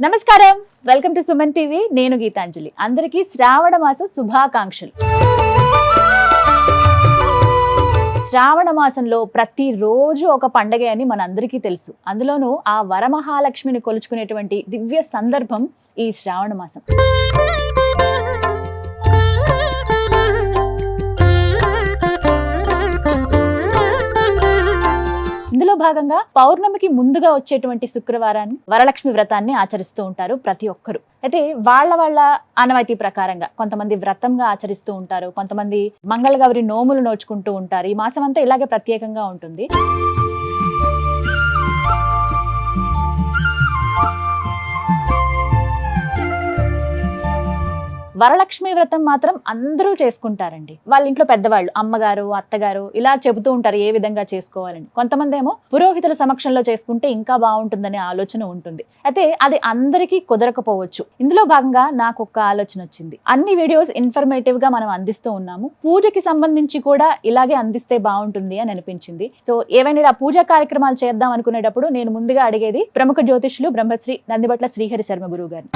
నమస్కారం, welcome to Suman TV. నేను గీతాంజలి. అందరికీ శ్రావణ మాస శుభాకాంక్షలు. శ్రావణ మాసంలో ప్రతిరోజు ఒక పండగ అని మనందరికీ తెలుసు. అందులోనూ ఆ వరమహాలక్ష్మిని కొలుచుకునేటువంటి దివ్య సందర్భం ఈ శ్రావణ మాసం. ఇందులో భాగంగా పౌర్ణమికి ముందుగా వచ్చేటువంటి శుక్రవారాన్ని వరలక్ష్మి వ్రతాన్ని ఆచరిస్తూ ఉంటారు ప్రతి ఒక్కరు. అయితే వాళ్ళ ఆనవాయితీ ప్రకారంగా కొంతమంది వ్రతంగా ఆచరిస్తూ ఉంటారు, కొంతమంది మంగళగౌరి నోములు నోచుకుంటూ ఉంటారు. ఈ మాసం అంతా ఇలాగే ప్రత్యేకంగా ఉంటుంది. వరలక్ష్మి వ్రతం మాత్రం అందరూ చేసుకుంటారండి. వాళ్ళ ఇంట్లో పెద్దవాళ్ళు, అమ్మగారు, అత్తగారు ఇలా చెబుతూ ఉంటారు ఏ విధంగా చేసుకోవాలని. కొంతమంది ఏమో పురోహితుల సమక్షంలో చేసుకుంటే ఇంకా బాగుంటుందనే ఆలోచన ఉంటుంది. అయితే అది అందరికీ కుదరకపోవచ్చు. ఇందులో భాగంగా నాకు ఒక ఆలోచన వచ్చింది. అన్ని వీడియోస్ ఇన్ఫర్మేటివ్ గా మనం అందిస్తూ ఉన్నాము, పూజకి సంబంధించి కూడా ఇలాగే అందిస్తే బాగుంటుంది అని అనిపించింది. సో ఏవైనా ఆ పూజా కార్యక్రమాలు చేద్దాం అనుకునేటప్పుడు నేను ముందుగా అడిగేది ప్రముఖ జ్యోతిష్యులు బ్రహ్మశ్రీ నందిబట్ల శ్రీహరి శర్మ గురువు గారు.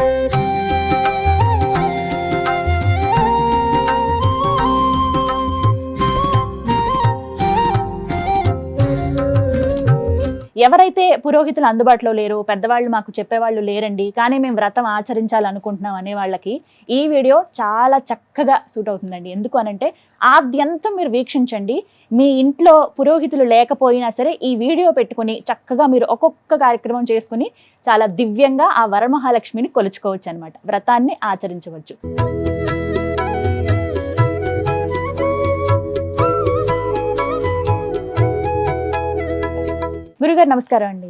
ఎవరైతే పురోహితులు అందుబాటులో లేరు, పెద్దవాళ్ళు మాకు చెప్పేవాళ్ళు లేరండి, కానీ మేము వ్రతం ఆచరించాలనుకుంటున్నాం అనే వాళ్ళకి ఈ వీడియో చాలా చక్కగా సూట్ అవుతుందండి. ఎందుకు అనంటే ఆద్యంతం మీరు వీక్షించండి. మీ ఇంట్లో పురోహితులు లేకపోయినా సరే ఈ వీడియో పెట్టుకుని చక్కగా మీరు ఒక్కొక్క కార్యక్రమం చేసుకుని చాలా దివ్యంగా ఆ వరమహాలక్ష్మిని కొలుచుకోవచ్చు అనమాట, వ్రతాన్ని ఆచరించవచ్చు. గురుగారు నమస్కారం అండి.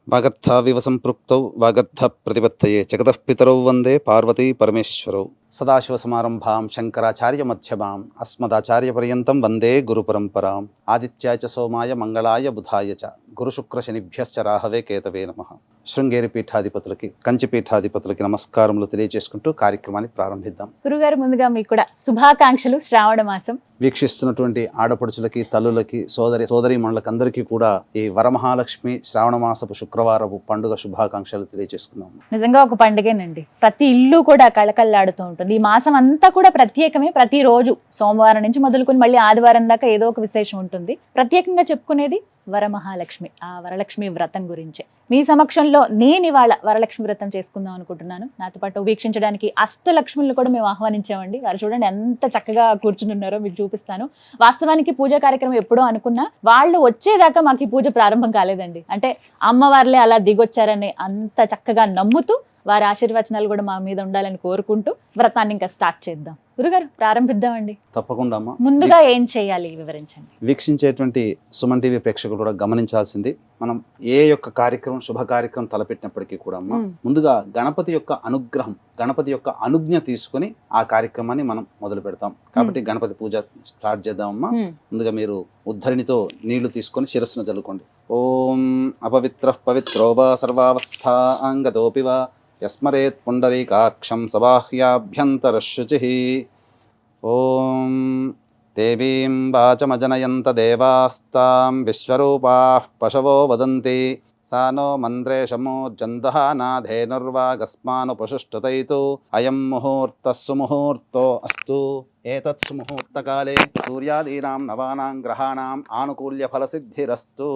వాగర్థావివ సంపృక్తౌ వాగర్థ ప్రతిపత్తయే జగతః పితరౌ వందే పార్వతీ పరమేశ్వరౌ. సదాశివ సమారంభాం శంకరాచార్య మధ్యమాం అస్మదాచార్య పర్యంతం వందే గురు పరంపరాం. ఆదిత్యాయ చ సోమాయ మంగళాయ బుధాయ చ గురు శుక్ర శనిభ్యశ్చ రాహవే కేతవే నమః. శృంగేరి పీఠాధిపతులకి, కంచి పీఠాధిపతులకి నమస్కారములు తెలియజేసుకుంటూ కార్యక్రమాన్ని ప్రారంభిద్దాం. గురుగారు ముందుగా మీకు కూడా శుభాకాంక్షలు. శ్రావణ మాసం వీక్షిస్తున్నటువంటి ఆడపడుచులకి, తల్లులకి, సోదరీమణులకి అందరికీ కూడా ఈ వరమహాలక్ష్మి శ్రావణ మాసపు శుక్రవారపు పండుగ శుభాకాంక్షలు తెలియజేసుకున్నాము. నిజంగా ఒక పండుగేనండి. ప్రతి ఇల్లు కూడా కళకళలాడుతూ ఉంటుంది. ఈ మాసం అంతా కూడా ప్రత్యేకమే. ప్రతిరోజు సోమవారం నుంచి మొదలుకొని మళ్ళీ ఆదివారం దాకా ఏదో ఒక విశేషం ఉంటుంది. ప్రత్యేకంగా చెప్పుకునేది వరమహాలక్ష్మి, ఆ వరలక్ష్మి వ్రతం గురించే. మీ సమక్షంలో నేను ఇవాళ వరలక్ష్మి వ్రతం చేసుకుందాం అనుకుంటున్నాను. నాతో పాటు వీక్షించడానికి అష్టలక్ష్ములను కూడా మేము ఆహ్వానించామండి. వారు చూడండి ఎంత చక్కగా కూర్చుని ఉన్నారో, మీకు చూపిస్తాను. వాస్తవానికి పూజా కార్యక్రమం ఎప్పుడో అనుకున్నా, వాళ్ళు వచ్చేదాకా మాకు ఈ పూజ ప్రారంభం కాలేదండి. అంటే అమ్మవార్లే అలా దిగొచ్చారని అంత చక్కగా నమ్ముతూ వారి ఆశీర్వచనాలు కూడా మా మీద ఉండాలని కోరుకుంటూ వ్రతాన్ని ఇంకా స్టార్ట్ చేద్దాం. గురుగారు ప్రారంభిద్దామండి. తప్పకుండా అమ్మా. ముందుగా ఏం చేయాలి వివరించండి. వీక్షించేటువంటి సుమన్ టీవీ ప్రేక్షకులు కూడా గమనించాల్సింది, మనం ఏ యొక్క కార్యక్రమం, శుభ కార్యక్రమం తలపెట్టినప్పటికీ కూడా అమ్మా ముందుగా గణపతి యొక్క అనుగ్రహం, గణపతి యొక్క అనుజ్ఞ తీసుకుని ఆ కార్యక్రమాన్ని మనం మొదలు పెడతాం. కాబట్టి గణపతి పూజ స్టార్ట్ చేద్దామమ్మా. ముందుగా మీరు ఉద్ధరిణితో నీళ్లు తీసుకొని శిరస్సును చల్లుకోండి. ఓం అపవిత్ర పవిత్రో వా సర్వావస్థాంగతోపి వా యస్మరేత్ పుండరీకాక్షం సబాహ్యాభ్యంతరశుచిః. ఓం దేవీం వాచమజనయంత దేవాస్తాం విశ్వరూపాః పశవో వదంతి సా నో మంత్రేషమూర్జందహానాధేనుర్వాగస్మానుపశుష్టుతైతు అయం ముహూర్తః సుముహూర్తో అస్తు. ఏతత్ సుముహూర్తకాలే సూర్యాదీనాం నవానాం గ్రహాణాం ఆనుకూల్య ఫలసిద్ధిరస్తు.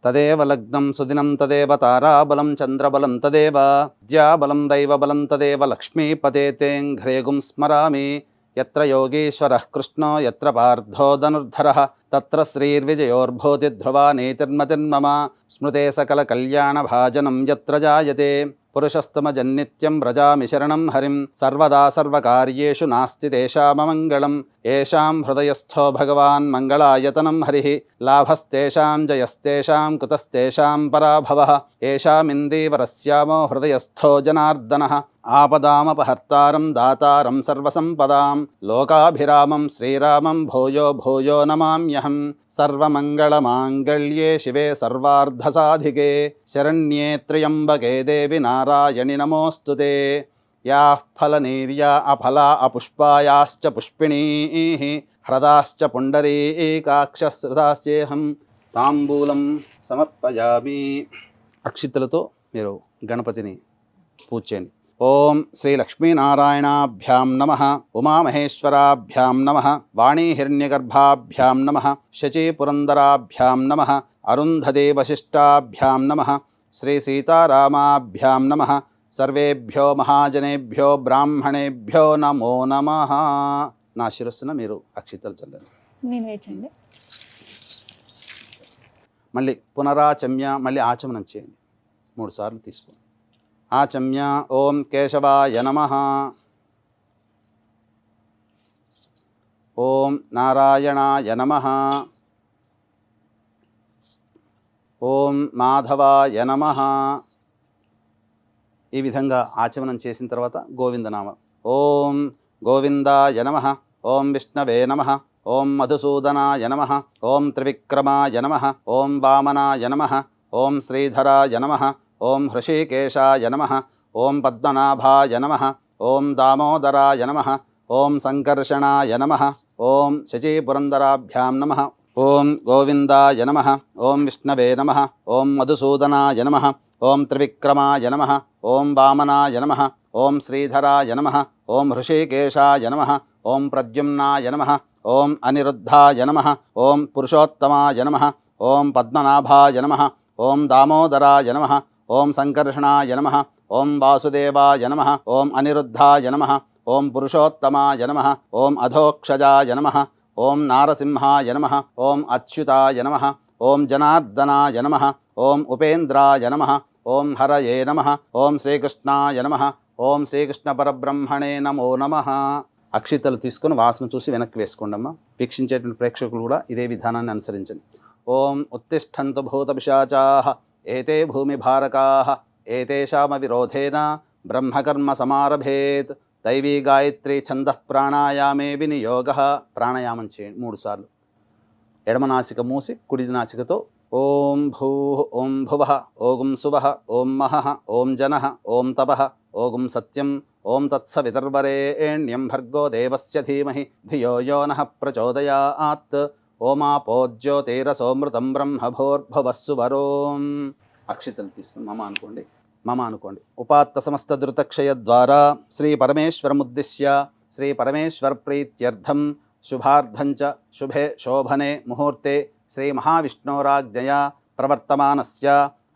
తదేవ లగ్నం సుదినం తదేవ తారాబలం చంద్రబలం తదేవ విద్యాబలం దైవబలం తదేవ లక్ష్మీపతే తేంఘ్రేగుం స్మరామి. యత్ర యోగీశ్వరః కృష్ణో యత్ర పార్థో ధనుర్ధరః తత్ర శ్రీర్విజయోర్భూతి ధ్రువా నీతిర్మతిర్మమ. స్మృతే సకల కళ్యాణ భాజనం యత్ర జాయతే పురుషస్తమజన్నిత్యం వ్రజామి శరణం హరిం. సర్వదా సర్వకార్యేషు నాస్తి తేషామమంగళం. ఏషాం హృదయస్థో భగవాన్ మంగళాయతనం హరిః. లాభస్తేషాం జయస్తేషాం కుతస్తేషాం పరాభవః. ఏషామిందీవరస్యామో హృదయస్థో జనార్దనః. ఆపదామపహర్తారం దాతారం సర్వసంపదాం. లోకాభిరామం శ్రీరామం భూయో భూయో నమామ్యహం. సర్వమంగళమాంగళ్యే శివే సర్వార్ధసాధికే శరణ్యే త్ర్యంబకే దేవి నారాయణి నమోస్తుతే. యాః ఫలనీర్యా అఫలా అపుష్పాయాశ్చ పుష్పిణీః హ్రదాశ్చ పుండరీకాక్షశ్రుతాస్యేహం. తాంబూలం సమర్పయామి. అక్షితులతో మీరు గణపతిని పూజ చేయండి. ఓం శ్రీ లక్ష్మీనారాయణాభ్యాం నమః, ఉమామహేశ్వరాభ్యాం నమః, వాణీహిరణ్యగర్భాభ్యాం నమః, శచీపురందరాభ్యాం నమః, అరుంధదే వశిష్టాభ్యాం నమః, శ్రీ సీతారామాభ్యాం నమః. సర్వేభ్యో మహాజనేభ్యో బ్రాహ్మణేభ్యో నమో నమః. నా శిరస్సున మీరు అక్షితలు చల్లండి. నేను వేచండి. మళ్ళీ పునరాచమ్య, మళ్ళీ ఆచమనం చేయండి. 3 సార్లు తీసుకోండి. ఆచమ్య. ఓం కేశవాయ నమః. ఓం నారాయణాయ నమః. ఓం మాధవాయ నమః. ఈ విధంగా ఆచమనం చేసిన తర్వాత గోవిందనామ. ఓం గోవిందాయ నమః. ఓం విష్ణవే నమః. ఓం మధుసూదనాయ నమః. ఓం త్రివిక్రమాయ నమః. ఓం వామనాయ నమః. ఓం శ్రీధరాయ నమః. ఓం హృషీకేశాయ నమః. ఓం పద్మనాభాయ నమః. ఓం దామోదరాయ నమః. ఓం సంకర్షణాయ నమః. ఓం శచీపురందరాభ్యాం నమః. ఓం గోవిందాయ నమః. ఓం విష్ణవే నమః. ఓం మధుసూదనాయ నమః. ఓం త్రివిక్రమాయ నమః. ఓం వామనాయ నమః. ఓం శ్రీధరాయ నమః. ఓం హృషీకేశాయ నమః. ఓం ప్రద్యుమ్నాయ నమః. ఓం అనిరుద్ధాయ నమః. ఓం పురుషోత్తమాయ నమః. ఓం పద్మనాభాయ నమః. ఓం దామోదరాయ నమః. ఓం సంకర్షణాయ నమః. ఓం వాసుదేవాయ నమః. ఓం అనిరుద్ధాయ నమః. ఓం పురుషోత్తమాయ నమః. ఓం అధోక్షజాయ నమః. ఓం నారసింహాయ నమః. ఓం అచ్యుతాయ నమః. ఓం జనార్దనాయ నమః. ఓం ఉపేంద్రాయ నమః. ఓం హరయే నమః. ఓం శ్రీకృష్ణాయ నమః. ఓం శ్రీకృష్ణ పరబ్రహ్మణే నమో నమః. అక్షితలు తీసుకొని వాసన చూసి వెనక్కి వేసుకోండి అమ్మా. వీక్షించేటువంటి ప్రేక్షకులు కూడా ఇదే విధానాన్ని అనుసరించండి. ఓం ఉత్తిష్టంతు భూత పిశాచాః ఏతే భూమి భారకాః ఏతేషామ విరోధేన బ్రహ్మకర్మ సమారభేత్. దైవీ గాయత్రీ ఛందః ప్రాణాయామే వినియోగః. ప్రాణాయామం చేయండి 3 సార్లు. ఎడమ నాసిక మూసి కుడి నాసికతో ఓం భూః ఓం భువః ఓం సువః ఓం మహః ఓం జనః ఓం తపః ఓం సత్యం ఓం తత్సవితుర్వరేణ్యం భర్గో దేవస్య ధీమహి ధియో యో నః ప్రచోదయాత్. ఓమాపో జ్యోతిరసోమృతం బ్రహ్మభోర్భువస్సు వరోం. అక్షితలు తీసుకుని మమ అనుకోండి. మమ అనుకోండి. ఉపాత్త సమస్త ధృతక్షయ ద్వారా శ్రీ పరమేశ్వరముద్దిశ్య శ్రీ పరమేశ్వర ప్రీత్యర్థం శుభార్థంచ శుభే శోభనే ముహూర్తే శ్రీ మహావిష్ణోరాజ్ఞయా ప్రవర్తమానస్య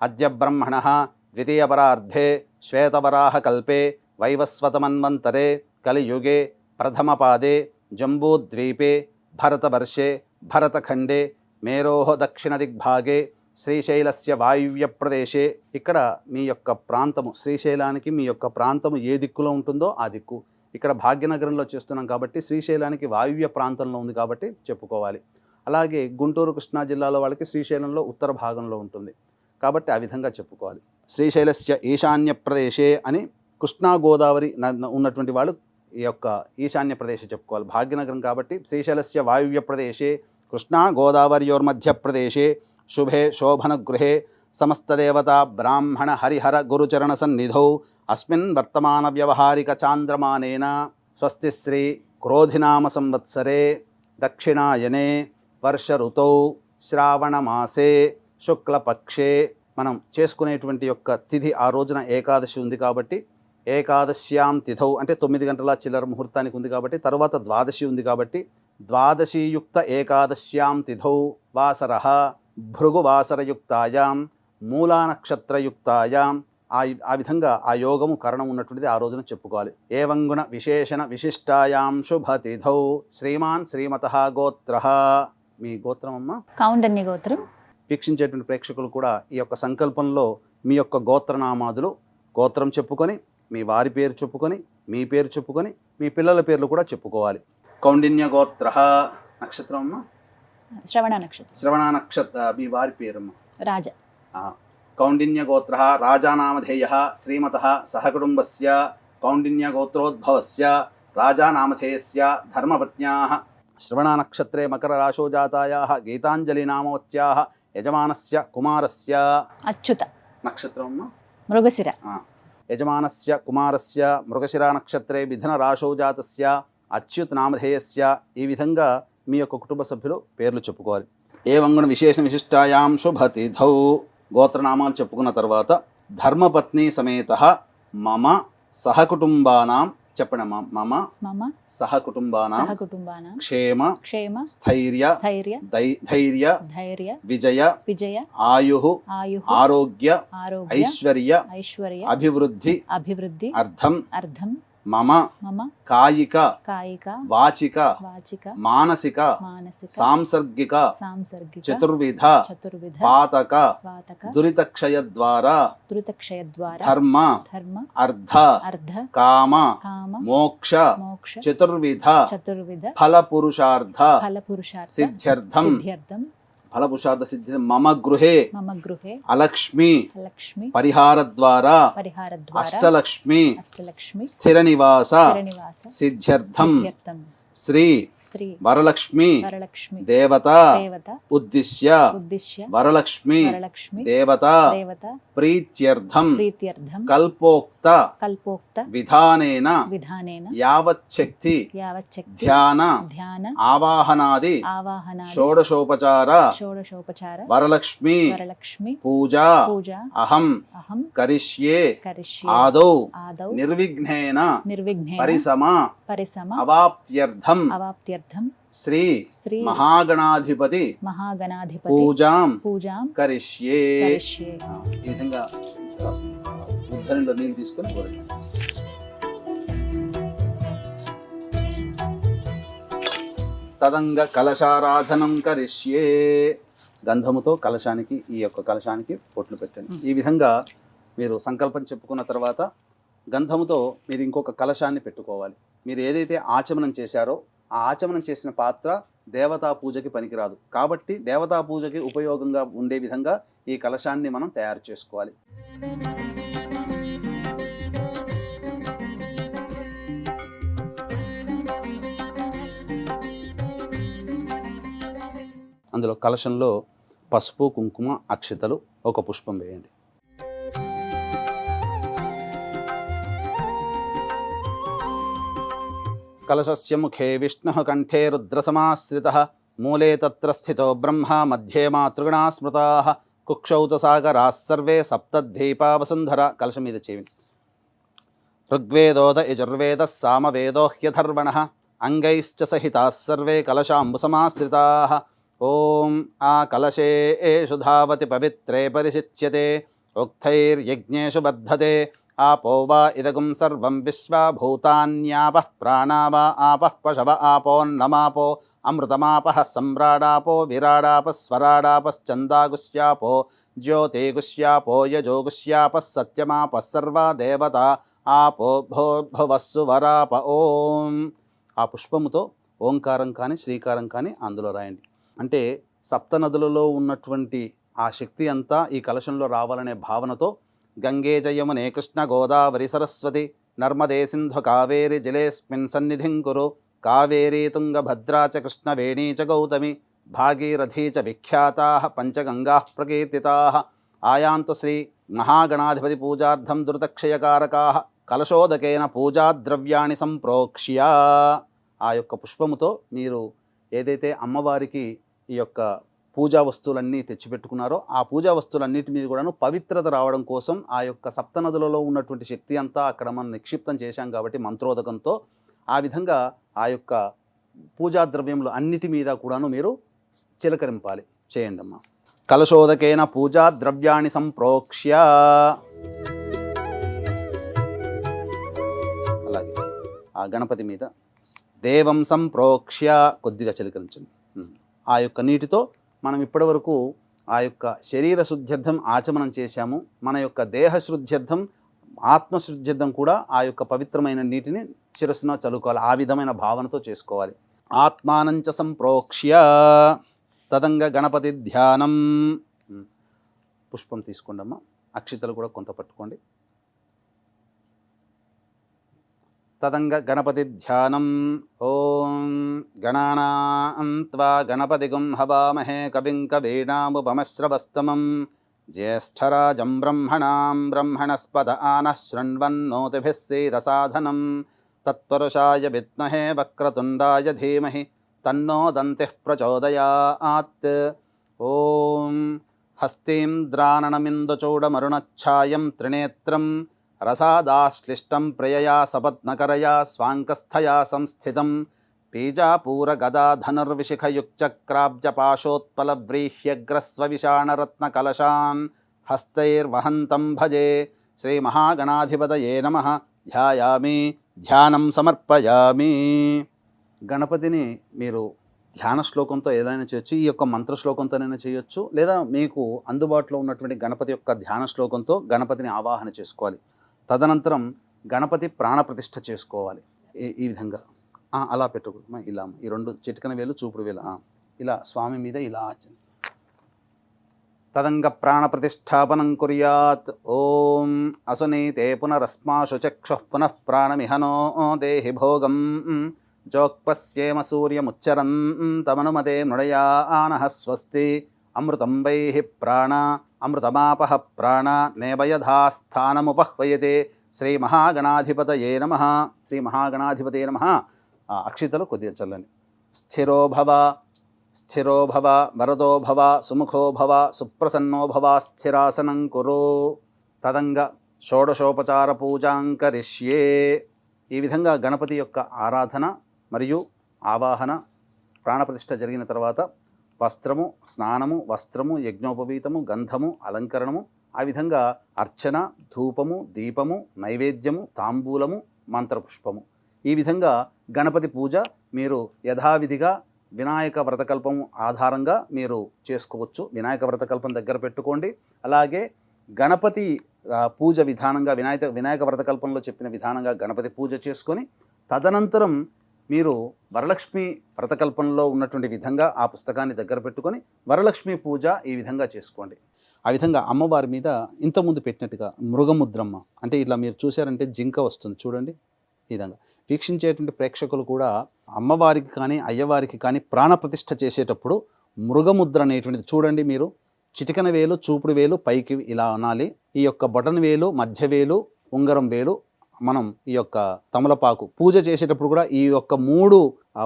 అద్య బ్రహ్మణః ద్వితీయపరార్ధే శ్వేతవరాహకల్పే వైవస్వతమన్వంతరే కలియుగే ప్రథమపాదే జంబూద్వీపే భరతవర్షే భరతఖండే మేరోః దక్షిణదిగ్భాగే శ్రీశైలస్య వాయువ్య ప్రదేశే. ఇక్కడ మీ యొక్క ప్రాంతము, శ్రీశైలానికి మీ యొక్క ప్రాంతము ఏ దిక్కులో ఉంటుందో ఆ దిక్కు. ఇక్కడ భాగ్యనగరంలో చేస్తున్నాం కాబట్టి శ్రీశైలానికి వాయువ్య ప్రాంతంలో ఉంది కాబట్టి చెప్పుకోవాలి. అలాగే గుంటూరు కృష్ణా జిల్లాలో వాళ్ళకి శ్రీశైలంలో ఉత్తర భాగంలో ఉంటుంది కాబట్టి ఆ విధంగా చెప్పుకోవాలి. శ్రీశైలస్య ఈశాన్య ప్రదేశే అని కృష్ణా గోదావరి ఉన్నటువంటి వాళ్ళు ఈ యొక్క ఈశాన్య ప్రదేశం చెప్పుకోవాలి. భాగ్యనగరం కాబట్టి శ్రీశైలస్య వాయువ్య ప్రదేశే కృష్ణా గోదావరియోర్మధ్య ప్రదేశే శుభే శోభన గృహే సమస్తదేవతా బ్రాహ్మణ హరిహర గురుచరణ సన్నిధౌ అస్మిన్ వర్తమాన వ్యవహారిక చాంద్రమానేన స్వస్తి శ్రీ క్రోధినామ సంవత్సరే దక్షిణాయనే వర్ష ఋతౌ శ్రావణమాసే శుక్లపక్షే. మనం చేసుకునేటువంటి యొక్క తిథి ఆ రోజున ఏకాదశి ఉంది కాబట్టి ఏకాదశ్యాం తిథౌ అంటే 9 గంటల చిల్లర ముహూర్తానికి ఉంది కాబట్టి తర్వాత ద్వాదశి ఉంది కాబట్టి ద్వాదశీయుక్త ఏకాదశ్యాం తిథౌ వాసరః భృగువాసరయుక్తాయాం మూలానక్షత్రయుక్తాయాం. ఆ విధంగా ఆ యోగము కరణం ఉన్నటువంటిది ఆ రోజున చెప్పుకోవాలి. ఏవంగుణ విశేషణ విశిష్టాయాం శుభతిథౌ శ్రీమాన్ శ్రీమతః గోత్రః. మీ గోత్రం అమ్మ? కౌండన్య గోత్రం. వీక్షించేటువంటి ప్రేక్షకులు కూడా ఈ యొక్క సంకల్పంలో మీ యొక్క గోత్రనామాదులు గోత్రం చెప్పుకొని మీ వారి పేరు చెప్పుకొని మీ పేరు చెప్పుకొని మీ పిల్లల పేర్లు కూడా చెప్పుకోవాలి. కౌండిన్య గోత్రః. నక్షత్రం అమ్మ? శ్రవణ నక్షత్రం. శ్రవణ నక్షత్ర. మీ వారి పేరమ్మ? రాజ. కౌండిన్య గోత్రః రాజానామధేయః శ్రీమతః సహకుటుంబస్య కౌండిన్య గోత్రోద్భవస్య రాజానామధేయస్య ధర్మపత్న్యాః శ్రవణ నక్షత్రే మకర రాశో జాతాయాః గీతాంజలి నామవత్యాః యజమానస్య కుమారస్య. అచ్యుత నక్షత్రం మృగశిర. యజమానస్య కుమారస్య మృగశిర నక్షత్రే మిథున రాశో జాతస్య అచ్యుత్ నామధేయస్య. ఈ విధంగా మీ యొక్క కుటుంబ సభ్యులు పేర్లు చెప్పుకోవాలి. ఏవంగుణ విశేష విశిష్టాయాం శుభతిథౌ. గోత్రనామాలు చెప్పుకున్న తర్వాత ధర్మపత్ని సమేత మమ సహకుటుంబానాం చెప్పండి అమ్మా. మమ మమ సహకుటుంబానాం సహకుటుంబానాం క్షేమ క్షేమ స్థైర్య స్థైర్య ధైర్య ధైర్య విజయ విజయ ఆయు ఆయు ఆరోగ్య ఆరోగ్య ఐశ్వర్య ఐశ్వర్య అభివృద్ధి అభివృద్ధి అర్థం అర్థం మమ మమ కాయిక కాయిక వాచిక వాచిక మానసిక మానసిక సాంసర్గిక సాంసర్గిక చతుర్విధ చతుర్విధ పాతక వాతక దురితక్షయ ద్వారా ధృతక్షయ ద్వారా ధర్మ ధర్మ అర్థ అర్ధ కామ కామ మోక్ష మోక్ష చతుర్విధ చతుర్విధ ఫల పురుషార్థ ఫల పురుషార్థ సిద్ధ్యర్థం సిద్ధ్యర్థం ఫల పురుషార్థ సిద్ధి మమ గృహే మమ గృహే అలక్ష్మి లక్ష్మి పరిహార ద్వారా పరిహార ద్వారా అష్టలక్ష్మి అష్టలక్ష్మి స్థిర నివాస నివాస సిద్ధ్యర్థం సిద్ధ్యర్థం శ్రీ శ్రీ వరలక్ష్మి వరలక్ష్మి దేవత దేవత ఉద్దిశ్య ఉద్దిశ్య వరలక్ష్మి వరలక్ష్మి దేవత దేవత ప్రీత్యర్థం ప్రీత్యర్థం కల్పోక్త కల్పోక్త విధానేన విధానేన యావచ్చక్తి యావచ్చక్తి ధ్యాన ధ్యాన ఆవాహనాది ఆవాహనాది షోడశోపచార షోడశోపచార వరలక్ష్మి వరలక్ష్మి పూజా పూజ అహం అహం కరిష్యే కరిష్యే ఆదౌ ఆదౌ నిర్విఘ్నేన నిర్విఘ్నేన పరిసమ పరిసమ అవాప్త్యర్థం అవాప్త్యర్థం శ్రీ శ్రీ మహాగణాధిపతి మహాగణాధిపతి పూజాం పూజాం కరిష్యే కరిష్యే. ఈ విధంగా ఉద్ధరణలో నీళ్ళు తీసుకొని పోరండి. తదంగ కలశారాధనం కరిష్యే. గంధముతో కలశానికి ఈ యొక్క కలశానికి పొట్లు పెట్టండి. ఈ విధంగా మీరు సంకల్పం చెప్పుకున్న తర్వాత గంధముతో మీరు ఇంకొక కలశాన్ని పెట్టుకోవాలి. మీరు ఏదైతే ఆచమనం చేశారో ఆ ఆచమనం చేసిన పాత్ర దేవతా పూజకి పనికిరాదు కాబట్టి దేవతా పూజకి ఉపయోగంగా ఉండే విధంగా ఈ కలశాన్ని మనం తయారు చేసుకోవాలి. అందులో కలశంలో పసుపు కుంకుమ అక్షతలు ఒక పుష్పం వేయండి. కలశస్య ముఖే విష్ణుః కంఠే రుద్రసమాశ్రితః మూలే తత్ర స్థితో బ్రహ్మ మధ్యే మాతృగణా స్మృతాః కుక్షౌ సాగరాः సర్వే సప్తద్వీపా వసుంధర. కలశం మీద చేయండి. ఋగ్వేదోద యజుర్వేదः సామవేదో హ్యథర్వణः అంగైశ్చ సహితాः సర్వే కలశాంబుసమాశ్రితాः. ఓం ఆ కలశేషు ధావతి పవిత్రే పరిశిచ్యతే ఉక్తైర్యజ్ఞేషు బద్ధతే ఆపో వా ఇదగుం సర్వం విశ్వా భూతాన్యాపః ప్రాణా వా ఆపః పశవ ఆపోన్నమాపో అమృతమాపః సమ్రాడాపో విరాడాపः స్వరాడాపశ్చందాగుశ్యాపో జ్యోతిగుశ్యాపో యజోగుశ్యాపः సత్యమాపः సర్వా దేవతా ఆపో భోర్భువస్సు వరాప. ఓం. ఆ పుష్పముతో ఓంకారం కానీ శ్రీకారం కానీ అందులో రాయండి. అంటే సప్త నదులలో ఉన్నటువంటి ఆ శక్తి అంతా ఈ కలశంలో రావాలనే భావనతో గంగే జయమునే కృష్ణ గోదావరి సరస్వతి నర్మదే సింధు కావేరి జలేస్మిన్ సన్నిధిం కురు కావేరీ తుంగభద్రా చ కృష్ణవేణీ చ గౌతమి భాగీరథీ చ విఖ్యాతాః పంచగంగాః ప్రకీర్తితాః. ఆయాంతు శ్రీ మహాగణాధిపతి పూజార్థం దురితక్షయకారకాః కలశోదకేన పూజాద్రవ్యాణి సంప్రోక్ష్య. ఆ యొక్క పుష్పముతో మీరు ఏదైతే అమ్మవారికి ఈ యొక్క పూజా వస్తువులన్నీ తెచ్చిపెట్టుకున్నారో ఆ పూజా వస్తువులన్నిటి మీద కూడాను పవిత్రత రావడం కోసం ఆ యొక్క సప్తనదులలో ఉన్నటువంటి శక్తి అంతా అక్కడ మనం నిక్షిప్తం చేశాం కాబట్టి మంత్రోదకంతో ఆ విధంగా ఆ యొక్క పూజా ద్రవ్యములు అన్నిటి మీద కూడాను మీరు చిలకరింపాలి. చేయండి అమ్మా. కలశోదకేన పూజా ద్రవ్యాన్ని సంప్రోక్ష్య. అలాగే ఆ గణపతి మీద దేవం సంప్రోక్ష్య కొద్దిగా చిలకరించండి. ఆ యొక్క నీటితో మనం ఇప్పటి వరకు ఆ యొక్క శరీర శుద్ధ్యర్థం ఆచమనం చేశాము. మన యొక్క దేహ శుద్ధ్యర్థం ఆత్మశుద్ధ్యర్థం కూడా ఆ యొక్క పవిత్రమైన నీటిని శిరస్సున చల్లుకోవాలి. ఆ విధమైన భావనతో చేసుకోవాలి. ఆత్మానంచ సంప్రోక్ష్య తదంగ గణపతి ధ్యానం. పుష్పం తీసుకోండి అమ్మా. అక్షితలు కూడా కొంత పట్టుకోండి. తదంగ గణపతి ధ్యానం. ఓం గణానాం త్వా గణపతిగుం హవామహే కవిం కవీనాముపమశ్రవస్తమం జ్యేష్ఠరాజం బ్రహ్మణాం బ్రహ్మణస్పద ఆనః శృణ్వన్నోతిభిः सीदसाधनं తత్పురుషాయ విద్మహే వక్రతుండాయ ధీమహి తన్నో దంతిః ప్రచోదయాత్. ఓం హస్తీం ద్రాణనమిందుచూడమరుణఛాయం త్రినేత్రం రసాదాశ్లిష్టం ప్రియయా సపద్మకరయా స్వాంకస్థయా సంస్థితం పీజాపూర గదా ధనుర్విశిఖయుక్చక్రాబ్జపాశోత్పలవ్రీహ్యగ్రస్వవిషాణరత్న కలశాన్ హస్తైర్వహంతం భజే. శ్రీ మహాగణాధిపతయే నమః. ధ్యాయామి, ధ్యానం సమర్పయామి. గణపతిని మీరు ధ్యాన శ్లోకంతో ఏదైనా చేయొచ్చు, ఈ యొక్క మంత్ర శ్లోకంతోనైనా చేయొచ్చు, లేదా మీకు అందుబాటులో ఉన్నటువంటి గణపతి యొక్క ధ్యాన శ్లోకంతో గణపతిని ఆవాహన చేసుకోవాలి. తదనంతరం గణపతి ప్రాణప్రతిష్ఠ చేసుకోవాలి. ఈ విధంగా అలా పెట్టుకో, ఇలా ఈ రెండు చిటికన వేలు చూపుడు వేలు ఇలా స్వామి మీద ఇలా తదంగ ప్రాణప్రతిష్టాపనం కుర్యాత్. ఓం అసునీతే పునరస్మాశు చక్షుః పునః ప్రాణమిహనో దేహి భోగం జోక్పశ్యేమ సూర్యముచ్చరన్ తమనుమతే మృడయానః స్వస్తి. అమృతం వైః ప్రాణ అమృతమాపః ప్రాణ నేవయధాస్థానముపహ్వయతే. శ్రీ మహాగణాధిపతయే నమః. శ్రీ మహాగణాధిపతయే నమః. అక్షితలు కొద్దిగా చల్లండి. స్థిరో భవ, స్థిరో భవ, వరదో భవ, సుముఖో భవ, సుప్రసన్నో భవ, స్థిరాసనం కురు. తదంగ షోడశోపచార పూజాం కరిష్యే. ఈ విధంగా గణపతి యొక్క ఆరాధన మరియు ఆవాహన ప్రాణప్రతిష్ఠ జరిగిన తర్వాత వస్త్రము, స్నానము, వస్త్రము, యజ్ఞోపవీతము, గంధము, అలంకరణము, ఆ విధంగా అర్చన, ధూపము, దీపము, నైవేద్యము, తాంబూలము, మంత్రపుష్పము, ఈ విధంగా గణపతి పూజ మీరు యథావిధిగా వినాయక వ్రతకల్పం ఆధారంగా మీరు చేసుకోవచ్చు. వినాయక వ్రతకల్పం దగ్గర పెట్టుకోండి. అలాగే గణపతి పూజ విధానంగా వినాయక వ్రతకల్పంలో చెప్పిన విధానంగా గణపతి పూజ చేసుకొని తదనంతరం మీరు వరలక్ష్మి వ్రతకల్పంలో ఉన్నటువంటి విధంగా ఆ పుస్తకాన్ని దగ్గర పెట్టుకొని వరలక్ష్మి పూజ ఈ విధంగా చేసుకోండి. ఆ విధంగా అమ్మవారి మీద ఇంతకుముందు పెట్టినట్టుగా మృగముద్రమ్మ అంటే ఇట్లా మీరు చూశారంటే జింక వస్తుంది చూడండి. ఈ విధంగా వీక్షించేటువంటి ప్రేక్షకులు కూడా అమ్మవారికి కానీ అయ్యవారికి కానీ ప్రాణప్రతిష్ఠ చేసేటప్పుడు మృగముద్ర అనేటువంటిది చూడండి. మీరు చిటికన వేలు, చూపుడు వేలు పైకి ఇలా అనాలి. ఈ యొక్క బొటన వేలు, మధ్య వేలు, ఉంగరం వేలు మనం ఈ యొక్క తమలపాకు పూజ చేసేటప్పుడు కూడా ఈ యొక్క 3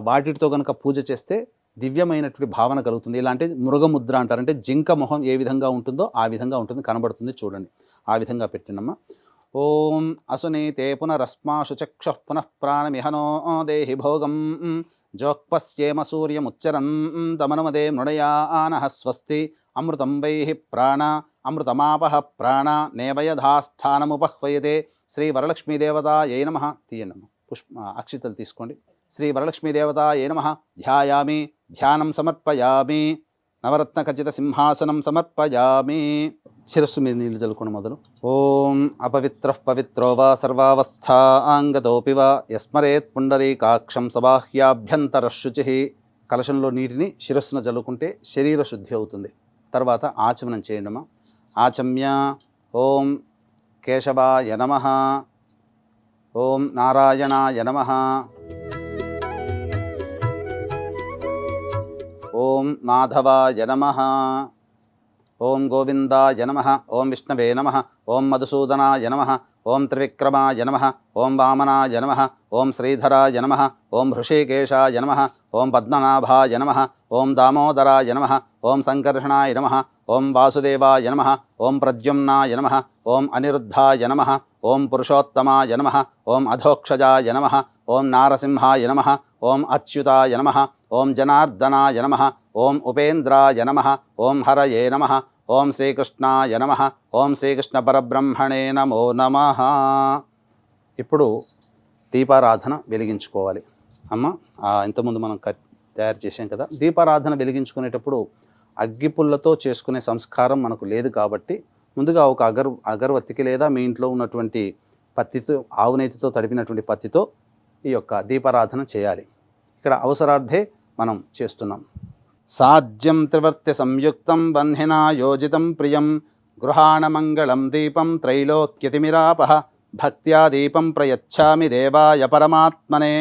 వాటితో కనుక పూజ చేస్తే దివ్యమైనటువంటి భావన కలుగుతుంది. ఇలాంటి మృగముద్ర అంటారు. అంటే జింక మొహం ఏ విధంగా ఉంటుందో ఆ విధంగా ఉంటుంది, కనబడుతుంది చూడండి. ఆ విధంగా పెట్టినమ్మా. ఓం అసునీతే పునరస్మాశు చక్షుః పునః ప్రాణమిహనో దేహి భోగం జోక్పశ్యేమ సూర్యముచ్చరన్ తమనుమదే మృడయానః స్వస్తి. అమృతం వైః ప్రాణ అమృతమాపః ప్రాణ నేవయధాస్థానముపహ్వయతే. శ్రీ వరలక్ష్మీదేవతాయై నమః. తీయనమ్మ అక్షితలు తీసుకోండి. శ్రీ వరలక్ష్మీదేవతాయై నమః. ధ్యాయామి, ధ్యానం సమర్పయామి, నవరత్న ఖచ్చిత సింహాసనం సమర్పయామి. శిరస్సు మీద నీళ్లు చల్లుకోండి మొదలు. ఓం అపవిత్రః పవిత్రో వా సర్వావస్థాంగతోపి వా యస్మరేత్ పుండరీకాక్షం సబాహ్యాభ్యంతరః శుచిః. కలశంలో నీటిని శిరస్సున చల్లుకుంటే శరీర శుద్ధి అవుతుంది. తర్వాత ఆచమనం చేయండమ్మా. ఆచమ్య ఓం కేశవాయ నమః, ఓం నారాయణాయ నమః, ఓం మాధవాయ నమః, ఓం గోవిందాయ నమః, ఓం విష్ణవే నమః, ఓం మధుసూదనాయ నమః, ఓం త్రివిక్రమాయ నమః, ఓం వామనాయ నమః, ఓం శ్రీధరాయ నమః, ఓం హృషీకేశాయ నమః, ఓం పద్మనాభాయ నమః, ఓం దామోదరాయ నమః, ఓం సంకర్షణాయ నమః, ఓం వాసుదేవాయ నమః, ఓం ప్రద్యుమ్నాయ నమః, ఓం అనిరుద్ధాయ నమః, ఓం పురుషోత్తమాయ నమః, ఓం అధోక్షజాయ నమః, ఓం నారసింహాయ నమః, ఓం అచ్యుతాయ నమః, ఓం జనార్దనాయ నమః, ఓం ఉపేంద్రాయ నమః, ఓం హరయే నమః, ఓం శ్రీకృష్ణాయ నమః, ఓం శ్రీకృష్ణ పరబ్రహ్మణే నమో నమః. ఇప్పుడు దీపారాధన వెలిగించుకోవాలి. అమ్మ ఇంతకుముందు మనం తయారు చేసాం కదా. దీపారాధన వెలిగించుకునేటప్పుడు అగ్గిపుల్లతో చేసుకునే సంస్కారం మనకు లేదు కాబట్టి ముందుగా ఒక అగరవత్తికి లేదా మీ ఇంట్లో ఉన్నటువంటి పత్తితో, ఆవునేతితో తడిపినటువంటి పత్తితో ఈ యొక్క దీపారాధన చేయాలి. ఇక్కడ అవసరార్థే మనం చేస్తున్నాం. సాధ్యం త్రివర్తి సంయుక్తం బంధినా యోజితం ప్రియం గృహాణమంగళం దీపం త్రైలోక్యతిమిరాపః భక్త్యా దీపం ప్రయచ్ఛామి దేవాయ పరమాత్మనే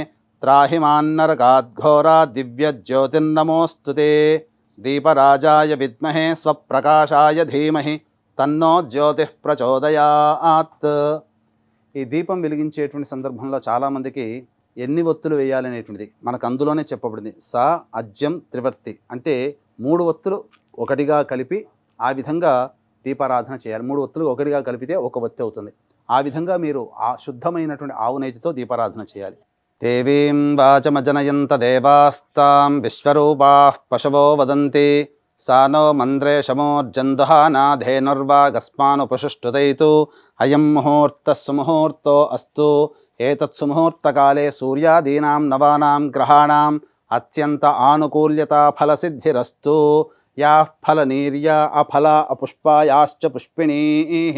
త్రాహిమాన్నరకాద్ఘోరా దివ్యజ్యోతిర్నమోస్తుతే దీపరాజాయ విద్మహే స్వప్రకాశాయ ధీమహి తన్నో జ్యోతిః ప్రచోదయాత్. ఈ దీపం వెలిగించేటువంటి సందర్భంలో చాలామందికి ఎన్ని ఒత్తులు వేయాలనేటువంటిది మనకు అందులోనే చెప్పబడింది. సా అజ్యం త్రివర్తి అంటే 3 ఒత్తులు ఒకటిగా కలిపి ఆ విధంగా దీపారాధన చేయాలి. 3 ఒత్తులు ఒకటిగా కలిపితే ఒక ఒత్తి అవుతుంది. ఆ విధంగా మీరు ఆ శుద్ధమైనటువంటి ఆవు నెయ్యితో దీపారాధన చేయాలి. దేవీం వాచమజనయంత దేవాస్తాం విశ్వరూపాః పశవో వదంతి సా నో మంద్రే శమోర్జందుహానాధేనుర్వాగస్మానుపశుష్టుతైతు అయం ముహూర్తః సుముహూర్తో అస్తు ఏతత్ సుముహూర్తకాలే సూర్యాదీనాం నవానాం గ్రహాణాం అత్యంత ఆనుకూల్యత ఫలసిద్ధిరస్తు. యాః ఫలనీర్యా అఫలా అపుష్పాయాశ్చ పుష్పిణీః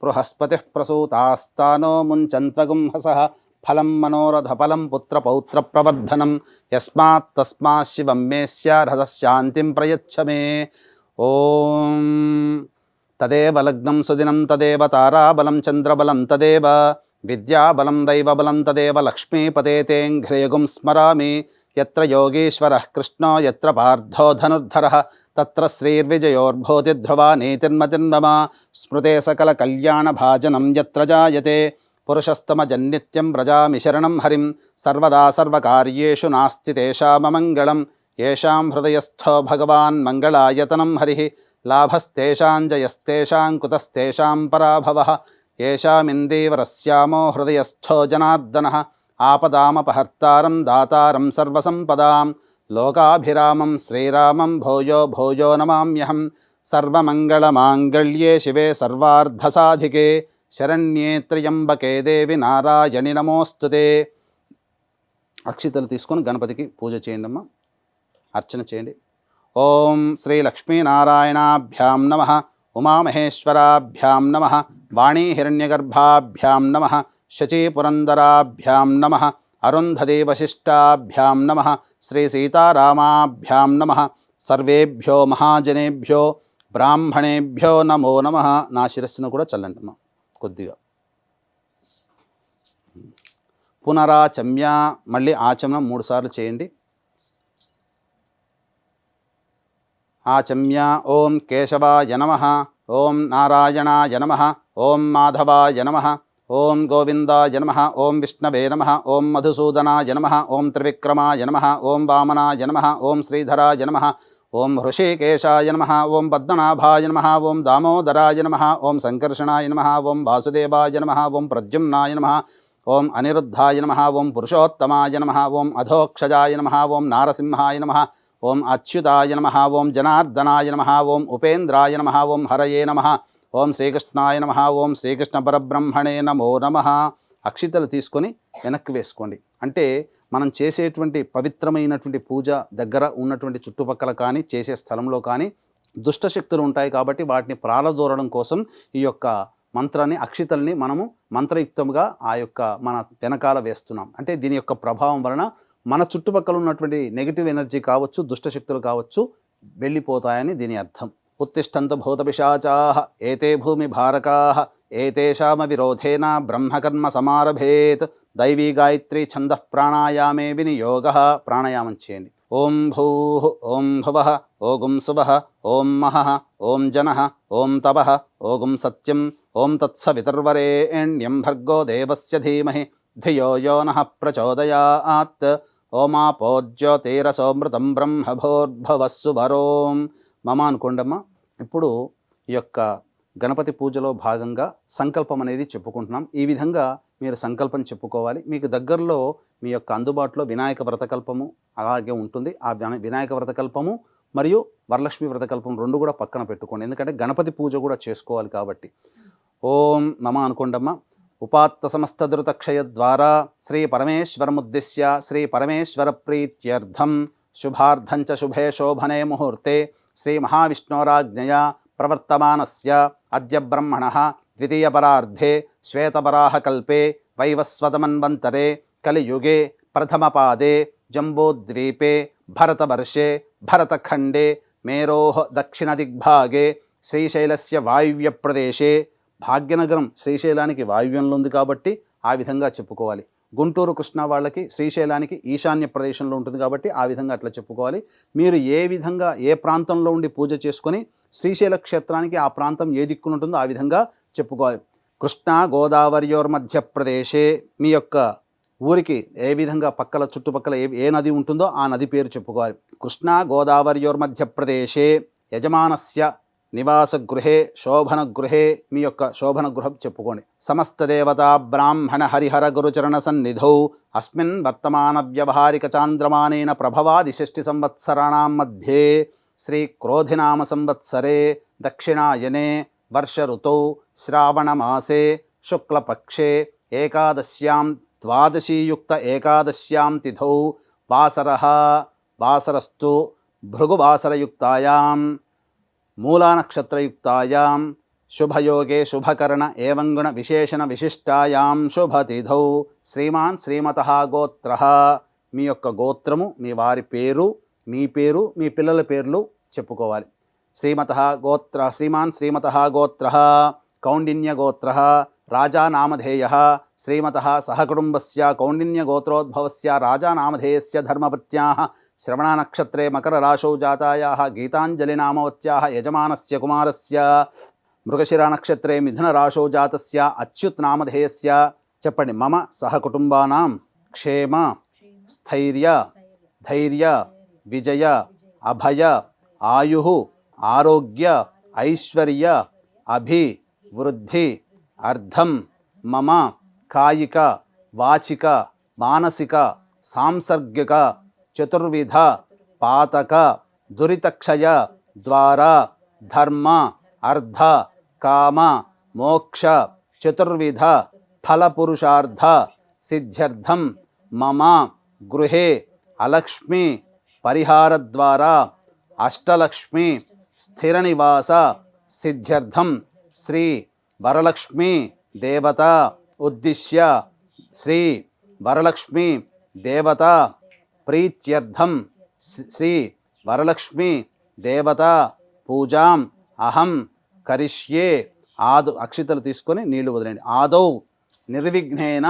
బృహస్పతిః ప్రసూతాస్తానో ముంచన్త్వగుంహసః ఫలం మనోరథ ఫలం పుత్ర పౌత్ర ప్రవర్ధనం యస్మాత్ తస్మాత్ శివం మే శాంతిం ప్రయచ్చ మే. ఓం తదేవ లగ్నం సుదినం తదేవ తారాబలం చంద్రబలం తదేవ విద్యాబలం దైవబలం తదేవ లక్ష్మీపతే తేంఘ్రియగుం స్మరామి. యత్ర యోగీశ్వరః కృష్ణో యత్ర పార్థో ధనుర్ధరః తత్ర శ్రీర్విజయోర్భూతిధ్రువా నీతిర్మతిర్మమ. స్మృతే సకల కళ్యాణ భాజనం యత్ర జాయతే పురుషస్తమజన్నిత్యం వ్రజామి శరణం హరిం. సర్వదా సర్వకార్యేషు నాస్తి తేషామమంగళం. యేషాం హృదయస్థో భగవాన్ మంగళాయతనం హరిః. లాభస్తేషాం జయస్తేషాం కుతస్తేషాం పరాభవః. యేషామిందీవరస్యామో హృదయస్థో జనార్దనః. ఆపదామపహర్తారం దాతారం సర్వసంపదాం. లోకాభిరామం శ్రీరామం భూయో భూయో నమామ్యహం. సర్వమంగళమాంగళ్యే శివే సర్వార్ధసాధికే శరణ్యే త్ర్యంబకే దేవి నారాయణి నమోస్తుతే. అక్షితలు తీసుకొని గణపతికి పూజ చేయండి అమ్మా, అర్చన చేయండి. ఓం శ్రీ లక్ష్మీనారాయణాభ్యాం నమః. ఉమామహేశ్వరాభ్యాం నమః. వాణీ హిరణ్యగర్భాభ్యాం నమః. శచీపురందరాభ్యాం నమః. అరుంధతీ వశిష్టాభ్యాం నమః. శ్రీ సీతారామాభ్యాం నమః. సర్వేభ్యో మహాజనేభ్యో బ్రాహ్మణేభ్యో నమో నమః. నా శిరస్సును కూడా చల్లండి అమ్మా కొద్దిగా. పునరాచమ్య, మళ్ళీ ఆచమనం 3 సార్లు చేయండి. ఆచమ్య. ఓం కేశవాయ నమః. ఓం నారాయణాయ నమః. ఓం మాధవాయ నమః. ఓం గోవిందాయ నమః. ఓం విష్ణవే నమః. ఓం మధుసూదనాయ నమః. ఓం త్రివిక్రమాయ నమః. ఓం వామనాయ నమః. ఓం శ్రీధరాయ నమః. ఓం హృషీకేశాయ నమః. ఓం పద్మనాభాయ నమః. ఓం దామోదరాయ నమః. ఓం సంకర్షణాయ నమః. ఓం వాసుదేవాయ నమః. ఓం ప్రద్యుమ్నాయ నమః. ఓం అనిరుద్ధాయ నమః. ఓం పురుషోత్తమాయ నమః. ఓం అధోక్షజాయ నమః. ఓం నారసింహాయ నమః. ఓం అచ్యుతాయ నమః. ఓం జనార్దనాయ నమః. ఓం ఉపేంద్రాయ నమః. ఓం హరయే నమః. ఓం శ్రీకృష్ణాయ నమః. ఓం శ్రీకృష్ణ పరబ్రహ్మణే నమో నమః. అక్షితలు తీసుకొని వెనక్కి వేసుకోండి. అంటే మనం చేసేటువంటి పవిత్రమైనటువంటి పూజ దగ్గర ఉన్నటువంటి చుట్టుపక్కల కానీ చేసే స్థలంలో కానీ దుష్టశక్తులు ఉంటాయి కాబట్టి వాటిని ప్రాలదూరడం కోసం ఈ యొక్క మంత్రాన్ని, అక్షితల్ని మనము మంత్రయుక్తంగా ఆ యొక్క మన వెనకాల వేస్తున్నాం. అంటే దీని యొక్క ప్రభావం వలన మన చుట్టుపక్కల ఉన్నటువంటి నెగిటివ్ ఎనర్జీ కావచ్చు, దుష్టశక్తులు కావచ్చు, వెళ్ళిపోతాయని దీని అర్థం. ఉత్తిష్టంతు భూతపిశాచాః ఏతే భూమి భారకాః ఏతేషామ విరోధేన బ్రహ్మకర్మ సమారభేత్. దైవీ గాయత్రి ఛందః ప్రాణాయామే వినియోగః. ప్రాణాయామం చేయండి. ఓం భూః ఓం భువః ఓం సువః ఓం మహః ఓం జనః ఓం తపః ఓం సత్యం ఓం తత్సవితుర్వరేణ్యం భర్గో దేవస్య ధీమహి ధియో యో నః ప్రచోదయాత్. ఓమాపో జ్యోతిరసోమృతం బ్రహ్మభోర్భవస్సు వరోం మమ అనుకోండమ్మా. ఇప్పుడు ఈ యొక్క గణపతి పూజలో భాగంగా సంకల్పం అనేది చెప్పుకుంటున్నాం. ఈ విధంగా మీరు సంకల్పం చెప్పుకోవాలి. మీకు దగ్గరలో మీ యొక్క అందుబాటులో వినాయక వ్రతకల్పము అలాగే ఉంటుంది. ఆ వినాయక వ్రతకల్పము మరియు వరలక్ష్మి వ్రతకల్పం 2 కూడా పక్కన పెట్టుకోండి. ఎందుకంటే గణపతి పూజ కూడా చేసుకోవాలి కాబట్టి. ఓం మమ అనుకోండమ్మా. ఉపాత్త సమస్త ధృతక్షయ ద్వారా శ్రీ పరమేశ్వరముద్దిశ్య శ్రీ పరమేశ్వర ప్రీత్యర్థం శుభార్థంచ శుభే శోభనే ముహూర్తే శ్రీ మహావిష్ణోరాజ్ఞయా ప్రవర్తమానస్య అద్య బ్రహ్మణః ద్వితీయపరార్ధే శ్వేతవరాహకల్పే వైవస్వతమన్వంతరే కలియుగే ప్రథమపాదే జంబూద్వీపే భరతవర్షే భరతఖండే మేరోః దక్షిణదిగ్భాగే శ్రీశైలస్య వాయువ్యప్రదేశే. భాగ్యనగరం శ్రీశైలానికి వాయువ్యంలో ఉంది కాబట్టి ఆ విధంగా చెప్పుకోవాలి. గుంటూరు కృష్ణ వాళ్ళకి శ్రీశైలానికి ఈశాన్య ప్రదేశంలో ఉంటుంది కాబట్టి ఆ విధంగా అట్లా చెప్పుకోవాలి. మీరు ఏ విధంగా ఏ ప్రాంతంలో ఉండి పూజ చేసుకొని శ్రీశైల క్షేత్రానికి ఆ ప్రాంతం ఏ దిక్కున ఉంటుందో ఆ విధంగా చెప్పుకోవాలి. కృష్ణా గోదావరియోర్ మధ్యప్రదేశే, మీ యొక్క ఊరికి ఏ విధంగా పక్కల చుట్టుపక్కల ఏ నది ఉంటుందో ఆ నది పేరు చెప్పుకోవాలి. కృష్ణా గోదావరియోర్ మధ్యప్రదేశే యజమానస్య నివాస గృహే శోభన గృహే మీ యొక్క శోభన గృహం చెప్పుకోండి. సమస్త దేవతా బ్రాహ్మణ హరిహర గురుచరణ సన్నిధౌ అస్మిన్ వర్తమాన వ్యవహారిక చాంద్రమానేన ప్రభవాది 6 సంవత్సరాణం మధ్యే శ్రీ క్రోధినామ సంవత్సరే దక్షిణాయనే వర్ష ఋతౌ శ్రావణమాసే శుక్లపక్షే ఏకాదశ్యాం ద్వాదశీయుక్త ఏకాదశ్యాం తిథౌ వాసరస్తు భృగువాసరయుక్తాయాం మూలానక్షత్రయుక్తాయాం శుభయోగే శుభకరణ ఏవంగుణ విశేషణ విశిష్టాయాం శుభతిథౌ శ్రీమాన్ శ్రీమతః గోత్రః మీ యొక్క గోత్రము, మీ వారి పేరు, మీ పేరు, మీ పిల్లల పేర్లు చెప్పుకోవాలి. శ్రీమాన్ శ్రీమతః గోత్రః కౌండిన్య గోత్రః రాజా నామధేయః శ్రీమతః సహకుటుంబస్య కౌండిన్య గోత్రోద్భవస్య రాజా నామధేయస్య ధర్మపత్న్యాః శ్రవణనక్షత్రే మకర రాశౌ జాతాయాః గీతాంజలి నామవత్యాః యజమానస్య కుమారస్య మృగశిరా నక్షత్రే మిథున రాశౌ జాతస్య అచ్యుత్ నామధేయస్య చెప్పండి. మమ సహకుటుంబానాం క్షేమ స్థైర్య ధైర్య విజయ అభయ ఆయు ఆరోగ్య ఐశ్వర్య అభివృద్ధి అర్థం మమ కాయిక వాచిక మానసిక సాంసర్గిక చతుర్విధ పాతక దురితక్షయ ద్వారా ధర్మ అర్థ కామ మోక్ష చతుర్విధ ఫలపురుషార్థ సిద్ధ్యర్థం మమ గృహే అలక్ష్మి పరిహారద్వారా అష్టలక్ష్మి స్థిరనివాస సిద్ధ్యర్థం శ్రీ వరలక్ష్మి దేవత ఉద్దిశ్య శ్రీ వరలక్ష్మి దేవత ప్రీత్యర్థం శ్రీ వరలక్ష్మి దేవత పూజాం అహం కరిష్యే. అక్షితలు తీసుకొని నీళ్లు వదిలేండి. ఆదౌ నిర్విఘ్నేన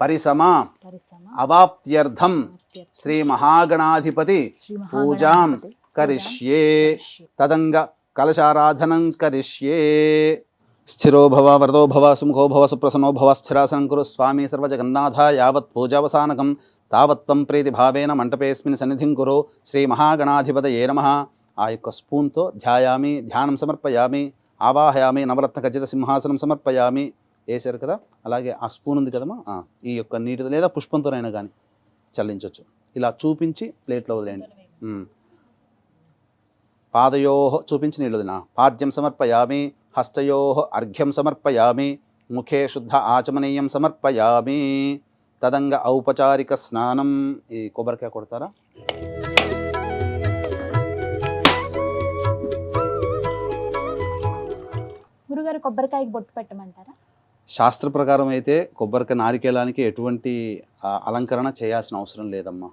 పరిసమ అవాప్త్యర్థం శ్రీ మహాగణాధిపతి పూజాం కరిష్యే. తదంగ కలశారాధనం కరిష్యే. స్థిరో భవ వరదో భవ సుముఖో భవ సుప్రసన్నో భవ స్థిరాసనం కురు స్వామి సర్వజగన్నాథ యావత్ పూజావసానకం తావత్వం ప్రీతిభావేన మంటపేస్మిన్ సన్నిధిం కురు శ్రీ మహాగణాధిపతయే నమః. ఆ యొక్క స్పూన్తో ధ్యాయామి, ధ్యానం సమర్పయామి, ఆవాహయామి, నవరత్న ఖచ్చిత సింహాసనం సమర్పయామి. వేసారు కదా, అలాగే ఆ స్పూన్ ఉంది కదమ్మా, ఈ యొక్క నీటితో లేదా పుష్పంతోనైనా కానీ చల్లించవచ్చు. ఇలా చూపించి ప్లేట్లో వదిలేయండి. పాదయో చూపించి నీళ్ళు వదిలిన పాద్యం సమర్పయామి, హస్తయో అర్ఘ్యం సమర్పయామి, ముఖే శుద్ధ ఆచమనీయం సమర్పయామి. తదంగ ఔపచారిక స్నానం. ఈ కొబ్బరికాయ కొడతారా? గురుగారు కొబ్బరికాయకి బొట్టు పెట్టమంటారా? శాస్త్ర ప్రకారం అయితే కొబ్బరికాయ నారికేళానికి ఎటువంటి అలంకరణ చేయాల్సిన అవసరం లేదమ్మా.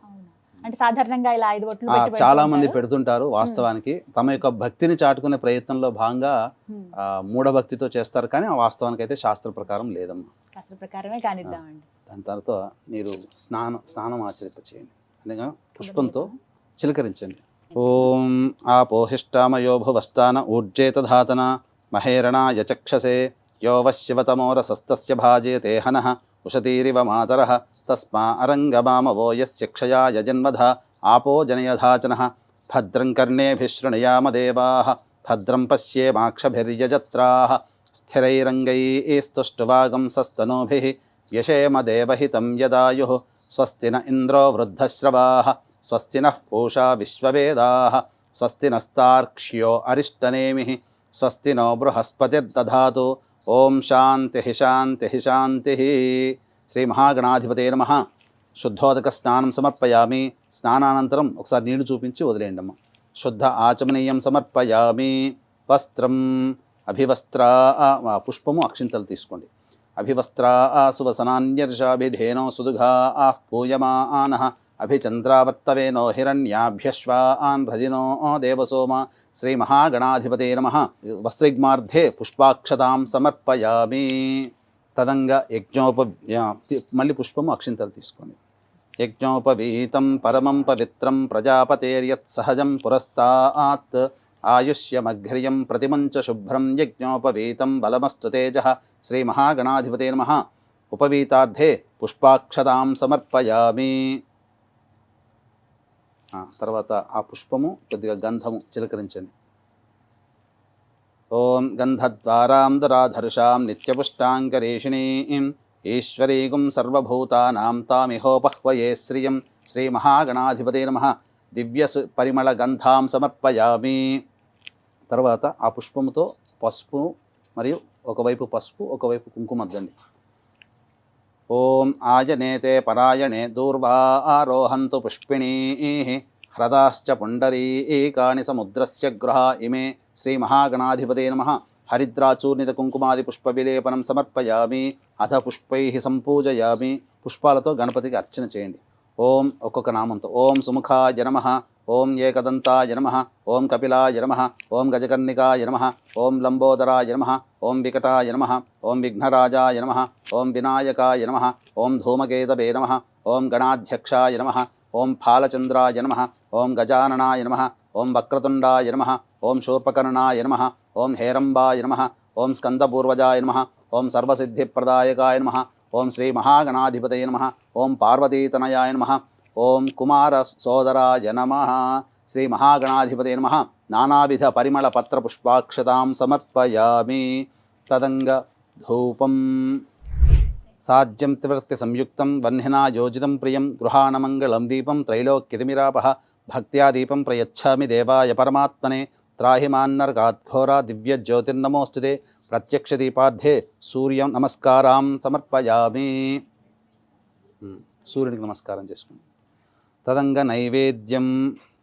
అంటే సాధారణంగా ఇలా 5 బొట్లు చాలా మంది పెడుతుంటారు. వాస్తవానికి తమ యొక్క భక్తిని చాటుకునే ప్రయత్నంలో భాగంగా మూఢభక్తితో చేస్తారు, కానీ వాస్తవానికి అయితే శాస్త్ర ప్రకారం లేదమ్మా. శాస్త్ర ప్రకారమే కానిద్దామండి. దాని తర్వాత మీరు స్నానం ఆచరింపచేయండి. అందుకని పుష్పంతో చిలకరించండి. ఓం ఆపోహిష్టామయో భువస్థాన ఊర్జేత ధాతన మహేరణాయ చక్షసే యో వశ్యవతమోరసస్తస్య భాజేతే హనః ఉషతీరివ మాతరః తస్మా అరంగమామవో యస్య క్షయాయ జన్మధ ఆపో జనయధాచనః భద్రం కర్ణేభిः శృణుయామ దేవాः భద్రం పశ్యేమాక్షభిర్యజత్రాः స్థిరైరంగైస్తుష్టువాగంసస్తనూభిः వ్యశేమ దేవహితం యదాయుः స్వస్తి న ఇంద్రో వృద్ధశ్రవాः స్వస్తి నః పూషా విశ్వవేదాः స్వస్తి నస్తార్క్ష్యో అరిష్టనేమిः స్వస్తి నో బృహస్పతిర్దధాతు. ఓం శాంతి శాంతి శాంతి. శ్రీ మహాగణాధిపతే నమః. శుద్ధోదక స్నానం సమర్పయామి. స్నానానంతరం ఒకసారి నీళ్లు చూపించి వదిలేయండి అమ్మ. శుద్ధ ఆచమనీయం సమర్పయామి. వస్త్రం అభివస్త్రా పుష్పము అక్షింతలు తీసుకోండి. అభివస్త్రా సువసనాన్యర్షాభిధేనో సుదుఘా పూయమానః అభిచంద్రావర్తవేనో హిరణ్యాభ్యశ్వాన్ భ్రజినో దేవసోమ. శ్రీ మహాగణాధిపతే నమః. వస్త్రిగ్మార్ధే పుష్పాక్షతాం సమర్పయామి. తదంగ మళ్ళీ పుష్పము అక్షింతలు తీసుకోండి. యజ్ఞోపవీతం పరమం పవిత్రం ప్రజాపతేర్యత్ సహజం పురస్తాత్ ఆయుష్యమఘ్రియం ప్రతిమంచ శుభ్రం యజ్ఞోపవీతం బలమస్తు తేజః. శ్రీ మహాగణాధిపతే నమః. ఉపవీతార్థే పుష్పాక్షతాం సమర్పయామి. తర్వాత ఆ పుష్పము కొద్దిగా గంధము చిలకరించండి. ఓం గంధద్వారాం దరాధర్షాం నిత్యపుష్టాంకరేషిణీం ఈశ్వరీగుం సర్వభూతానాం తామిహోపహ్వయే శ్రియం శ్రీమహాగణాధిపతే నమః దివ్య పరిమళ గంధాం సమర్పయామి. తర్వాత ఆ పుష్పముతో పసుపు మరియు ఒకవైపు పసుపు ఒకవైపు కుంకుమ అద్దండి. ఓం ఆయనేతే పరాయణే దూర్వా ఆరోహంతు పుష్పిణీ హ్రదాశ్చ పుండరీకాని సముద్రస్య గృహ ఇమే శ్రీమహాగణాధిపతే నమః హరిద్రాచూర్ణిత కుంకుమాది పుష్ప విలేపనం సమర్పయామి. అథ పుష్పై సంపూజయామి. పుష్పాలతో గణపతికి అర్చన చేయండి. ఓం ఒక్కొక్క నామంతో ఓం సుముఖాయ నమః, ఓం ఏకదంతాయ నమః, ఓం కపిలాయ నమః, ఓం గజకర్ణికాయ నమః, ఓం లంబోదరాయ నమః, ఓం వికటాయ నమః, ఓం విఘ్నరాజాయ నమః, ఓం వినాయకాయ నమః, ఓం ధూమకేతవే నమః, ఓం గణాధ్యక్షాయ నమః, ఓం ఫాలచంద్రాయ నమః, ఓం గజాననాయ నమః, ఓం వక్రతుండాయ నమః, ఓం శూర్పకర్ణాయ నమః, ఓం హేరంబాయ నమః, ఓం స్కందపూర్వజాయ నమః, ఓం సర్వసిద్ధిప్రదాయకాయ నమః, ఓం శ్రీ మహాగణాధిపతయ నమః, ఓం పార్వతీతనయాయ నమః, ఓం కుమార సోదరాయ నమః. శ్రీ మహాగణాధిపతయ నమః. నానావిధ పరిమళ పత్ర పుష్పాక్షతాం సమర్పయామి. తదంగ ధూపం సాజ్యం త్రివృత్తి సంయుక్తం వహ్నినా యోజితం ప్రియం గృహాణమంగళం దీపం త్రైలోక్యతిమిరాపః భక్త్యా దీపం ప్రయచ్ఛామి దేవాయ పరమాత్మనే త్రాహి మాన్నర్గాద్ఘోరా దివ్య జ్యోతిర్నమోస్తుతే ప్రత్యక్ష దీపార్థే సూర్యం నమస్కారం సమర్పయామి. సూర్యుడికి నమస్కారం చేసుకోండి. తదంగ నైవేద్యం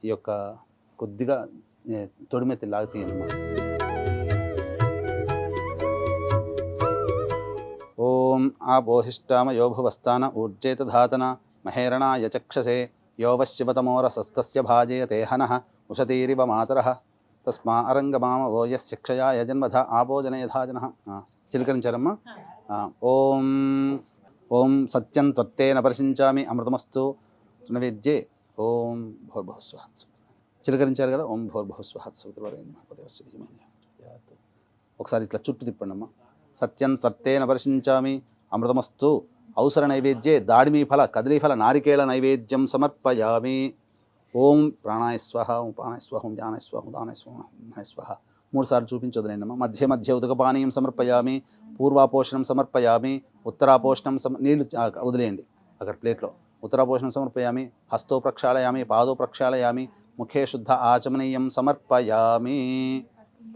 ఈ యొక్క కొద్దిగా తొడిమెత్తి లాగుతీయమ్మా. ఓం ఆపోహిష్టామ యోభువస్థాన ఊర్జేత ధాతన మహేరణాయ చక్షసే యోవశివతమోరసస్తస్య భాజయతే హనః ఉషతీరివ మాతరః తస్మా అరంగమామ ఓయస్య క్షయాయ జన్మధ ఆపోజనయథా జనః. చిలకరించారమ్మా. ఓం ఓం సత్యం త్వత్తేన పరిశించామి అమృతమస్తు నైవేద్యే. ఓం భూర్భువస్వః. చిలకరించారు కదా. ఓం భూర్భువస్వః. ఒకసారి ఇట్లా చుట్టూ తిప్పండి అమ్మా. సత్యం త్వత్తేన పరిశించామి అమృతమస్తు. అవసర నైవేద్యే దాడిమీ ఫల కదలీ ఫల నారికేళ నైవేద్యం సమర్పయామి. ఓం ప్రాణాయ స్వహ, ఓం ప్రాణాయ స్వహ, ఓం జ్ఞానాయ స్వహ, ఓం దానాయ స్వహ, ఓం స్వహ. 3 సార్లు చూపించొద్దులేండమ్మా. మధ్య మధ్య ఉదకపానీయం సమర్పయామి. పూర్వాపోషణం సమర్పయామి. ఉత్తరాపోషణం నీళ్లు వదిలేయండి అక్కడ ప్లేట్లో. ఉత్తరాపోషణం సమర్పయామి. హస్తో ప్రక్షాళయామి, పాదో ప్రక్షాళయామి, ముఖే శుద్ధ ఆచమనీయం సమర్పయామి.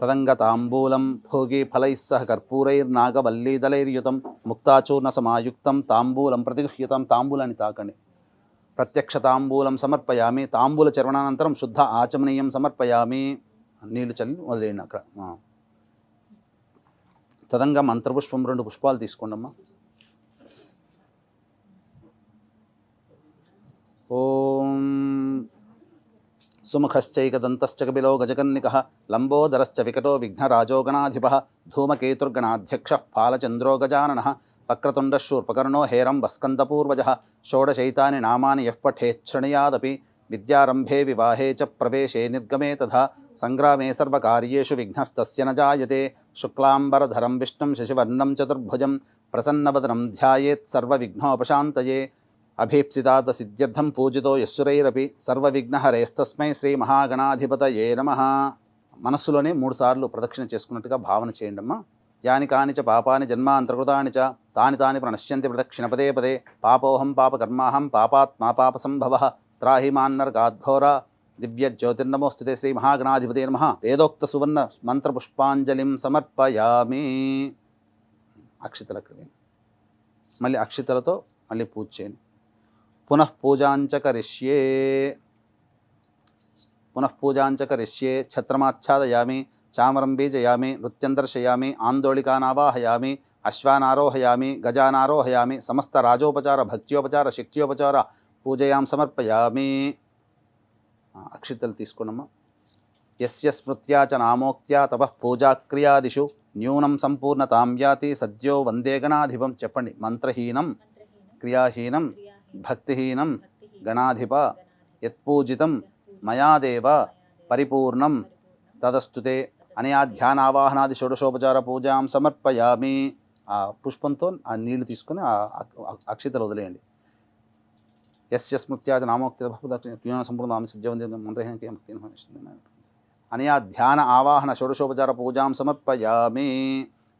తదంగ తాంబూలం భోగి ఫలైః సహ కర్పూరైర్నాగవల్లీదళైర్యుతం ముక్తాచూర్ణ సమాయుక్తం తాంబూలం ప్రతిగృహ్యతం. తాంబూలాన్ని తాకండి. ప్రత్యక్ష తాంబూలం సమర్పయామి. తాంబూల చర్వణానంతరం శుద్ధ ఆచమనీయం సమర్పయామి. నీళ్లు చల్లి వదిలేయండి అక్కడ. తదంగ మంత్రపుష్పం 2 పుష్పాలు తీసుకోండమ్మా. ఓం సుముఖశ్చైకదంతశ్చ కపిలో గజకర్ణికః లంబోదరశ్చ వికటో విఘ్నరాజో గణాధిపః ధూమకేతుర్గణాధ్యక్షः ఫాలచంద్రో గజాననः వక్రతుండः శూర్పకర్ణో హేరం వస్కందపూర్వజः షోడశైతాని నామాని యః పఠేచ్ఛృణయాదపి విద్యారంభే వివాహే చ ప్రవేశే నిర్గమే తథా సంగ్రామే సర్వకార్యేషు విఘ్నస్తస్య న జాయతే. శుక్లాంబరధరం విష్ణుం శశివర్ణం చతుర్భుజం ప్రసన్నవదనం ధ్యాయేత్ సర్వవిఘ్నోపశాంతయే. అభీప్సితార్థ సిద్ధ్యర్థం పూజితో యస్సురైరపి సర్వవిఘ్నహరేస్తస్మై శ్రీ మహాగణాధిపతయే నమః. మనస్సులోనే 3 సార్లు ప్రదక్షిణ చేసుకున్నట్టుగా భావన చేయండమ్మా. యాని కాని చ పాపాని జన్మాంతర్కృతాని చ తాని తాని ప్రణశ్యంతి ప్రదక్షిణ పదే పదే. పాపోహం పాపకర్మాహం పాపాత్మా పాపసంభవః త్రాహి మాన్నర్గాద్ఘోరా దివ్య జ్యోతిర్నమోస్తుతే శ్రీ మహాగణాధిపతే నమః. వేదోక్త సువర్ణ మంత్రపుష్పాంజలిం సమర్పయామి. అక్షితలు అక్కడ మళ్ళీ అక్షితలతో మళ్ళీ పూజ చేయండి. పునః పూజాంచ కరిష్యే ఛత్రమాచ్ఛాదయామి, చామరం బీజయామి, నృత్యం దర్శయామి, ఆందోళికానావాహయామి, అశ్వానారోహయామి, గజానారోహయామి, సమస్త రాజోపచార భక్త్యోపచార శక్త్యోపచార పూజయాం సమర్పయామి. అక్షితలు తీసుకోండమ్మా. యస్య స్మృత్యా చ నామోక్త్యా తపః పూజాక్రియాదిషు న్యూనం సంపూర్ణతాం యాతి సద్యో వందే గణాధిపం. చెప్పండి. మంత్రహీనం క్రియాహీనం భక్తిహీనం గణాధిప యత్పూజితం మయాదేవ పరిపూర్ణం తదస్తుతే అనయా ధ్యానావాహనాది షోడశోపచార పూజాం సమర్పయామి. ఆ పుష్పంతో ఆ నీళ్లు తీసుకొని ఆ అక్షితలు వదిలేయండి. యస్య స్మృత్యాది నామోక్తి సంపూర్ణ సద్యవందే మంత్రహీనం. అనయా ధ్యాన ఆవాహన షోడశోపచార పూజాం సమర్పయామి.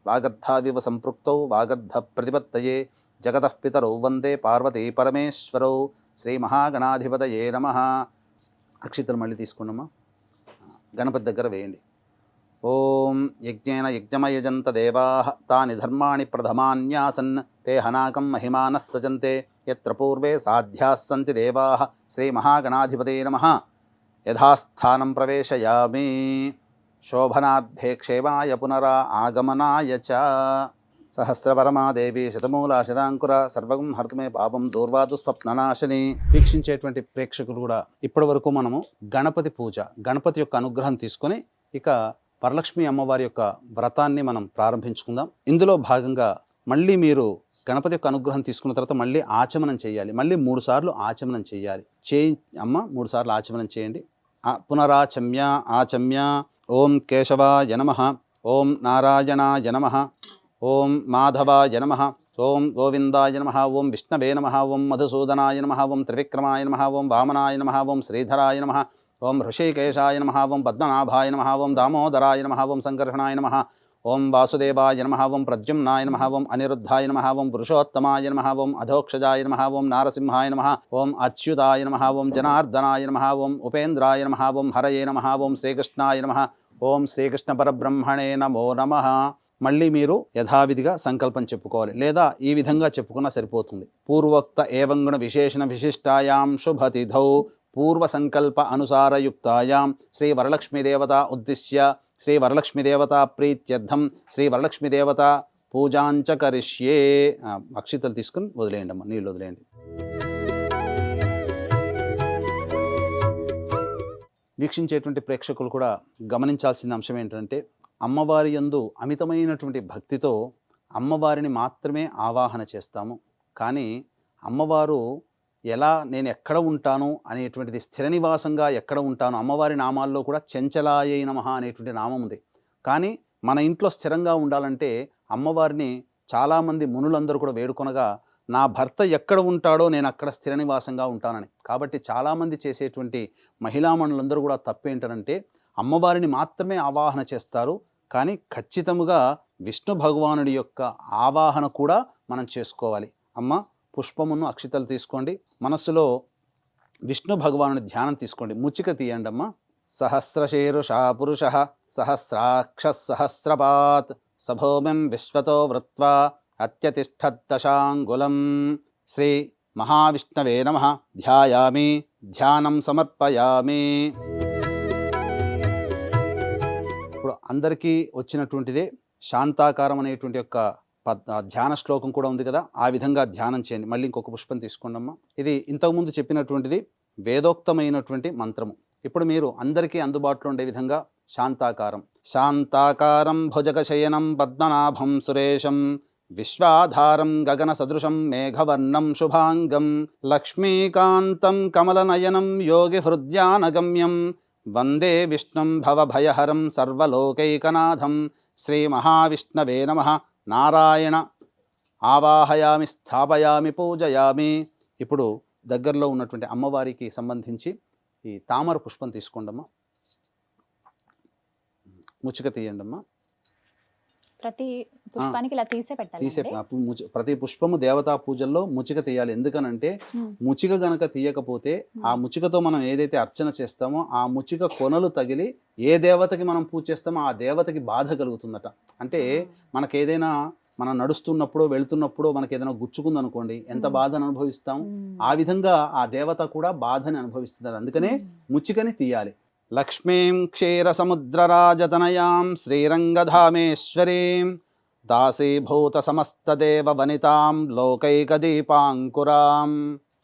వాగర్ధావివ సంపృక్తౌ వాగర్ధ ప్రతిపత్తయే జగతః పితరౌ వందే పార్వతీ పరమేశ్వరౌ. శ్రీ మహాగణాధిపతయే నమః. అక్షితలు మళ్ళీ తీసుకున్నామా, గణపతి దగ్గర వేయండి. ఓం యజ్ఞేన యజ్ఞమయజంత దేవాః తాని ధర్మాణి ప్రథమాన్యాసన్ తే హనాకం మహిమానః సజంతే యత్ర పూర్వే సాధ్యాః సంతి దేవాః. శ్రీ మహాగణాధిపతయే నమః. యథాస్థానం ప్రవేశయామి. శోభనార్థే క్షేమాయ పునరా ఆగమనాయ చ. సహస్రపరమాదేవి శతమూలా శతాంకుర సర్వం హర్తుమే పాపం దూర్వాదు స్వప్ననాశిని. వీక్షించేటువంటి ప్రేక్షకులు కూడా ఇప్పటి వరకు మనము గణపతి పూజ, గణపతి యొక్క అనుగ్రహం తీసుకొని ఇక వరలక్ష్మి అమ్మవారి యొక్క వ్రతాన్ని మనం ప్రారంభించుకుందాం. ఇందులో భాగంగా మళ్ళీ మీరు గణపతి యొక్క అనుగ్రహం తీసుకున్న తర్వాత మళ్ళీ ఆచమనం చేయాలి. మళ్ళీ 3 సార్లు ఆచమనం చేయాలి. అమ్మ 3 సార్లు ఆచమనం చేయండి. పునరాచమ్య ఆచమ్య. ఓం కేశవాయ నమః, ఓం నారాయణాయ నమః, ఓం మాధవాయ నమః, ఓం గోవిందాయ నమః, ఓం విష్ణవే నమః, ఓం మధుసూదనాయ నమః, ఓం త్రివిక్రమాయ నమః, ఓం వామనాయ నమః, ఓం శ్రీధరాయ నమః, ఓం హృషికేశాయ నమః, ఓం పద్మనాభాయ నమః, ఓం దామోదరాయ నమః, ఓం సంకర్షణాయ నమః, ఓం వాసుదేవాయ నమః, ఓం ప్రద్యుమ్నాయ నమః, ఓం అనిరుద్ధాయ నమః, ఓం పురుషోత్తమాయ నమః, ఓం అధోక్షజాయ నమః, ఓం నారసింహాయ నమః, ఓం అచ్యుతాయ నమః, ఓం జనార్దనాయ నమః, ఓం ఉపేంద్రాయ నమః, ఓం హరయే నమః, ఓం శ్రీకృష్ణాయ నమః, ఓం శ్రీకృష్ణ పరబ్రహ్మణే నమో నమః. మళ్ళీ మీరు యథావిధిగా సంకల్పం చెప్పుకోవాలి, లేదా ఈ విధంగా చెప్పుకున్నా సరిపోతుంది. పూర్వోక్త ఏవంగుణ విశేషణ విశిష్టాయాం శుభతిథౌ పూర్వ సంకల్ప అనుసారయుక్తాయాం శ్రీ వరలక్ష్మీదేవత ఉద్దిశ్య శ్రీ వరలక్ష్మీదేవత ప్రీత్యర్థం శ్రీ వరలక్ష్మీదేవత పూజాంచ కరిష్యే. అక్షితలు తీసుకుని వదిలేయండి అమ్మ, నీళ్ళు వదిలేయండి. వీక్షించేటువంటి ప్రేక్షకులు కూడా గమనించాల్సిన అంశం ఏంటంటే, అమ్మవారి యందు అమితమైనటువంటి భక్తితో అమ్మవారిని మాత్రమే ఆవాహన చేస్తాము. కానీ అమ్మవారు నేను ఎక్కడ ఉంటాను అనేటువంటిది, స్థిర నివాసంగా ఎక్కడ ఉంటాను, అమ్మవారి నామాల్లో కూడా చెంచలాయై నమః అనేటువంటి నామం ఉంది. కానీ మన ఇంట్లో స్థిరంగా ఉండాలంటే అమ్మవారిని చాలామంది మునులందరూ కూడా వేడుకొనగా, నా భర్త ఎక్కడ ఉంటాడో నేను అక్కడ స్థిర నివాసంగా ఉంటానని. కాబట్టి చాలామంది చేసేటువంటి మహిళామణులందరూ కూడా తప్పేంటనంటే, అమ్మవారిని మాత్రమే ఆవాహన చేస్తారు, కానీ ఖచ్చితంగా విష్ణు భగవానుడి యొక్క ఆవాహన కూడా మనం చేసుకోవాలి. అమ్మ పుష్పమును అక్షితలు తీసుకోండి, మనస్సులో విష్ణు భగవానుడి ధ్యానం తీసుకోండి. ముచ్చిక తీయండి అమ్మ. సహస్రశీరుషా పురుష సహస్రాక్ష సహస్రపాత్ సభోమిం విశ్వతో వృత్వా అత్యతిష్ఠద్దశాంగులం. శ్రీ మహావిష్ణవే నమః. ధ్యాయామి, ధ్యానం సమర్పయామి. ఇప్పుడు అందరికీ వచ్చినటువంటిదే శాంతాకారం అనేటువంటి యొక్క ధ్యాన శ్లోకం కూడా ఉంది కదా, ఆ విధంగా ధ్యానం చేయండి. మళ్ళీ ఇంకొక పుష్పం తీసుకోండమ్మా. ఇది ఇంతకుముందు చెప్పినటువంటిది వేదోక్తమైనటువంటి మంత్రము. ఇప్పుడు మీరు అందరికీ అందుబాటులో ఉండే విధంగా శాంతాకారం. శాంతాకారం భుజగశయనం పద్మనాభం సురేశం విశ్వాధారం గగన సదృశం మేఘవర్ణం శుభాంగం లక్ష్మీకాంతం కమలనయనం యోగి హృద్యానగమ్యం వందే విష్ణుం భవభయహరం సర్వలోకైకనాథం. శ్రీ మహావిష్ణవే నమః. నారాయణ ఆవాహయామి, స్థాపయామి, పూజయామి. ఇప్పుడు దగ్గరలో ఉన్నటువంటి అమ్మవారికి సంబంధించి ఈ తామర పుష్పం తీసుకోండమ్మా. ముచ్చిక తీయండమ్మా. ప్రతి పుష్పానికి ఇలా తీసే పెట్టాలి. ప్రతి పుష్పము దేవతా పూజల్లో ముచ్చిక తీయాలి. ఎందుకనంటే ముచ్చిక గనక తీయకపోతే ఆ ముచ్చికతో మనం ఏదైతే అర్చన చేస్తామో ఆ ముచ్చిక కొనలు తగిలి ఏ దేవతకి మనం పూజ చేస్తామో ఆ దేవతకి బాధ కలుగుతుందట. అంటే మనకేదైనా మనం నడుస్తున్నప్పుడు వెళుతున్నప్పుడు మనకి ఏదైనా గుచ్చుకుంది అనుకోండి, ఎంత బాధను అనుభవిస్తాం, ఆ విధంగా ఆ దేవత కూడా బాధని అనుభవిస్తుంది. అందుకనే ముచ్చికని తీయాలి. లక్ష్మీం క్షీరసముద్రరాజతనయాం శ్రీరంగధామేశ్వరీం దాసీభూత సమస్తదేవ వనితాం లోకైకదీపాంకురాం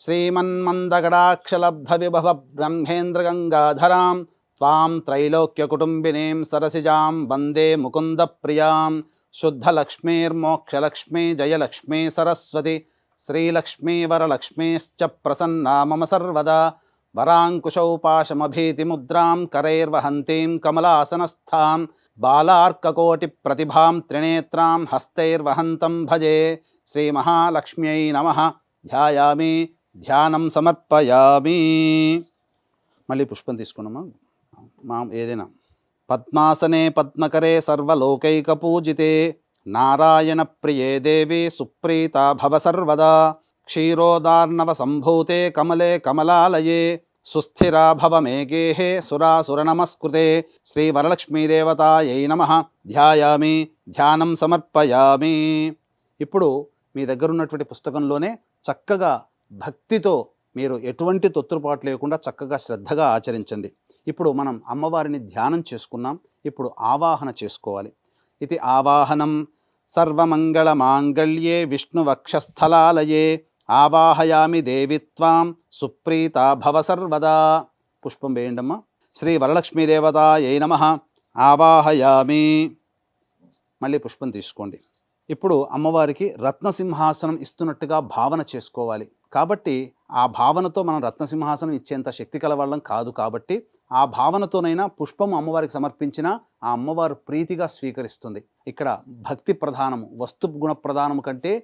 శ్రీమన్మందగడాక్షలబ్ధ విభవ బ్రహ్మేంద్రగంగాధరాం త్వాం త్రైలోక్యకుటుంబినీం సరసిజాం వందే ముకుందప్రియాం శుద్ధలక్ష్మీర్మోక్షలక్ష్మీ జయలక్ష్మీ సరస్వతి శ్రీలక్ష్మీ వరలక్ష్మీశ్చ ప్రసన్నా మమ సర్వదా వరాంకుశౌ పాశమభీతిముద్రాం కరైర్వహంతీం కమలాసనస్థాం బాలార్కకోటి ప్రతిభాం త్రినేత్రాం హస్తైర్వహంతం భజే. శ్రీ మహాలక్ష్మ్యై నమః. ధ్యాయామి, ధ్యానం సమర్పయామి. మళ్ళీ పుష్పం తీసుకున్నామా. ఏదైనా పద్మాసనే పద్మకరే సర్వలోకైకపూజితే నారాయణ ప్రియే దేవి సుప్రీత భవ సర్వదా క్షీరోదార్ణవ సంభూతే కమలే కమలాలయే సుస్థిరా భవ మే గేహే సురాసుర నమస్కృతే శ్రీ వరలక్ష్మీదేవతాయై నమః ధ్యాయామి ధ్యానం సమర్పయామి. ఇప్పుడు మీ దగ్గర ఉన్నటువంటి పుస్తకంలోనే చక్కగా భక్తితో మీరు ఎటువంటి తొత్తుపాటు లేకుండా చక్కగా శ్రద్ధగా ఆచరించండి. ఇప్పుడు మనం అమ్మవారిని ధ్యానం చేసుకున్నాం. ఇప్పుడు ఆవాహన చేసుకోవాలి. ఇది ఆవాహనం సర్వమంగళ మాంగళ్యే విష్ణువక్షస్థలాలయే ఆవాహయామి దేవిత్వాం సుప్రీత భవ సర్వదా. పుష్పం వేయండమ్మా. శ్రీ వరలక్ష్మీదేవతాయై నమః ఆవాహయామి. మళ్ళీ పుష్పం తీసుకోండి. ఇప్పుడు అమ్మవారికి రత్నసింహాసనం ఇస్తున్నట్టుగా భావన చేసుకోవాలి. కాబట్టి ఆ భావనతో మనం రత్నసింహాసనం ఇచ్చేంత శక్తి కలవాళ్ళం కాదు. కాబట్టి ఆ భావనతోనైనా పుష్పం అమ్మవారికి సమర్పించిన ఆ అమ్మవారు ప్రీతిగా స్వీకరిస్తుంది. ఇక్కడ భక్తి ప్రధానము, వస్తు గుణ ప్రధానము కంటే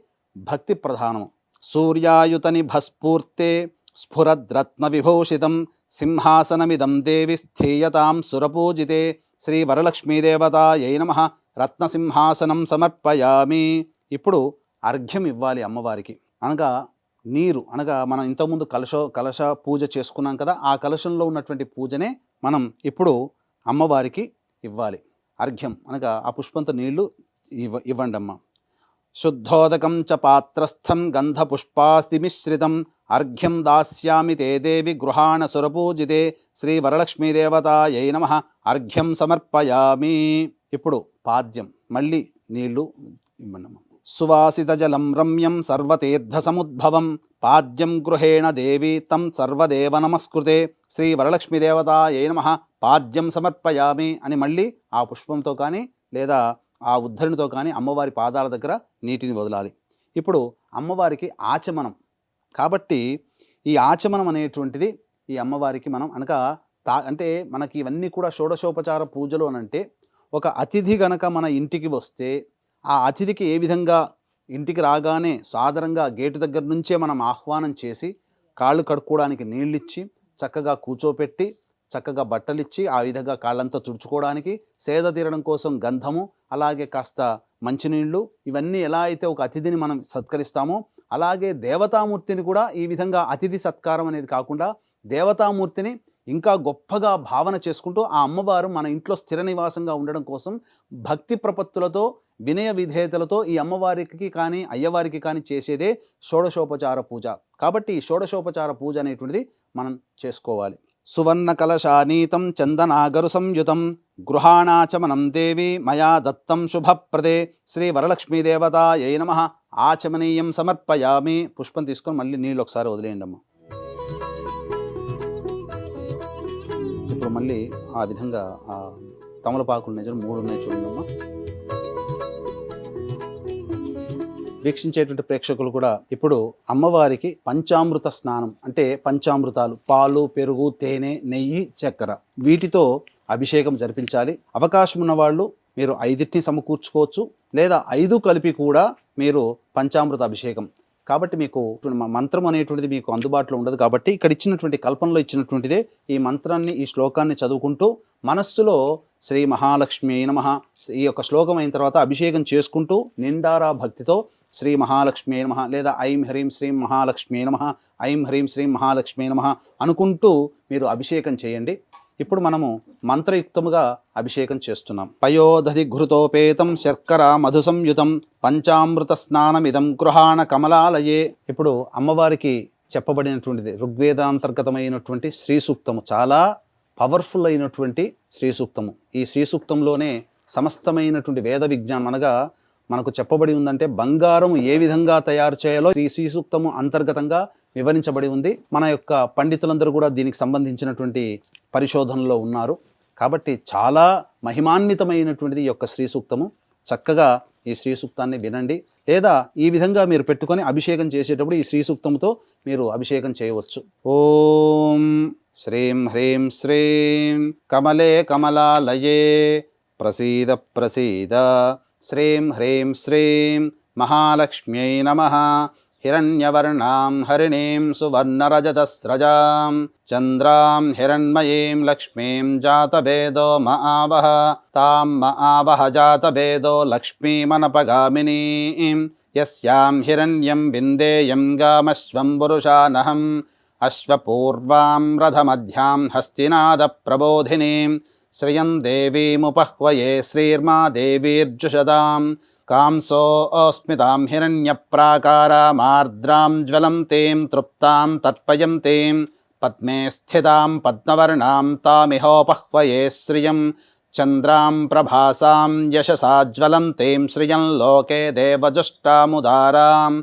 భక్తి ప్రధానము. సూర్యాయుతని భస్ఫూర్తే స్ఫురద్రత్న విభూషితం సింహాసనమిదం దేవి స్థీయతాం సురపూజితే శ్రీ వరలక్ష్మీదేవతాయై నమః రత్నసింహాసనం సమర్పయామి. ఇప్పుడు అర్ఘ్యం ఇవ్వాలి అమ్మవారికి. అనగా నీరు, అనగా మనం ఇంతకుముందు కలశ పూజ చేసుకున్నాం కదా, ఆ కలశంలో ఉన్నటువంటి పూజనే మనం ఇప్పుడు అమ్మవారికి ఇవ్వాలి. అర్ఘ్యం అనగా ఆ పుష్పంతో నీళ్లు ఇవ్వండి అమ్మ. శుద్ధోదకం చ పాత్రస్థం గంధపుష్పాస్తిమిశ్రితం అర్ఘ్యం దాస్యామి తే దేవి గృహాణ సురపూజితే శ్రీ వరలక్ష్మీదేవతాయై నమః అర్ఘ్యం సమర్పయామి. ఇప్పుడు పాద్యం, మళ్ళీ నీళ్లు ఇవ్వండమ్మ. సువాసిత జలం రమ్యం సర్వతీర్థ సముద్భవం పాద్యం గృహేణ దేవి తం సర్వదేవ నమస్కృతే శ్రీ వరలక్ష్మీదేవతాయై నమః పాద్యం సమర్పయామి అని మళ్ళీ ఆ పుష్పంతో కానీ లేదా ఆ ఉద్ధరణితో కానీ అమ్మవారి పాదాల దగ్గర నీటిని వదలాలి. ఇప్పుడు అమ్మవారికి ఆచమనం. కాబట్టి ఈ ఆచమనం అనేటువంటిది ఈ అమ్మవారికి మనం అనగా అంటే మనకి ఇవన్నీ కూడా షోడశోపచార పూజలు అనంటే ఒక అతిథి గనక మన ఇంటికి వస్తే ఆ అతిథికి ఏ విధంగా ఇంటికి రాగానే సాదరంగా గేటు దగ్గర నుంచే మనం ఆహ్వానం చేసి కాళ్ళు కడుక్కోవడానికి నీళ్ళిచ్చి చక్కగా కూర్చోపెట్టి చక్కగా బట్టలిచ్చి ఆ విధంగా కాళ్ళంతా తుడుచుకోవడానికి సేద తీరడం కోసం గంధము అలాగే కాస్త మంచినీళ్ళు ఇవన్నీ ఎలా అయితే ఒక అతిథిని మనం సత్కరిస్తామో అలాగే దేవతామూర్తిని కూడా ఈ విధంగా అతిథి సత్కారం అనేది కాకుండా దేవతామూర్తిని ఇంకా గొప్పగా భావన చేసుకుంటూ ఆ అమ్మవారు మన ఇంట్లో స్థిర నివాసంగా ఉండడం కోసం భక్తి ప్రపత్తులతో వినయ విధేయతలతో ఈ అమ్మవారికి కానీ అయ్యవారికి కానీ చేసేదే షోడశోపచార పూజ. కాబట్టి ఈ షోడశోపచార పూజ అనేటువంటిది మనం చేసుకోవాలి. సువర్ణ కలశానీతం చందనాగరు సంయుతం గృహాణాచమనం దేవి మయా దత్తం శుభప్రదే శ్రీ వరలక్ష్మీదేవతాయై నమః ఆచమనీయం సమర్పయామి. పుష్పం తీసుకొని మళ్ళీ నీళ్ళు ఒకసారి వదిలేయండి అమ్మ. ఇప్పుడు మళ్ళీ ఆ విధంగా ఆ తమలపాకులు నిజం 3 ఉన్నాయి చూడండమ్మా. వీక్షించేటువంటి ప్రేక్షకులు కూడా ఇప్పుడు అమ్మవారికి పంచామృత స్నానం అంటే పంచామృతాలు పాలు, పెరుగు, తేనె, నెయ్యి, చక్కెర వీటితో అభిషేకం జరిపించాలి. అవకాశం ఉన్న వాళ్ళు మీరు 5 సమకూర్చుకోవచ్చు లేదా 5 కలిపి కూడా మీరు పంచామృత అభిషేకం. కాబట్టి మీకు మంత్రం అనేటువంటిది మీకు అందుబాటులో ఉండదు. కాబట్టి ఇక్కడ ఇచ్చినటువంటి కల్పనలో ఇచ్చినటువంటిదే ఈ మంత్రాన్ని ఈ శ్లోకాన్ని చదువుకుంటూ మనస్సులో శ్రీ మహాలక్ష్మి నమః ఈ యొక్క శ్లోకం అయిన తర్వాత అభిషేకం చేసుకుంటూ నిండారా భక్తితో శ్రీ మహాలక్ష్మి నమః లేదా ఐం హ్రీం శ్రీం మహాలక్ష్మి నమః ఐం హ్రీం శ్రీం మహాలక్ష్మి నమః అనుకుంటూ మీరు అభిషేకం చేయండి. ఇప్పుడు మనము మంత్రయుక్తముగా అభిషేకం చేస్తున్నాం. పయోదధి ఘృతోపేతం శర్కర మధు సంయుతం పంచామృత స్నానమిదం గృహాణ కమలాలయే. ఇప్పుడు అమ్మవారికి చెప్పబడినటువంటిది ఋగ్వేదాంతర్గతమైనటువంటి శ్రీ సూక్తము, చాలా పవర్ఫుల్ అయినటువంటి శ్రీ సూక్తము. ఈ శ్రీ సూక్తంలోనే సమస్తమైనటువంటి వేద విజ్ఞానం అనగా మనకు చెప్పబడి ఉందంటే బంగారం ఏ విధంగా తయారు చేయాలో ఈ శ్రీ సూక్తము అంతర్గతంగా వివరించబడి ఉంది. మన యొక్క పండితులందరూ కూడా దీనికి సంబంధించినటువంటి పరిశోధనలో ఉన్నారు. కాబట్టి చాలా మహిమాన్వితమైనటువంటిది ఈ యొక్క శ్రీ సూక్తము. చక్కగా ఈ శ్రీ సూక్తాన్ని వినండి లేదా ఈ విధంగా మీరు పెట్టుకొని అభిషేకం చేసేటప్పుడు ఈ శ్రీ సూక్తంతో మీరు అభిషేకం చేయవచ్చు. ఓం శ్రీం హ్రీం శ్రీం కమలే కమలాలయే ప్రసీద ప్రసీద శ్రీం హ్రీం శ్రీం మహాలక్ష్మ్యై నమః హిరణ్యవర్ణాం హరిణీం సువర్ణరజతస్రజాం చంద్రాం హిరణ్మయీం లక్ష్మీం జాతభేదో మఆవహ తాం మఆవహ జాతభేదో లక్ష్మీమనపగామినీం యస్యాం హిరణ్యం విందేయం గామశ్వం పురుషానహం అశ్వపూర్వాం రథమధ్యాం హస్తినాద ప్రబోధినీం శ్రియం దేవీముపహ్వయే శ్రీర్మా దేవీర్జుషదాం కాంసోऽస్మితాం హిరణ్యప్రాకారామార్ద్రాం జ్వలంతీం తృప్తాం తర్పయంతీం పద్మే స్థితాం పద్మవర్ణాం తామిహోపహ్వయే శ్రియం చంద్రాం ప్రభాసాం యశసా జ్వలంతీం శ్రియం లోకే దేవజుష్టాముదారాం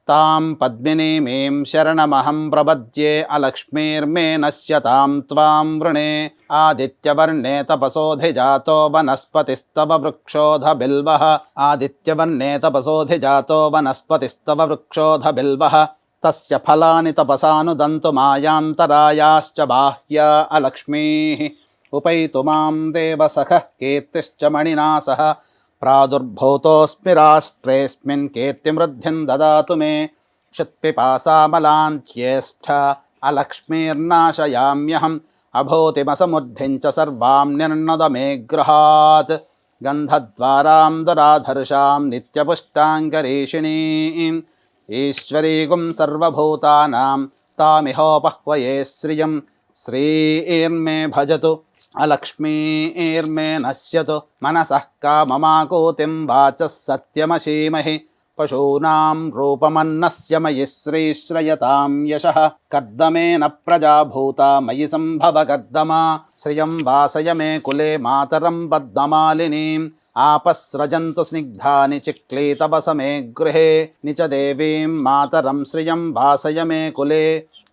తాం పద్మినీమీం శరణమహం ప్రపద్యే అలక్ష్మీర్మే నశ్యతాం త్వాం వృణే ఆదిత్యవర్ణే తపసోధిజాతో వనస్పతిస్తవ వృక్షోధ బిల్వః ఆదిత్యవర్ణే తపసోధిజాతో వనస్పతిస్తవ వృక్షోధ బిల్వః తస్య ఫలాని తపసానుదంతు మాయాంతరాయాశ్చ బాహ్యా అలక్ష్మీః ఉపైతు మాం దేవసఖః కీర్తిశ్చ మణినా సహ ప్రాదుర్భూతోऽస్మి రాష్ట్రేऽస్మిన్ కీర్తిమృద్ధిం దదాతు మే క్షుత్పిపాసామలాంత్యేష్ఠ అలక్ష్మీర్నాశయామ్యహం అభూతిమసమృద్ధిం చ సర్వాం నిర్ణద మే గృహాత్ గంధద్వారాం దురాధర్షాం నిత్యపుష్టాంగరీషిణీం ఈశ్వరీగుం సర్వభూతానాం తామిహోపహ్వయే శ్రియం శ్రీర్మే భజతు అలక్ష్మీర్మే నశ్యతు మనసః కామమాకూతిం వాచः సత్యమసీమహి పశూనాం రూపమన్నస్య మయి శ్రీశ్రయతాం యశః కర్దమేన ప్రజాభూతా మయి సంభవ కర్దమా శ్రియం వాసయ మే కులే మాతరం పద్మమాలినీం ఆపస్రజంతు స్నిగ్ధాని చిక్లీతవస మే గృహే నిచ దేవీం మాతరం శ్రియం వాసయ మే కులే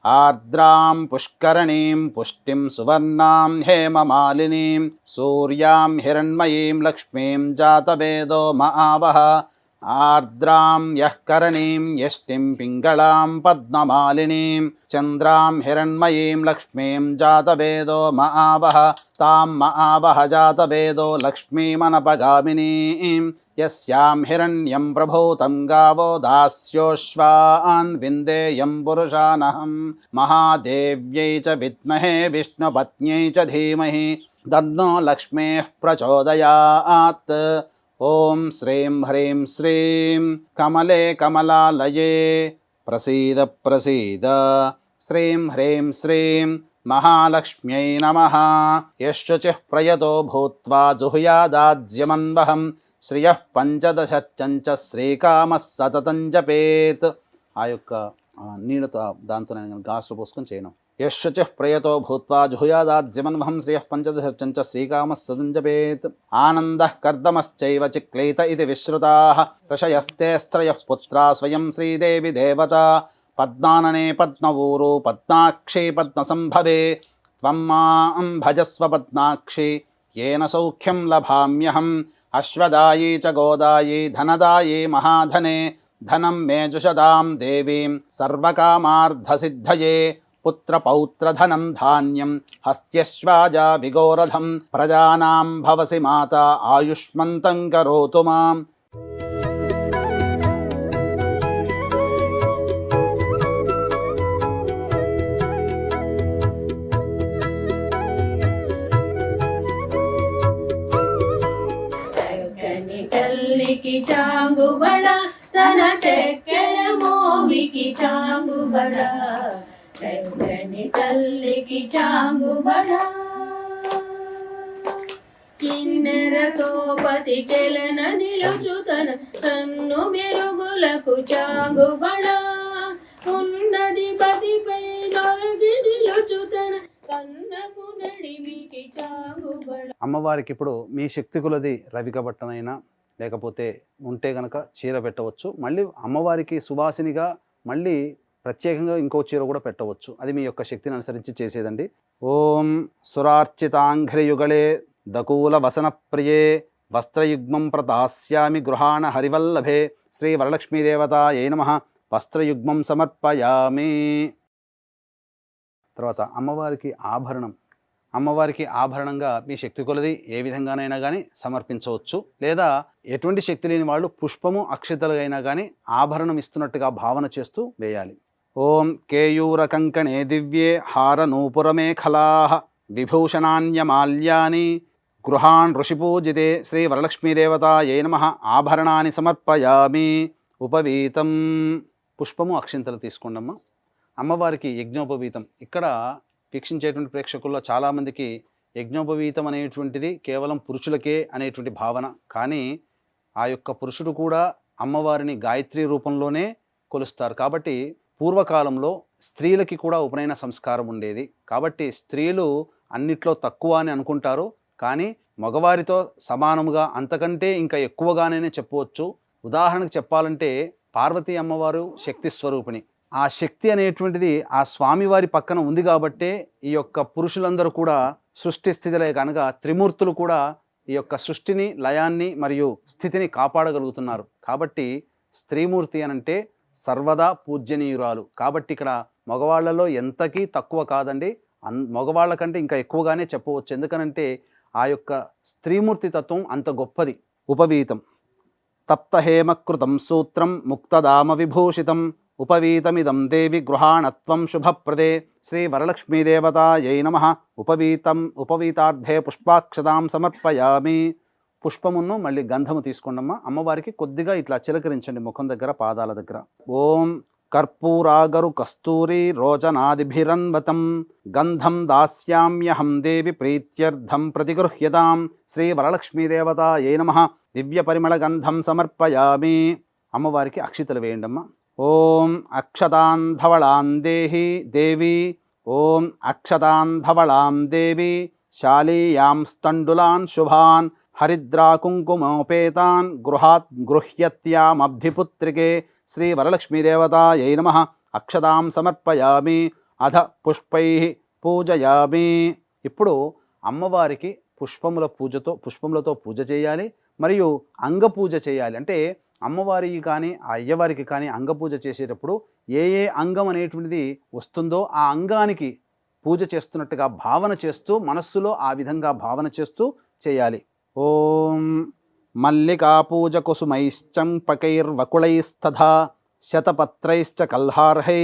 ఆర్ద్రాం పుష్కరణీం పుష్టిం సువర్ణాం హేమమాలినీం సూర్యాం హిరణ్మయీం లక్ష్మీం జాతవేదో మఆవహ ఆర్ద్రాం యః కరణీం యష్టిం పింగళాం పద్మమాలినీం చంద్రాం హిరణ్మయీం లక్ష్మీం జాతవేదో మఆవహ తాం మఆవహ జాతవేదో లక్ష్మీమనపగామినీం యస్యాం హిరణ్యం ప్రభూతం గావో దాస్యోశ్వాన్ విందేయం పురుషానహం మహాదేవ్యై చ విద్మహే విష్ణుపత్న్యై చ ధీమహి తన్నో లక్ష్మీః ప్రచోదయాత్. ఓం శ్రీం హ్రీం శ్రీం కమలే కమలాలయే ప్రసీద ప్రసీద. శ్రీం హ్రీం శ్రీం మహాలక్ష్మ్యై నమః. యశ్శుచిః ప్రయతో భూత్వా జుహుయాదాజ్యమన్వహం శ్రియః పంచదశచ్చంచ శ్రీకామः సతతం జపేత్. ఆ యొక్క నీళ్ళతో దాంతో నేను గ్లాసులు పోసుకొని చేయను. యశ్శుచిః ప్రయతో భూత్వా జుహుయాదాజ్యమన్వహం శ్రియః పంచదశచ్చంచ శ్రీకామः సతతం జపేత్. ఆనందః కర్దమశ్చైవ చిక్లీత ఇది విశ్రుతాః ఋషయస్తే స్త్రయః పుత్రా స్వయం శ్రీదేవి దేవతా పద్మాననే పద్మవూరు పద్మాక్షి పద్మసంభవే త్వం మాం భజస్వ పద్మాక్షి येन सौख्यं लभाम्यहम्. अश्वदायी च गोदायी धनदायी महाधने धनं मे जुषदां देवीं सर्वकामार्धसिद्धये. पुत्रपौत्रधनं धान्यं हस्त्यश्वाजा विगोरधं प्रजानां भवसि माता आयुष्मन्तं करोतु माम्. చాంగుబడ తన చెక్కెల మోవికి చాంగుబడ చక్కని తల్లికి చాంగుబడ కిన్నెరతో పతికెలన నిలుచుతన సన్ను మెరుగులకు చాంగుబడ ఉన్నది పతిపై నొలగి నిలుచుతన కన్నపు నడిమికి చాంగుబడ. అమ్మవారికి ఇప్పుడు మీ శక్తి కొలది రవిక బట్టనైనా లేకపోతే ఉంటే గనక చీర పెట్టవచ్చు. మళ్ళీ అమ్మవారికి సువాసినిగా మళ్ళీ ప్రత్యేకంగా ఇంకో చీర కూడా పెట్టవచ్చు. అది మీ యొక్క శక్తిని అనుసరించి చేసేదండి. ఓం సురార్చితాంఘ్రియుగళే దకూల వసన ప్రియే వస్త్రయుగ్మం ప్రదాస్యామి గృహాణ హరివల్లభే శ్రీ వరలక్ష్మీదేవతాయై నమః. వస్త్రయుగ్మం సమర్పయామి. తర్వాత అమ్మవారికి ఆభరణం అమ్మవారికి ఆభరణంగా మీ శక్తి కొలది ఏ విధంగానైనా కానీ సమర్పించవచ్చు. లేదా ఎటువంటి శక్తి లేని వాళ్ళు పుష్పము అక్షతలు అయినా కానీ ఆభరణం ఇస్తున్నట్టుగా భావన చేస్తూ వేయాలి. ఓం కేయూర కంకణే దివ్యే హార నూపురమేఖలా విభూషణాన్యమాల్యాని గృహాన్ ఋషిపూజితే శ్రీ వరలక్ష్మీదేవతాయై నమః ఆభరణాన్ని సమర్పయామి. ఉపవీతం పుష్పము అక్షింతలు తీసుకోండమ్మా. అమ్మవారికి యజ్ఞోపవీతం. ఇక్కడ వీక్షించేటువంటి ప్రేక్షకుల్లో చాలామందికి యజ్ఞోపవీతం అనేటువంటిది కేవలం పురుషులకే అనేటువంటి భావన. కానీ ఆ యొక్క పురుషుడు కూడా అమ్మవారిని గాయత్రి రూపంలోనే కొలుస్తారు. కాబట్టి పూర్వకాలంలో స్త్రీలకి కూడా ఉపనయన సంస్కారం ఉండేది. కాబట్టి స్త్రీలు అన్నిట్లో తక్కువ అని అనుకుంటారు. కానీ మగవారితో సమానముగా అంతకంటే ఇంకా ఎక్కువగానే చెప్పవచ్చు. ఉదాహరణకు చెప్పాలంటే పార్వతీ అమ్మవారు శక్తి స్వరూపిణి. ఆ శక్తి అనేటువంటిది ఆ స్వామివారి పక్కన ఉంది కాబట్టే ఈ యొక్క పురుషులందరూ కూడా సృష్టి స్థితిలే కనుక త్రిమూర్తులు కూడా ఈ యొక్క సృష్టిని, లయాన్ని మరియు స్థితిని కాపాడగలుగుతున్నారు. కాబట్టి స్త్రీమూర్తి అనంటే సర్వదా పూజ్యనీయురాలు. కాబట్టి ఇక్కడ మగవాళ్లలో ఎంతకీ తక్కువ కాదండి, మగవాళ్ళ కంటే ఇంకా ఎక్కువగానే చెప్పవచ్చు. ఎందుకనంటే ఆ యొక్క స్త్రీమూర్తి తత్వం అంత గొప్పది. ఉపవీతం తప్తహేమకృతం సూత్రం ముక్తదామ విభూషితం ఉపవీతమిదం దేవి గృహాణత్వం శుభప్రదే శ్రీ వరలక్ష్మీదేవతాయై నమః. ఉపవీతార్థే పుష్పాక్షతాం సమర్పయామి. పుష్పమును మళ్ళీ గంధము తీసుకోండమ్మా. అమ్మవారికి కొద్దిగా ఇట్లా చిలకరించండి ముఖం దగ్గర, పాదాల దగ్గర. ఓం కర్పూరాగరు కస్తూరి రోచనాదిభిరన్వతం గంధం దాస్యామ్యహం దేవి ప్రీత్యర్థం ప్రతిగృహ్యతాం శ్రీ వరలక్ష్మీదేవతాయై నమః. దివ్య పరిమళ గంధం సమర్పయామి. అమ్మవారికి అక్షితలు వేయండమ్మా. ఓం అక్షతాన్ ధవళాం దేహి దేవి. ఓం అక్షతాన్ ధవళాం దేవి శాలీయాం స్థండులాన్ శుభాన్ హరిద్రా కుంకుమోపేతాన్ గృహ్యత్యామబ్ధిపుత్రికే శ్రీ వరలక్ష్మీదేవతాయై నమః. అక్షతాం సమర్పయామి. అధ పుష్పై పూజయామి. ఇప్పుడు అమ్మవారికి పుష్పములతో పూజ చేయాలి, మరియు అంగపూజ చేయాలి. అంటే అమ్మవారికి కానీ అయ్యవారికి కానీ అంగపూజ చేసేటప్పుడు ఏ ఏ అంగం అనేటువంటిది వస్తుందో ఆ అంగానికి పూజ చేస్తున్నట్టుగా భావన చేస్తూ, మనస్సులో ఆ విధంగా భావన చేస్తూ చేయాలి. ఓం మల్లికా పూజ కుసుమైశ్చంపకైర్వకుళైస్తథా శతపత్రైశ్చ కల్హార్హై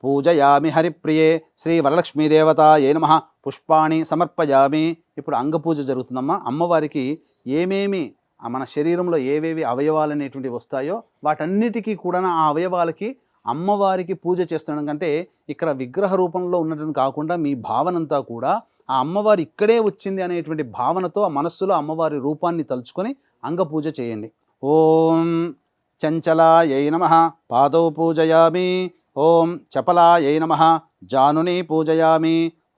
పూజయామి హరిప్రియే శ్రీ వరలక్ష్మీదేవతాయై నమః. పుష్పాణి సమర్పయామి. ఇప్పుడు అంగపూజ జరుగుతుందమ్మా. అమ్మవారికి ఏమేమి మన శరీరంలో ఏవేవి అవయవాలు అనేటువంటివి వస్తాయో వాటన్నిటికీ కూడా ఆ అవయవాలకి అమ్మవారికి పూజ చేస్తుండడం కంటే ఇక్కడ విగ్రహ రూపంలో ఉన్నటువంటి కాకుండా మీ భావనంతా కూడా ఆ అమ్మవారి ఇక్కడే వచ్చింది అనేటువంటి భావనతో ఆ మనస్సులో అమ్మవారి రూపాన్ని తలుచుకొని అంగపూజ చేయండి. ఓం చంచలాయై నమః పాదౌ పూజయామి. ఓం చపలాయై నమః జానుని పూజయామి.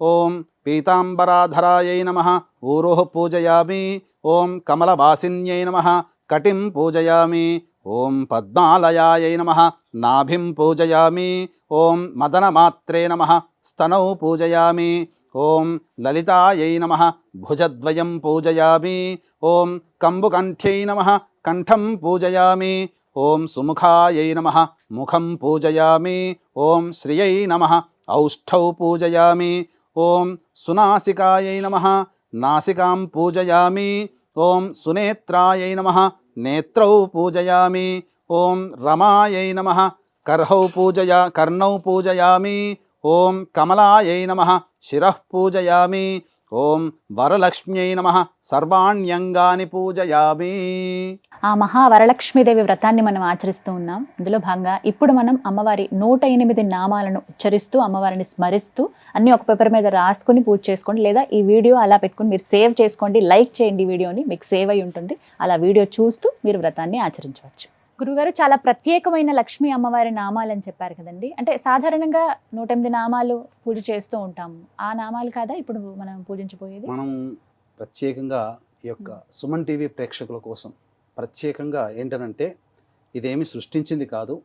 ఓం పీతాంబరాధరాయై నమః ఊరోః పూజయామి. ఓం కమలవాసిన్యై నమః కటిం పూజయామి. ఓం పద్మాలయాయై నమః నాభిం పూజయామి. ఓం మదనమాత్రే నమః స్తనౌ పూజయామి. ఓం లలితాయై నమః భుజద్వయం పూజయామి. ఓం కంబుకంఠ్యై నమః కంఠం పూజయామి. ఓం సుముఖాయై నమః ముఖం పూజయామి. ఓం శ్రియై నమః ఔష్ఠౌ పూజయామి. ఓం సునాసికాయై నమః నాసికాం పూజయామి. ఓం సునేత్రాయై నమః నేత్రౌ పూజయామి. ఓం రమాయై నమః కర్ణౌ పూజయామి. ఓం కమలాయై నమః శిరః పూజయామి. ఓం వరలక్ష్మ్యై నమః సర్వాణ్యంగాని పూజయామి. ఆ మహా వరలక్ష్మీదేవి వ్రతాన్ని మనం ఆచరిస్తూ ఉన్నాం. అందులో భాగంగా ఇప్పుడు మనం అమ్మవారి 108 నామాలను ఉచ్చరిస్తూ అమ్మవారిని స్మరిస్తూ అన్ని ఒక పేపర్ మీద రాసుకుని పూజ చేసుకోండి. లేదా ఈ వీడియో అలా పెట్టుకుని మీరు సేవ్ చేసుకోండి, లైక్ చేయండి వీడియోని, మీకు సేవ్ అయి ఉంటుంది. అలా వీడియో చూస్తూ మీరు వ్రతాన్ని ఆచరించవచ్చు. గురుగారు, చాలా ప్రత్యేకమైన లక్ష్మీ అమ్మవారి నామాలు అని చెప్పారు కదండి. అంటే సాధారణంగా 108 నామాలు పూజ చేస్తూ ఉంటాము. ఆ నామాలు కాదా ఇప్పుడు మనం పూజించబోయేది? మనం ప్రత్యేకంగా ఈ యొక్క సుమన్ టీవీ ప్రేక్షకుల కోసం ప్రత్యేకంగా ఏంటనంటే ఇదేమి సృష్టించింది కాదు,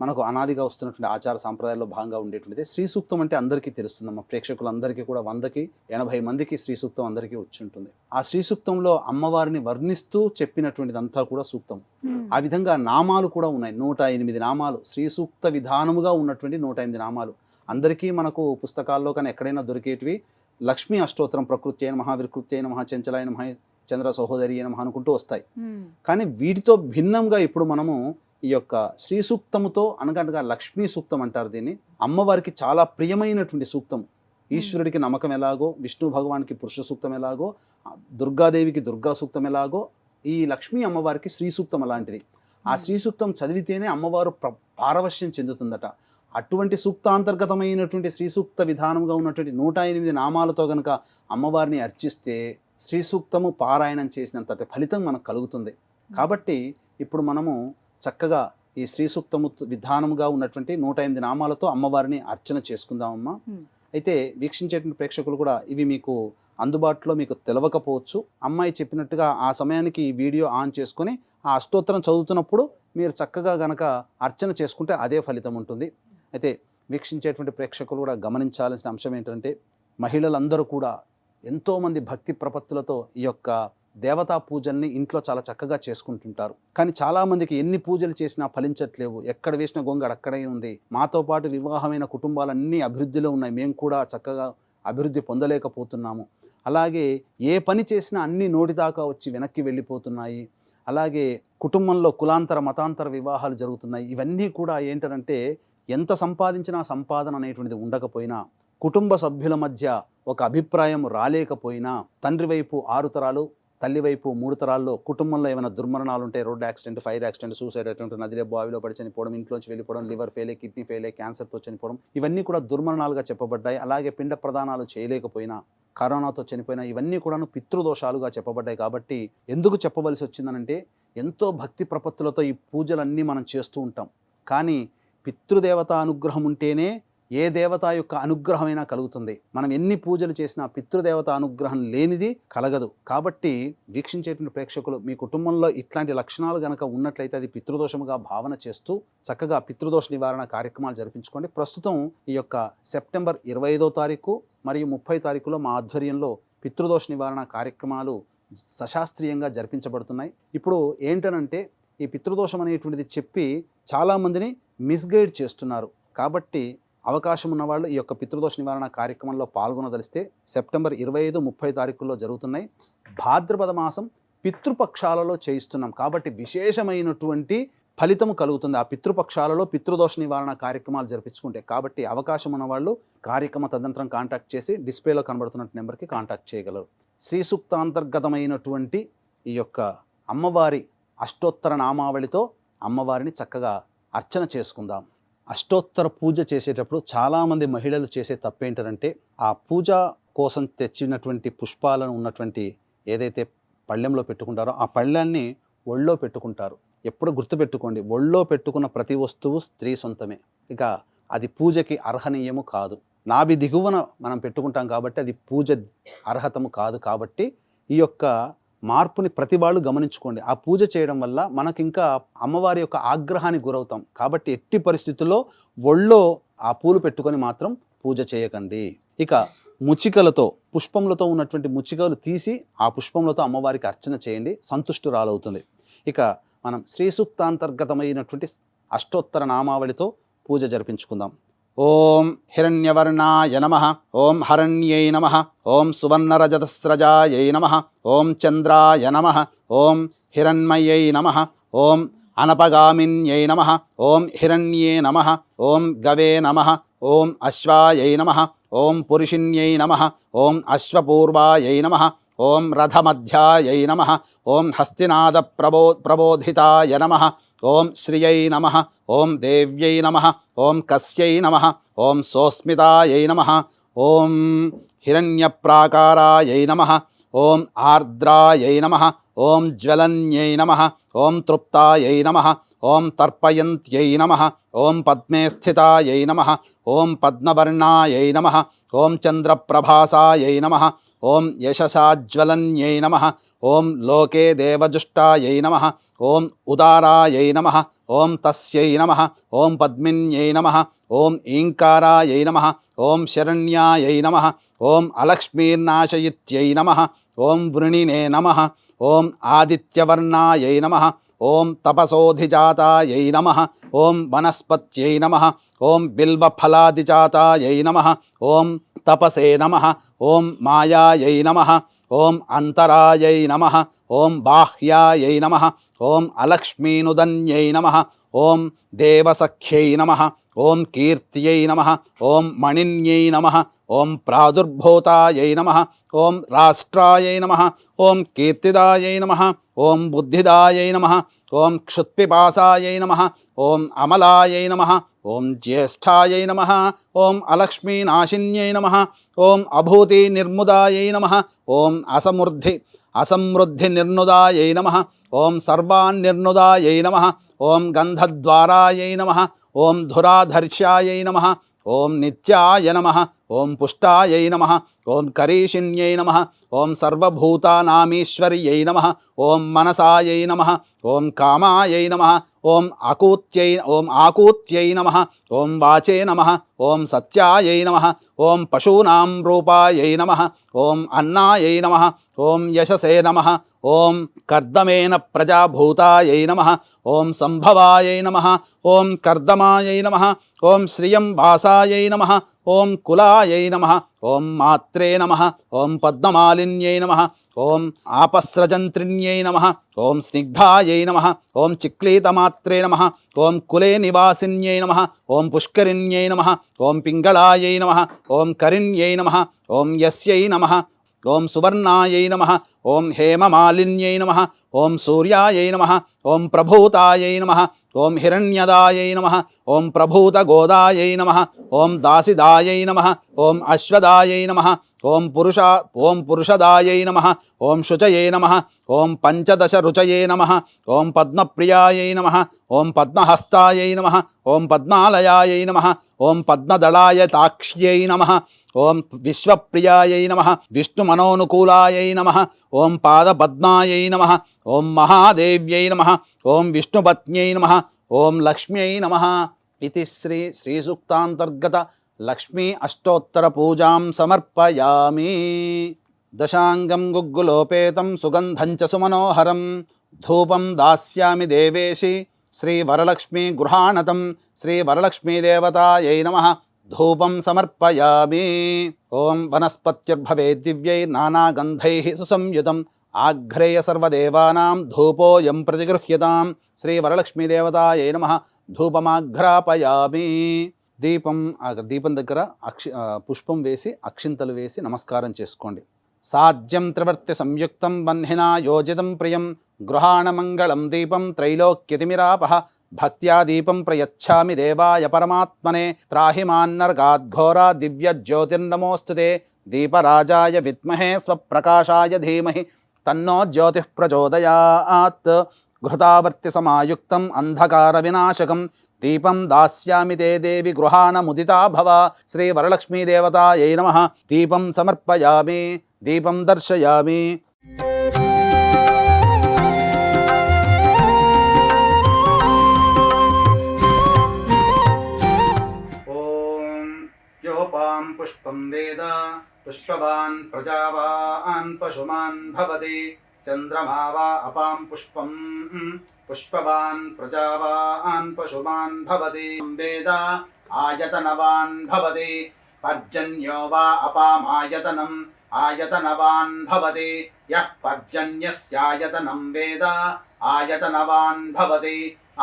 మనకు అనాదిగా వస్తున్నటువంటి ఆచార సాంప్రదాయాల్లో భాగంగా ఉండేటువంటిది. శ్రీ సూక్తం అంటే అందరికీ తెలుస్తుందమ్మా. ప్రేక్షకులందరికీ కూడా 100కి 80 మందికి శ్రీ సూక్తం అందరికీ వచ్చి ఉంటుంది. ఆ శ్రీ సూక్తంలో అమ్మవారిని వర్ణిస్తూ చెప్పినటువంటిదంతా కూడా సూక్తం. ఆ విధంగా నామాలు కూడా ఉన్నాయి. 108 నామాలు శ్రీ సూక్త విధానముగా ఉన్నటువంటి 108 నామాలు అందరికీ మనకు పుస్తకాల్లో కానీ ఎక్కడైనా దొరికేటివి లక్ష్మీ అష్టోత్తరం ప్రకృతి అయిన మహా వికృతి అయిన మహా చంచలాయన మహా చంద్ర సహోదరి అయిన మహా అనుకుంటూ వస్తాయి. కానీ వీటితో భిన్నంగా ఇప్పుడు మనము ఈ యొక్క శ్రీ సూక్తముతో అనగా లక్ష్మీ సూక్తం అంటారు దీన్ని. అమ్మవారికి చాలా ప్రియమైనటువంటి సూక్తం. ఈశ్వరుడికి నమ్మకం ఎలాగో, విష్ణు భగవానికి పురుష సూక్తం ఎలాగో, దుర్గాదేవికి దుర్గా సూక్తం ఎలాగో, ఈ లక్ష్మీ అమ్మవారికి శ్రీ సూక్తం అలాంటిది. ఆ శ్రీ సూక్తం చదివితేనే అమ్మవారు పారవశ్యం చెందుతుందట. అటువంటి సూక్తాంతర్గతమైనటువంటి శ్రీ సూక్త విధానంగా ఉన్నటువంటి 108 నామాలతో గనక అమ్మవారిని అర్చిస్తే శ్రీ సూక్తము పారాయణం చేసినంతటి ఫలితం మనకు కలుగుతుంది. కాబట్టి ఇప్పుడు మనము చక్కగా ఈ శ్రీ సూక్తము విధానముగా ఉన్నటువంటి 108 నామాలతో అమ్మవారిని అర్చన చేసుకుందామమ్మా. అయితే వీక్షించేటువంటి ప్రేక్షకులు కూడా ఇవి మీకు అందుబాటులో మీకు తెలవకపోవచ్చు. అమ్మాయి చెప్పినట్టుగా ఆ సమయానికి ఈ వీడియో ఆన్ చేసుకొని ఆ అష్టోత్తరం చదువుతున్నప్పుడు మీరు చక్కగా గనక అర్చన చేసుకుంటే అదే ఫలితం ఉంటుంది. అయితే వీక్షించేటువంటి ప్రేక్షకులు కూడా గమనించాల్సిన అంశం ఏంటంటే, మహిళలందరూ కూడా ఎంతోమంది భక్తి ప్రపత్తులతో ఈ యొక్క దేవతా పూజల్ని ఇంట్లో చాలా చక్కగా చేసుకుంటుంటారు. కానీ చాలామందికి ఎన్ని పూజలు చేసినా ఫలించట్లేవు. ఎక్కడ వేసిన గొంగడ అక్కడే ఉంది. మాతో పాటు వివాహమైన కుటుంబాలన్నీ అభివృద్ధిలో ఉన్నాయి, మేము కూడా చక్కగా అభివృద్ధి పొందలేకపోతున్నాము. అలాగే ఏ పని చేసినా అన్నీ నోటిదాకా వచ్చి వెనక్కి వెళ్ళిపోతున్నాయి. అలాగే కుటుంబంలో కులాంతర మతాంతర వివాహాలు జరుగుతున్నాయి. ఇవన్నీ కూడా ఏంటంటే, ఎంత సంపాదించినా సంపాదన అనేటువంటిది ఉండకపోయినా, కుటుంబ సభ్యుల మధ్య ఒక అభిప్రాయం రాలేకపోయినా, తండ్రి వైపు 6 తరాలు, తల్లి వైపు 3 తరాల్లో కుటుంబంలో ఏమైనా దుర్మరణాలు ఉంటే, road accident, fire accident, suicide attempt, నదిలో బావిలో పడి చనిపోవడం, ఇంట్లోంచి వెళ్ళిపోవడం, లివర్ ఫెయిల్, కిడ్నీ ఫెయిల్, క్యాన్సర్తో చనిపోవడం, ఇవన్నీ కూడా దుర్మరణాలుగా చెప్పబడ్డాయి. అలాగే పిండ ప్రదానాలు చేయలేకపోయినా, కరోనాతో చనిపోయినా, ఇవన్నీ కూడాను పితృదోషాలుగా చెప్పబడ్డాయి. కాబట్టి ఎందుకు చెప్పవలసి వచ్చిందనంటే, ఎంతో భక్తి ప్రపత్తులతో ఈ పూజలన్నీ మనం చేస్తూ ఉంటాం. కానీ పితృదేవత అనుగ్రహం ఉంటేనే ఏ దేవత యొక్క అనుగ్రహమైనా కలుగుతుంది. మనం ఎన్ని పూజలు చేసినా పితృదేవత అనుగ్రహం లేనిది కలగదు. కాబట్టి వీక్షించేటువంటి ప్రేక్షకులు మీ కుటుంబంలో ఇట్లాంటి లక్షణాలు గనక ఉన్నట్లయితే అది పితృదోషముగా భావన చేస్తూ చక్కగా పితృదోష నివారణ కార్యక్రమాలు జరిపించుకోండి. ప్రస్తుతం ఈ యొక్క సెప్టెంబర్ 25వ తారీఖు మరియు 30వ తారీఖులో మా ఆధ్వర్యంలో పితృదోష నివారణ కార్యక్రమాలు సశాస్త్రీయంగా జరిపించబడుతున్నాయి. ఇప్పుడు ఏంటనంటే, ఈ పితృదోషం అనేటువంటిది చెప్పి చాలామందిని మిస్గైడ్ చేస్తున్నారు. కాబట్టి అవకాశం ఉన్నవాళ్ళు ఈ యొక్క పితృదోష నివారణ కార్యక్రమంలో పాల్గొనదలిస్తే సెప్టెంబర్ 25, 30 తారీఖుల్లో జరుగుతున్నాయి. భాద్రపద మాసం పితృపక్షాలలో చేయిస్తున్నాం. కాబట్టి విశేషమైనటువంటి ఫలితము కలుగుతుంది ఆ పితృపక్షాలలో పితృదోష నివారణ కార్యక్రమాలు జరిపించుకుంటే. కాబట్టి అవకాశం ఉన్నవాళ్ళు కార్యక్రమ తదనంతరం కాంటాక్ట్ చేసి డిస్ప్లేలో కనబడుతున్న నెంబర్కి కాంటాక్ట్ చేయగలరు. శ్రీ సూక్తాంతర్గతమైనటువంటి ఈ యొక్క అమ్మవారి అష్టోత్తర నామావళితో అమ్మవారిని చక్కగా అర్చన చేసుకుందాం. అష్టోత్తర పూజ చేసేటప్పుడు చాలామంది మహిళలు చేసే తప్పేంటంటే, ఆ పూజ కోసం తెచ్చినటువంటి పుష్పాలను ఉన్నటువంటి ఏదైతే పళ్ళెంలో పెట్టుకుంటారో ఆ పళ్ళాన్ని ఒళ్ళో పెట్టుకుంటారు. ఎప్పుడు గుర్తుపెట్టుకోండి, ఒళ్ళో పెట్టుకున్న ప్రతి వస్తువు స్త్రీ సొంతమే. ఇక అది పూజకి అర్హనీయము కాదు. నాభి దిగువన మనం పెట్టుకుంటాం కాబట్టి అది పూజ అర్హతము కాదు. కాబట్టి ఈ యొక్క మార్పుని ప్రతి వాళ్ళు గమనించుకోండి. ఆ పూజ చేయడం వల్ల మనకి ఇంకా అమ్మవారి యొక్క ఆగ్రహానికి గురవుతాం. కాబట్టి ఎట్టి పరిస్థితుల్లో ఒళ్ళో ఆ పూలు పెట్టుకొని మాత్రం పూజ చేయకండి. ఇక ముచికలతో, పుష్పములతో ఉన్నటువంటి ముచికలు తీసి ఆ పుష్పములతో అమ్మవారికి అర్చన చేయండి, సంతుష్టురాలవుతుంది. ఇక మనం శ్రీ సూక్తాంతర్గతమైనటువంటి అష్టోత్తర నామావళితో పూజ జరిపించుకుందాం. ఓం హిరణ్యవర్ణాయ నమః, ఓం హరణ్యై నమః, ఓం సువర్ణరజతస్రజాయై నమః, ఓం చంద్రాయ నమః, ఓం హిరణ్మయై నమః, ఓం అనపగామిన్యై నమః, ఓం హిరణ్యే నమః, ఓం గవే నమః, ఓం అశ్వాయై నమః, ఓం పురుషిణ్యై నమః, ఓం అశ్వపూర్వాయై నమః, ఓం రథమధ్యాయై నమః, ఓం హస్తినాద ప్రబోధితాయ నమః, ఓం శ్రియై నమః, ఓం దేవ్యై నమః, ఓం కస్యై నమః, ఓం సోస్మితాయై నమః, ఓం హిరణ్యప్రాకారాయై నమః, ఓం ఆర్ద్రాయై నమః, ఓం జ్వలన్యై నమః, ఓం తృప్తాయై నమః, ఓం తర్పయంత్యై నమః, ఓం పద్మే స్థితాయై నమః, ఓం పద్మవర్ణాయై నమః, ఓం చంద్రప్రభాసాయై నమః, ఓం యశసాజ్వలన్యై నమః, ఓం లోకే దేవజుష్టాయై నమః, ఓం ఉదారాయై నమః, ఓం తస్యై నమః, ఓం పద్మిన్యై నమః, ఓం ఈంకారాయై నమః, ఓం శరణ్యాయై నమః, ఓం అలక్ష్మీర్నాశయిత్యై నమః, ఓం వృణినే నమః, ఓం ఆదిత్యవర్ణాయై నమః, ఓం తపసోధిజాతాయై నమః, ఓం వనస్పత్యై నమః, ఓం బిల్వఫలాదిజాతాయై నమః, ఓం తపసే నమః, ఓం మాయాయై నమః, ఓం అంతరాయై నమః, ఓం బాహ్యాయై నమః, ఓం అలక్ష్మీనుదన్యై నమః, ఓం దేవసఖ్యై నమః, ఓం కీర్త్యై నమః, ఓం మణిన్యై నమః, ఓం ప్రాదుర్భూతాయై నమః, ఓం రాష్ట్రాయై నమః, ఓం కీర్తిదాయై నమః, ఓం బుద్ధిదాయై నమః, ఓం క్షుత్పిపాసాయై నమః, ఓం అమలాయై నమః, ఓం జ్యేష్ఠాయై నమః, ఓం అలక్ష్మీనాశిన్యై నమః, ఓం అభూతి నిర్ముదాయై నమః, ఓం అసమృద్ధి నిర్నుదాయై నమః, ఓం సర్వాన్నిర్నుదాయై నమః, ఓం గంధద్వారాయై నమః, ఓం ధురాధర్ష్యాయై నమః, ఓం నిత్యాయ నమః, ఓం పుష్టాయై నమః, ఓం కరీషిణ్యై నమః, ఓం సర్వభూతానామీశ్వర్యై నమః, ఓం మనసాయై నమః, ఓం కామాయై నమః, ఓం ఆకూత్యై నమః, ఓం వాచే నమః, ఓం సత్యాయై నమః, ఓం పశూనాం రూపాయై నమః, ఓం అన్నాయై నమః, ఓం యశసే నమః, ఓం కర్దమేన ప్రజాభూతాయై నమః, ఓం సంభవాయై నమః, ఓం కర్దమాయై నమః, ఓం శ్రియం వాసాయై నమః, ఓం కులాయై నమః, ఓం మాత్రే నమః, ఓం పద్మమాలిన్యై నమః, ఓం ఆపస్రజంత్రిణ్యై నమః, ఓం స్నిగ్ధాయై నమః, ఓం చిక్లీతమాత్రే నమః, ఓం కులే నివాసిన్యై నమః, ఓం పుష్కరిణ్యై నమః, ఓం పింగళాయై నమః, ఓం కరిణ్యై నమః, ఓం యస్యై నమః, ఓం సువర్ణాయై నమః, ఓం హేమమాలిన్యై నమః, ఓం సూర్యాయై నమః, ఓం ప్రభూతాయై నమః, ఓం హిరణ్యదాయై నమః, ఓం ప్రభూతగోదాయై నమః, ఓం దాసిదాయై నమః, ఓం అశ్వదాయై నమః, ఓం పురుషదాయై నమః, ఓం శుచయే నమః, ఓం పంచదశ రుచయే నమః, ఓం పద్మప్రియాయై నమః, ఓం పద్మహస్తాయై నమః, ఓం పద్మాలయాయై నమః, ఓం పద్మదళాయతాక్ష్యై నమః, ఓం విశ్వప్రియాయై నమః, విష్ణుమనోనుకూలాయై నమః, ఓం పాదపద్మాయై నమః, ఓం మహాదేవ్యై నమః, ఓం విష్ణుపత్న్యై నమః, ఓం లక్ష్మ్యై నమః. ఇది శ్రీసూక్తాంతర్గత లక్ష్మీ అష్టోత్తర పూజాం సమర్పయామి. దశాంగం గుగ్గులోపేతం సుగంధం చ సుమనోహరం ధూపం దాస్యామి దేవేశి శ్రీవరలక్ష్మీ గృహాణతం శ్రీవరలక్ష్మీదేవతాయై నమః. ధూపం సమర్పయామి. ఓం వనస్పత్యుర్భవే దివ్యై నానాగంధైః సుసంయుతం ఆఘ్రేయ సర్వదేవానాం ధూపోయం ప్రతిగృహ్యతాం శ్రీవరలక్ష్మీదేవతాయై నమః. ధూపమాఘ్రాపయామి. దీపం దగ్గర పుష్పం వేసి అక్షింతలు వేసి నమస్కారం చేసుకోండి. సాధ్యం త్రివర్తి సంయుక్తం వహ్నినా యోజితం ప్రియం గృహాణమంగళం దీపం త్రైలోక్యతిమిరాపః భక్త్యా దీపం ప్రయచ్ఛామి దేవాయ పరమాత్మనే త్రాహి మాన్నర్గాద్ఘోరా దివ్య జ్యోతిర్నమోస్తుతే దీపరాజాయ విద్మహే స్వప్రకాశాయ ధీమహి తన్నో జ్యోతిః ప్రచోదయాత్. ఘృతావర్తి సమాయుక్తం అంధకార వినాశకం దీపం దాస్యామి తే దేవి గృహాణముదితా భవ శ్రీవరలక్ష్మీదేవతాయై నమః. దీపం సమర్పయామి. దీపం దర్శయామి. యోపాం పుష్పం వేద పుష్పవాన్ ప్రజావాన్ పశుమాన్ భవతి చంద్రమా వా అపాం పుష్పం పుష్పవాన్ ప్రజావాన్ పశుమాన్ భవతి వేద ఆయతనవాన్ భవతి పర్జన్యో వా అపాం ఆయతనం ఆయతనవాన్ భవతి యః పర్జన్యస్యాయతనం వేద ఆయతనవాన్ భవతి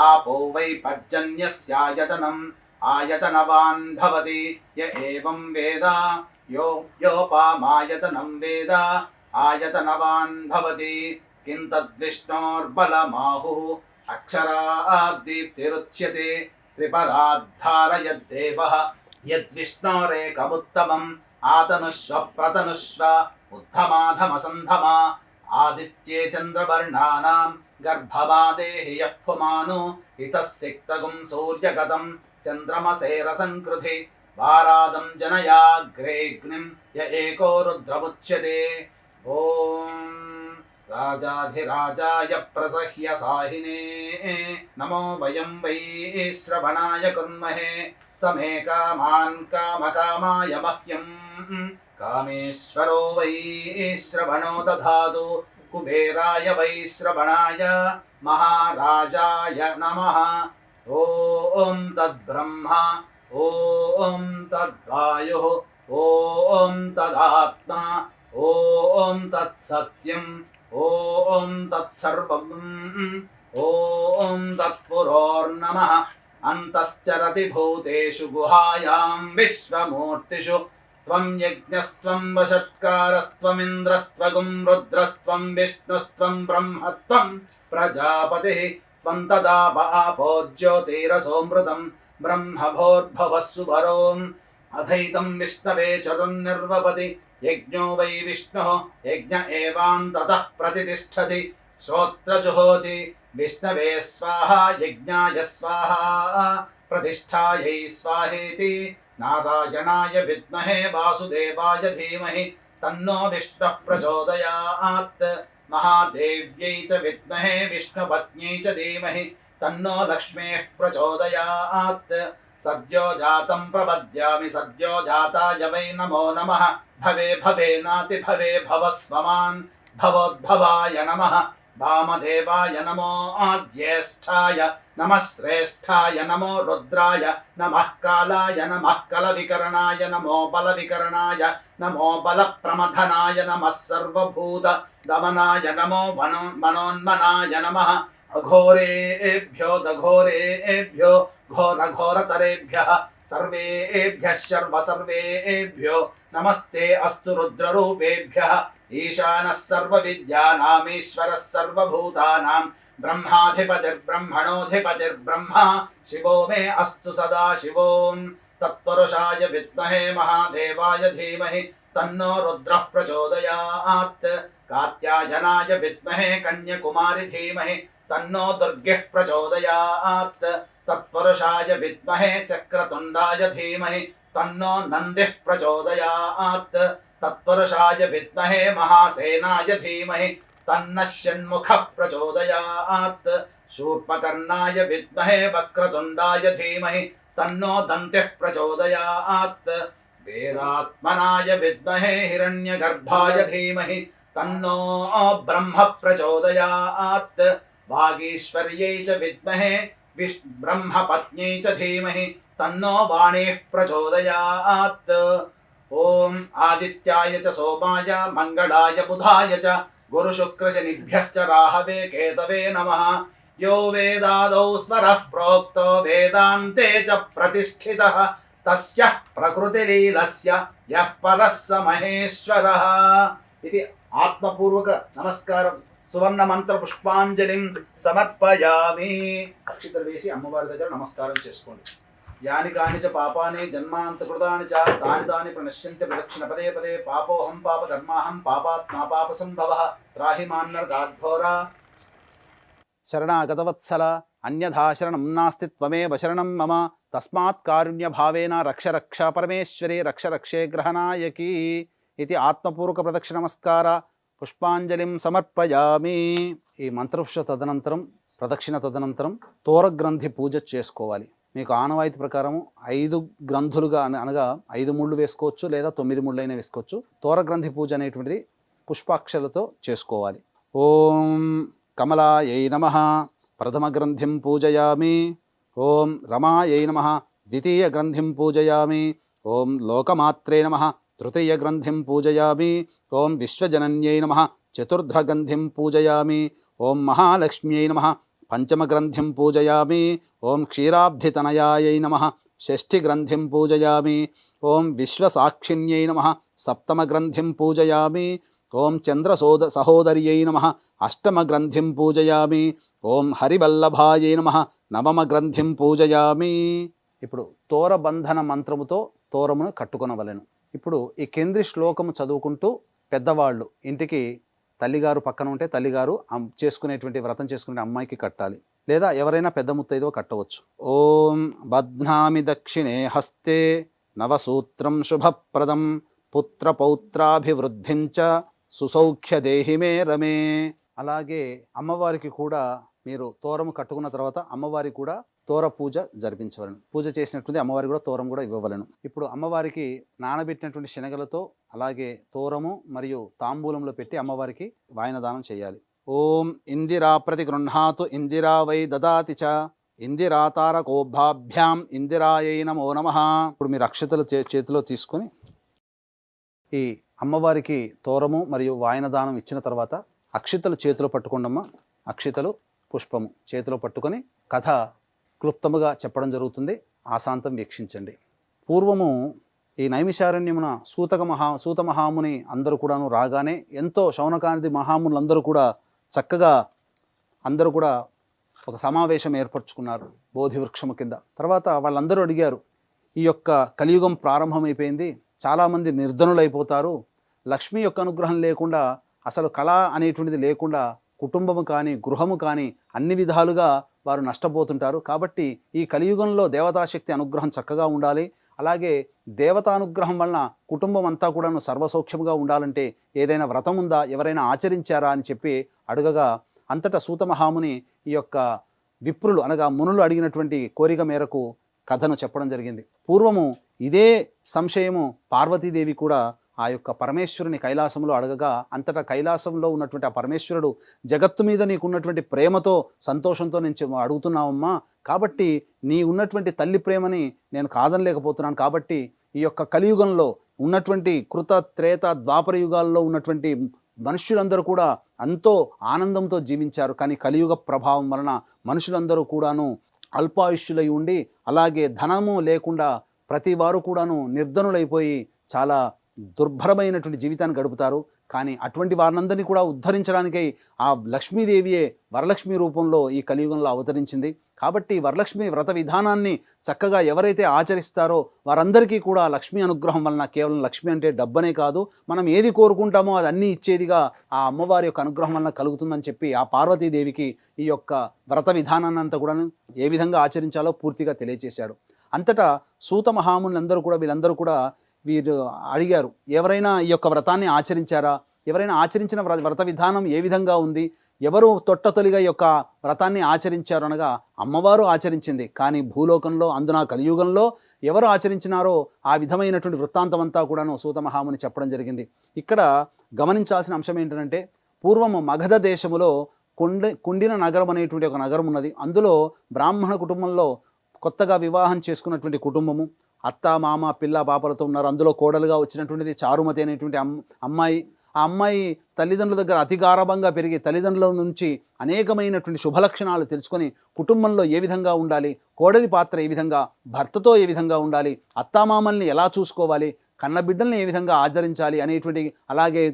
ఆపో వై పర్జన్యస్యాయతనం ఆయతనవాన్ భవతి య ఏవం వేద యోపామాయతనం వేద ఆయతనవాన్ భవతి. కిం తద్విష్ణోర్బలమాహుః అక్షరాద్దీప్తిరుచ్యతే త్రిపదాద్ధారయద్దేవః యద్విష్ణోరేకముత్తమం ఆతనుష్వ ప్రతనుష్వ ఉద్ధమాధమసంధమా ఆదిత్యే చంద్రవర్ణానాం గర్భమాదేహి యః పుమాను ఇతః సిక్తగుం సూర్యగతం చంద్రమసేరసంకృధి వారాదం జనయాగ్రేగ్నిం య ఏకో రుద్రముచ్యతే. ఓం రాజాధిరాజాయ ప్రసహ్య సాహినే నమో వయం వై శ్రవణాయ కుర్మహే సమే కామాన్ కామకామాయ మహ్యం కామేశ్వరో వై శ్రవణో దధాతు కుబేరాయ వై శ్రవణాయ మహారాజాయ నమః. ఓం తద్బ్రహ్మ ఓం తద్వాయుః ఓం తదాత్మా ఓం తత్సత్యం ఓం తత్సర్వం ఓం తత్పురోర్నమః అంతశ్చరతి భూతేషు గుహాయాం విశ్వమూర్తిషు త్వం యజ్ఞస్త్వం వషట్కారస్త్వమింద్రస్త్వగుం రుద్రస్త్వం విష్ణుస్త్వం బ్రహ్మత్వం ప్రజాపతిః త్వం తదా పాపో జ్యోతిరసోమృతం బ్రహ్మభోర్భవస్సు వరోం అథైతం విష్ణవే చరుర్నిర్వపతి యజ్ఞో వై విష్ణుః యజ్ఞ ఏవాంతతః ప్రతితిష్ఠతి శ్రోత్రజుహోతి విష్ణవే స్వాహా యజ్ఞాయ స్వాహా ప్రతిష్ఠాయై స్వాహేతి నారాయణాయ విద్మహే వాసుదేవాయ ధీమహి తన్నో విష్ణుః ప్రచోదయాత్ మహాదేవ్యై చ విద్మహే విష్ణుపత్న్యై చ ధీమహి తన్నో లక్ష్మీః ప్రచోదయాత్ సద్యో జాతం ప్రపద్యామి సద్యో జాతాయ వై నమో నమః భవే భవేనాతి భవే భవస్వమాన్ భవోద్భవాయ నమః వామదేవాయ నమో జ్యేష్ఠాయ నమః శ్రేష్ఠాయ నమో రుద్రాయ నమః కాలాయ నమః కలవికరణాయ నమో బలవికరణాయ నమో బలప్రమథనాయ నమః సర్వభూత దమనాయ నమో మనోన్మనాయ నమః అఘోరేభ్యో దఘోరేభ్యో ఘోరఘోరతరేభ్యః సర్వేభ్యః సర్వేభ్యో నమస్తే అస్తు రుద్రరూపేభ్యః ఈశానः సర్వవిద్యానామీశ్వరः సర్వభూతానాం బ్రహ్మాధిపతిర్బ్రహ్మణోధిపతిర్బ్రహ్మ శివో మే అస్తు సదా శివోం తత్పురుషాయ విద్మహే మహాదేవాయ ధీమహి తన్నో రుద్రః ప్రచోదయాత్ కాత్యాయనాయ విద్మహే కన్యకుమారి ధీమహి తన్నో దుర్గః ప్రచోదయాత్ తత్పురుషాయ విద్మహే చక్రతుండాయ ధీమహి తన్నో నందిః ప్రచోదయాత్ తత్పురుషాయ విద్మహే మహాసేనాయ ధీమహి తన్నః షణ్ముఖః ప్రచోదయాత్ శూర్పకర్ణాయ విద్మహే వక్రతుండాయ ధీమహి తన్నో దంతిః ప్రచోదయాత్ వేదాత్మనాయ విద్మహే హిరణ్యగర్భాయ ధీమహి తన్నో బ్రహ్మ ప్రచోదయాత్ వాగీశ్వర్యై చ విద్మహే బ్రహ్మపత్న్యై చ ధీమహి తన్నో వాణీః ప్రచోదయాత్ ఓం ఆదిత్యాయ చ సోమాయ మంగళాయ బుధాయ చ గురుశుక్రశనిభ్యశ్చ రాహవే కేతవే నమః యో వేదాదౌ స్వరః ప్రోక్తో వేదాంతే చ ప్రతిష్ఠితః తస్య ప్రకృతిలీలస్య యః పరః స మహేశ్వరः. ఇది ఆత్మపూర్వక నమస్కారం. సువర్ణ మంత్ర పుష్పాంజలిం సమర్పయామి. అక్షితలు వేసి అమ్మవారి దగ్గర నమస్కారం చేసుకోండి. యాని కాని చ పాపాని జన్మాంతకృతాని చ తాని తాని ప్రణశ్యంతి ప్రదక్షిణ పదే పదే పాపోహం పాప కర్మాహం పాపాత్మా పాప సంభవః త్రాహి మాన్నర్గాఘోరా. శరణాగతవత్సల అన్యథా శరణం నాస్తి త్వమేవ శరణం మమ తస్మాత్ కారుణ్య భావేన రక్ష రక్ష పరమేశ్వరి రక్ష రక్షే గ్రహనాయకి. ఇది ఆత్మపూర్వక ప్రదక్షిణ నమస్కార పుష్పాంజలిం సమర్పయామి. ఈ మంత్రపుష్ప తదనంతరం ప్రదక్షిణ తదనంతరం తోరగ్రంథి పూజ చేసుకోవాలి. మీకు ఆనవాయితీ ప్రకారం 5 గ్రంథులుగా అనగా 5 ముళ్ళు వేసుకోవచ్చు, లేదా 9 ముళ్ళు అయినా వేసుకోవచ్చు. తోరగ్రంథి పూజ అనేటువంటిది పుష్పాక్షలతో చేసుకోవాలి. ఓం కమలాయై నమః ప్రథమ గ్రంథిం పూజయామి. ఓం రమాయై నమః ద్వితీయ గ్రంథిం పూజయామి. ఓం లోకమాత్రే నమః తృతీయ గ్రంథిం పూజయామి. ఓం విశ్వజనన్యై నమః చతుర్థ గ్రంథిం పూజయామి. ఓం మహాలక్ష్మ్యై నమః పంచమ గ్రంథిం పూజయామి. ఓం క్షీరాబ్ధితనయాయై నమః షష్ఠి గ్రంథిం పూజయామి. ఓం విశ్వసాక్షిణ్యై నమః సప్తమ గ్రంథిం పూజయామి. ఓం చంద్ర సహోదర్యై నమః అష్టమ గ్రంథిం పూజయామి. ఓం హరివల్లభాయై నమః నవమ గ్రంథిం పూజయామి. ఇప్పుడు తోరబంధన మంత్రముతో తోరమును కట్టుకొనవలెను. ఇప్పుడు ఈ కేంద్రి శ్లోకము చదువుకుంటూ పెద్దవాళ్ళు ఇంటికి తల్లిగారు పక్కన ఉంటే తల్లిగారు చేసుకునేటువంటి వ్రతం చేసుకునే అమ్మాయికి కట్టాలి, లేదా ఎవరైనా పెద్ద ముత్తైదో కట్టవచ్చు. ఓం బధ్నామి దక్షిణే హస్తే నవసూత్రం శుభప్రదం పుత్రపౌత్రాభివృద్ధిం చ సుసౌఖ్య దేహి మే రమే. అలాగే అమ్మవారికి కూడా మీరు తోరము కట్టుకున్న తర్వాత అమ్మవారికి కూడా తోర పూజ జరిపించవలను. పూజ చేసినటువంటి అమ్మవారికి కూడా తోరం కూడా ఇవ్వవలను. ఇప్పుడు అమ్మవారికి నానబెట్టినటువంటి శనగలతో అలాగే తోరము మరియు తాంబూలంలో పెట్టి అమ్మవారికి వాయనదానం చేయాలి. ఓం ఇందిరా ప్రతి గృహ్ణాతు ఇందిరా వై దదాతి చ ఇందిరా తారకోభాభ్యాం ఇందిరాయై నమో నమః. ఇప్పుడు మీరు అక్షతలు చేతిలో తీసుకొని ఈ అమ్మవారికి తోరము మరియు వాయనదానం ఇచ్చిన తర్వాత అక్షితలు చేతిలో పట్టుకోండమ్మా. అక్షితలు పుష్పము చేతిలో పట్టుకొని కథ క్లుప్తముగా చెప్పడం జరుగుతుంది. ఆశాంతం వీక్షించండి. పూర్వము ఈ నైమిషారణ్యమున సూత మహాముని అందరూ కూడాను రాగానే ఎంతో శౌనకాది మహామునులందరూ కూడా చక్కగా అందరూ కూడా ఒక సమావేశం ఏర్పరచుకున్నారు బోధి వృక్షము కింద. తర్వాత వాళ్ళందరూ అడిగారు, ఈ యొక్క కలియుగం ప్రారంభమైపోయింది, చాలామంది నిర్ధనులైపోతారు, లక్ష్మి యొక్క అనుగ్రహం లేకుండా అసలు కళ అనేటువంటిది లేకుండా కుటుంబము కానీ గృహము కానీ అన్ని విధాలుగా వారు నష్టపోతుంటారు. కాబట్టి ఈ కలియుగంలో దేవతాశక్తి అనుగ్రహం చక్కగా ఉండాలి, అలాగే దేవతానుగ్రహం వలన కుటుంబం అంతా కూడాను సర్వసౌఖ్యముగా ఉండాలంటే ఏదైనా వ్రతం ఉందా, ఎవరైనా ఆచరించారా అని చెప్పి అడగగా అంతటా సూత మహాముని ఈ యొక్క విప్రులు అనగా మునులు అడిగినటువంటి కోరిక మేరకు కథను చెప్పడం జరిగింది. పూర్వము ఇదే సంశయము పార్వతీదేవి కూడా ఆ యొక్క పరమేశ్వరుని కైలాసంలో అడగగా అంతటా కైలాసంలో ఉన్నటువంటి ఆ పరమేశ్వరుడు, జగత్తు మీద నీకున్నటువంటి ప్రేమతో సంతోషంతో నేను అడుగుతున్నావమ్మా, కాబట్టి నీ ఉన్నటువంటి తల్లి ప్రేమని నేను కాదనలేకపోతున్నాను, కాబట్టి ఈ యొక్క కలియుగంలో ఉన్నటువంటి కృత త్రేత ద్వాపర యుగాల్లో ఉన్నటువంటి మనుష్యులందరూ కూడా ఎంతో ఆనందంతో జీవించారు. కానీ కలియుగ ప్రభావం వలన మనుషులందరూ కూడాను అల్పాయుష్యులై ఉండి అలాగే ధనము లేకుండా ప్రతి వారు కూడాను నిర్ధనులైపోయి చాలా దుర్భరమైనటువంటి జీవితాన్ని గడుపుతారు. కానీ అటువంటి వారినందరినీ కూడా ఉద్ధరించడానికై ఆ లక్ష్మీదేవియే వరలక్ష్మి రూపంలో ఈ కలియుగంలో అవతరించింది. కాబట్టి వరలక్ష్మి వ్రత విధానాన్ని చక్కగా ఎవరైతే ఆచరిస్తారో వారందరికీ కూడా లక్ష్మీ అనుగ్రహం వలన, కేవలం లక్ష్మి అంటే డబ్బనే కాదు, మనం ఏది కోరుకుంటామో అది అన్నీ ఇచ్చేదిగా ఆ అమ్మవారి యొక్క అనుగ్రహం వలన కలుగుతుందని చెప్పి ఆ పార్వతీదేవికి ఈ యొక్క వ్రత విధానాన్ని అంతా కూడా ఏ విధంగా ఆచరించాలో పూర్తిగా తెలియజేశాడు. అంతటా సూత మహామునులందరూ కూడా వీళ్ళందరూ కూడా వీరు అడిగారు, ఎవరైనా ఈ యొక్క వ్రతాన్ని ఆచరించారా, ఎవరైనా ఆచరించిన వ్రత విధానం ఏ విధంగా ఉంది, ఎవరు తొట్టతొలిగా ఈ యొక్క వ్రతాన్ని ఆచరించారు అనగా అమ్మవారు ఆచరించింది. కానీ భూలోకంలో అందున కలియుగంలో ఎవరు ఆచరించినారో ఆ విధమైనటువంటి వృత్తాంతం అంతా కూడాను సూత మహాముని చెప్పడం జరిగింది. ఇక్కడ గమనించాల్సిన అంశం ఏంటంటే, పూర్వము మగధ దేశములో కుండిన నగరం అనేటువంటి ఒక నగరం ఉన్నది. అందులో బ్రాహ్మణ కుటుంబంలో కొత్తగా వివాహం చేసుకున్నటువంటి కుటుంబము, అత్త మామ పిల్ల పాపలతో ఉన్నారు. అందులో కోడలుగా వచ్చినటువంటిది చారుమతి అనేటువంటి అమ్మాయి. ఆ అమ్మాయి తల్లిదండ్రుల దగ్గర అతి గారాబంగా పెరిగి తల్లిదండ్రుల నుంచి అనేకమైనటువంటి శుభలక్షణాలు తెలుసుకొని కుటుంబంలో ఏ విధంగా ఉండాలి, కోడలి పాత్ర ఏ విధంగా, భర్తతో ఏ విధంగా ఉండాలి, అత్తామామల్ని ఎలా చూసుకోవాలి, కన్న బిడ్డల్ని ఏ విధంగా ఆదరించాలి అనేటువంటి, అలాగే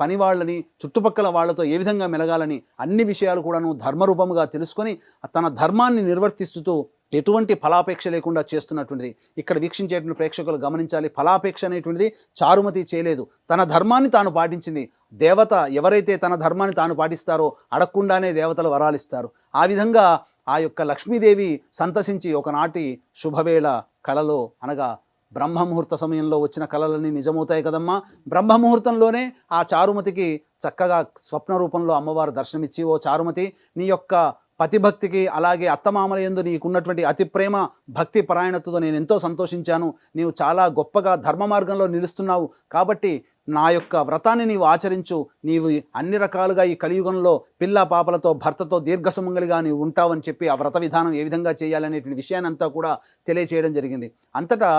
పని వాళ్ళని చుట్టుపక్కల వాళ్ళతో ఏ విధంగా మెలగాలని అన్ని విషయాలు కూడాను ధర్మరూపముగా తెలుసుకొని తన ధర్మాన్ని నిర్వర్తిస్తూ ఎటువంటి ఫలాపేక్ష లేకుండా చేస్తున్నటువంటిది ఇక్కడ వీక్షించేటువంటి ప్రేక్షకులు గమనించాలి. ఫలాపేక్ష అనేటువంటిది చారుమతి చేయలేదు, తన ధర్మాన్ని తాను పాటించింది. దేవత ఎవరైతే తన ధర్మాన్ని తాను పాటిస్తారో అడగకుండానే దేవతలు వరాలిస్తారు. ఆ విధంగా ఆ యొక్క లక్ష్మీదేవి సంతసించి ఒకనాటి శుభవేళ కళలో అనగా బ్రహ్మముహూర్త సమయంలో వచ్చిన కళలన్నీ నిజమవుతాయి కదమ్మా. బ్రహ్మముహూర్తంలోనే ఆ చారుమతికి చక్కగా స్వప్న రూపంలో అమ్మవారు దర్శనమిచ్చి, ఓ చారుమతి, నీ యొక్క పతిభక్తికి అలాగే అత్తమామల యందు నీకున్నటువంటి అతి ప్రేమ భక్తి పరాయణతతో నేను ఎంతో సంతోషించాను. నీవు చాలా గొప్పగా ధర్మ మార్గంలో నిలుస్తున్నావు, కాబట్టి నా యొక్క వ్రతాన్ని నీవు ఆచరించు. నీవు అన్ని రకాలుగా ఈ కలియుగంలో పిల్ల పాపలతో భర్తతో దీర్ఘసుమంగళిగా నీవు ఉంటావని చెప్పి ఆ వ్రత విధానం ఏ విధంగా చేయాలనేటువంటి విషయాన్ని అంతా కూడా తెలియచేయడం జరిగింది. అంతటా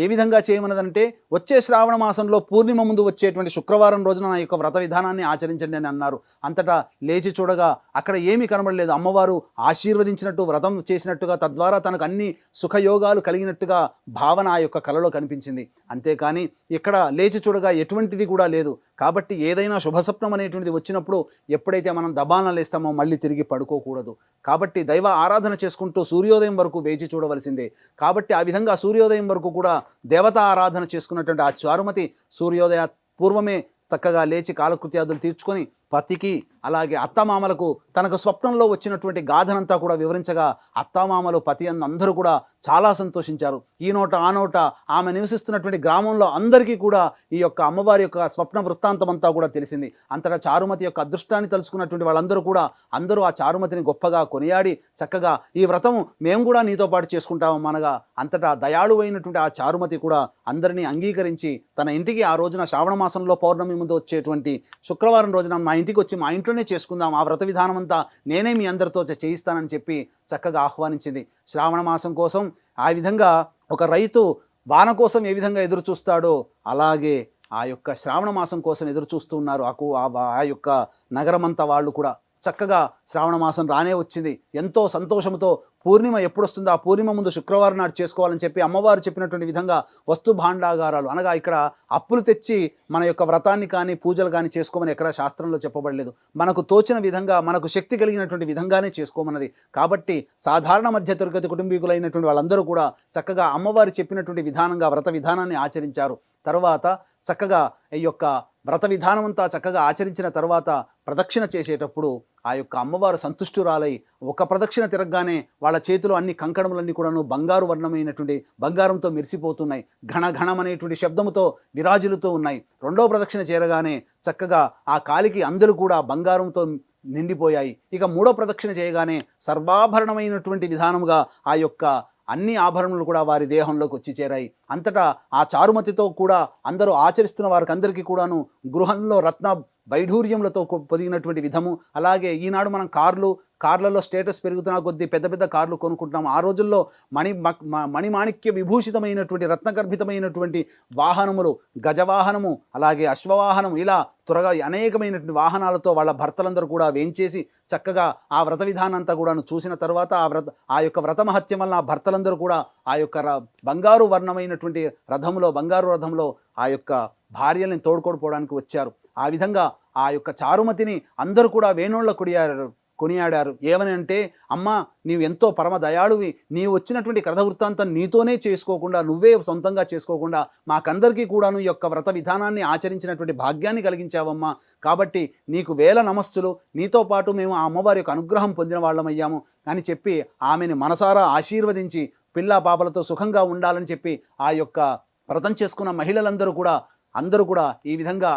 ఏ విధంగా చేయమన్నదంటే, వచ్చే శ్రావణ మాసంలో పూర్ణిమ ముందు వచ్చేటువంటి శుక్రవారం రోజున నా యొక్క వ్రత విధానాన్ని ఆచరించండి అని అన్నారు. అంతటా లేచి చూడగా అక్కడ ఏమీ కనబడలేదు. అమ్మవారు ఆశీర్వదించినట్టు, వ్రతం చేసినట్టుగా, తద్వారా తనకు అన్ని సుఖయోగాలు కలిగినట్టుగా భావన ఆ యొక్క కళలో కనిపించింది. అంతేకాని ఇక్కడ లేచి చూడగా ఎటువంటిది కూడా లేదు. కాబట్టి ఏదైనా శుభస్వప్నం అనేటువంటిది వచ్చినప్పుడు ఎప్పుడైతే మనం దబానా లేస్తామో మళ్ళీ తిరిగి పడుకోకూడదు. కాబట్టి దైవ ఆరాధన చేసుకుంటూ సూర్యోదయం వరకు వేచి చూడవలసిందే. కాబట్టి ఆ విధంగా సూర్యోదయం వరకు కూడా దేవతా ఆరాధన చేసుకున్నటువంటి ఆ చారుమతి సూర్యోదయ పూర్వమే చక్కగా లేచి కాలకృత్యాదులు తీర్చుకొని పతికి అలాగే అత్తమామలకు తనకు స్వప్నంలో వచ్చినటువంటి గాథనంతా కూడా వివరించగా అత్తమామలు పతి అందరూ కూడా చాలా సంతోషించారు. ఈ నోట ఆ నోట ఆమె నివసిస్తున్నటువంటి గ్రామంలో అందరికీ కూడా ఈ యొక్క అమ్మవారి యొక్క స్వప్న వృత్తాంతం అంతా కూడా తెలిసింది. అంతటా చారుమతి యొక్క అదృష్టాన్ని తెలుసుకున్నటువంటి వాళ్ళందరూ కూడా అందరూ ఆ చారుమతిని గొప్పగా కొనియాడి చక్కగా ఈ వ్రతం మేము కూడా నీతో పాటు చేసుకుంటాము అనగా అంతటా దయాళువైనటువంటి ఆ చారుమతి కూడా అందరినీ అంగీకరించి తన ఇంటికి ఆ రోజున శ్రావణ మాసంలో పౌర్ణమి ముందు వచ్చేటువంటి శుక్రవారం రోజున మా ఇంటికి వచ్చి మా ఇంట్లోనే చేసుకుందాం, ఆ వ్రత విధానం అంతా నేనే మీ అందరితో చేయిస్తానని చెప్పి చక్కగా ఆహ్వానించింది. శ్రావణ మాసం కోసం ఆ విధంగా ఒక రైతు వాన కోసం ఏ విధంగా ఎదురు చూస్తాడో అలాగే ఆ యొక్క శ్రావణ మాసం కోసం ఎదురు చూస్తూ ఉన్నారు. ఆ యొక్క నగరమంతా వాళ్ళు కూడా చక్కగా శ్రావణ మాసం రానే వచ్చింది. ఎంతో సంతోషంతో పూర్ణిమ ఎప్పుడు వస్తుందో ఆ పూర్ణిమ ముందు శుక్రవారం నాడు చేసుకోవాలని చెప్పి అమ్మవారు చెప్పినటువంటి విధంగా వస్తు భాండాగారాలు అనగా ఇక్కడ అప్పులు తెచ్చి మన యొక్క వ్రతాన్ని కానీ పూజలు కానీ చేసుకోమని ఎక్కడ శాస్త్రంలో చెప్పబడలేదు. మనకు తోచిన విధంగా మనకు శక్తి కలిగినటువంటి విధంగానే చేసుకోమన్నది. కాబట్టి సాధారణ మధ్యతరగతి కుటుంబీకులైనటువంటి వాళ్ళందరూ కూడా చక్కగా అమ్మవారు చెప్పినటువంటి విధానంగా వ్రత విధానాన్ని ఆచరించారు. తర్వాత చక్కగా ఈ యొక్క వ్రత విధానం అంతా చక్కగా ఆచరించిన తర్వాత ప్రదక్షిణ చేసేటప్పుడు ఆ యొక్క అమ్మవారు సంతుష్టురాలై ఒక ప్రదక్షిణ తిరగగానే వాళ్ళ చేతిలో అన్ని కంకణములన్నీ కూడాను బంగారు వర్ణమైనటువంటి బంగారంతో మెరిసిపోతున్నాయి. ఘనఘణం అనేటువంటి శబ్దముతో విరాజులుతూ ఉన్నాయి. రెండో ప్రదక్షిణ చేరగానే చక్కగా ఆ కాలికి అందరూ కూడా బంగారంతో నిండిపోయాయి. ఇక మూడో ప్రదక్షిణ చేయగానే సర్వాభరణమైనటువంటి విధానముగా ఆ యొక్క అన్ని ఆభరణములు కూడా వారి దేహంలోకి వచ్చి చేరాయి. అంతటా ఆ చారుమతితో కూడా అందరూ ఆచరిస్తున్న వారికి అందరికీ కూడాను గృహంలో రత్న వైఢూర్యములతో పొదిగినటువంటి విధము. అలాగే ఈనాడు మనం కార్లలో స్టేటస్ పెరుగుతున్న కొద్దీ పెద్ద పెద్ద కార్లు కొనుక్కుంటున్నాం. ఆ రోజుల్లో మణిమాణిక్య విభూషితమైనటువంటి రత్నగర్భితమైనటువంటి వాహనములు, గజవాహనము, అలాగే అశ్వవాహనం, ఇలా త్వరగా అనేకమైనటువంటి వాహనాలతో వాళ్ళ భర్తలందరూ కూడా వేంచేసి చక్కగా ఆ వ్రత విధానం అంతా కూడాను చూసిన తర్వాత ఆ యొక్క వ్రత మహత్యం వలన ఆ భర్తలందరూ కూడా ఆ యొక్క బంగారు వర్ణమైనటువంటి బంగారు రథంలో ఆ యొక్క భార్యల్ని తోడుకోడిపోవడానికి వచ్చారు. ఆ విధంగా ఆ యొక్క చారుమతిని అందరూ కూడా వేణోళ్ళ కొనియాడారు. ఏమని అంటే, అమ్మ నీవు ఎంతో పరమ దయాళువి, నీవు వచ్చినటువంటి కథ వృత్తాంతం నీతోనే చేసుకోకుండా, నువ్వే సొంతంగా చేసుకోకుండా మాకందరికీ కూడాను ఈ యొక్క వ్రత విధానాన్ని ఆచరించినటువంటి భాగ్యాన్ని కలిగించావమ్మా. కాబట్టి నీకు వేల నమస్సులు. నీతో పాటు మేము ఆ అమ్మవారి యొక్క అనుగ్రహం పొందిన వాళ్ళమయ్యాము అని చెప్పి ఆమెను మనసారా ఆశీర్వదించి పిల్లా పాపలతో సుఖంగా ఉండాలని చెప్పి ఆ యొక్క వ్రతం చేసుకున్న మహిళలందరూ కూడా ఈ విధంగా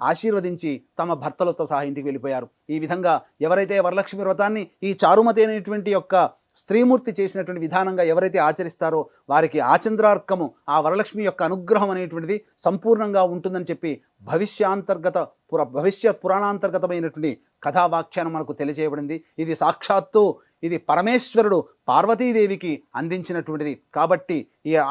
ఆశీర్వదించి తమ భర్తలతో సహా ఇంటికి వెళ్ళిపోయారు. ఈ విధంగా ఎవరైతే వరలక్ష్మి వ్రతాన్ని ఈ చారుమతి అనేటువంటి యొక్క స్త్రీమూర్తి చేసినటువంటి విధానంగా ఎవరైతే ఆచరిస్తారో వారికి ఆచంద్రార్కము, ఆ వరలక్ష్మి యొక్క అనుగ్రహం అనేటువంటిది సంపూర్ణంగా ఉంటుందని చెప్పి భవిష్య పురాణాంతర్గతమైనటువంటి కథావాఖ్యానం మనకు తెలియజేయబడింది. ఇది సాక్షాత్తు ఇది పరమేశ్వరుడు పార్వతీదేవికి అందించినటువంటిది. కాబట్టి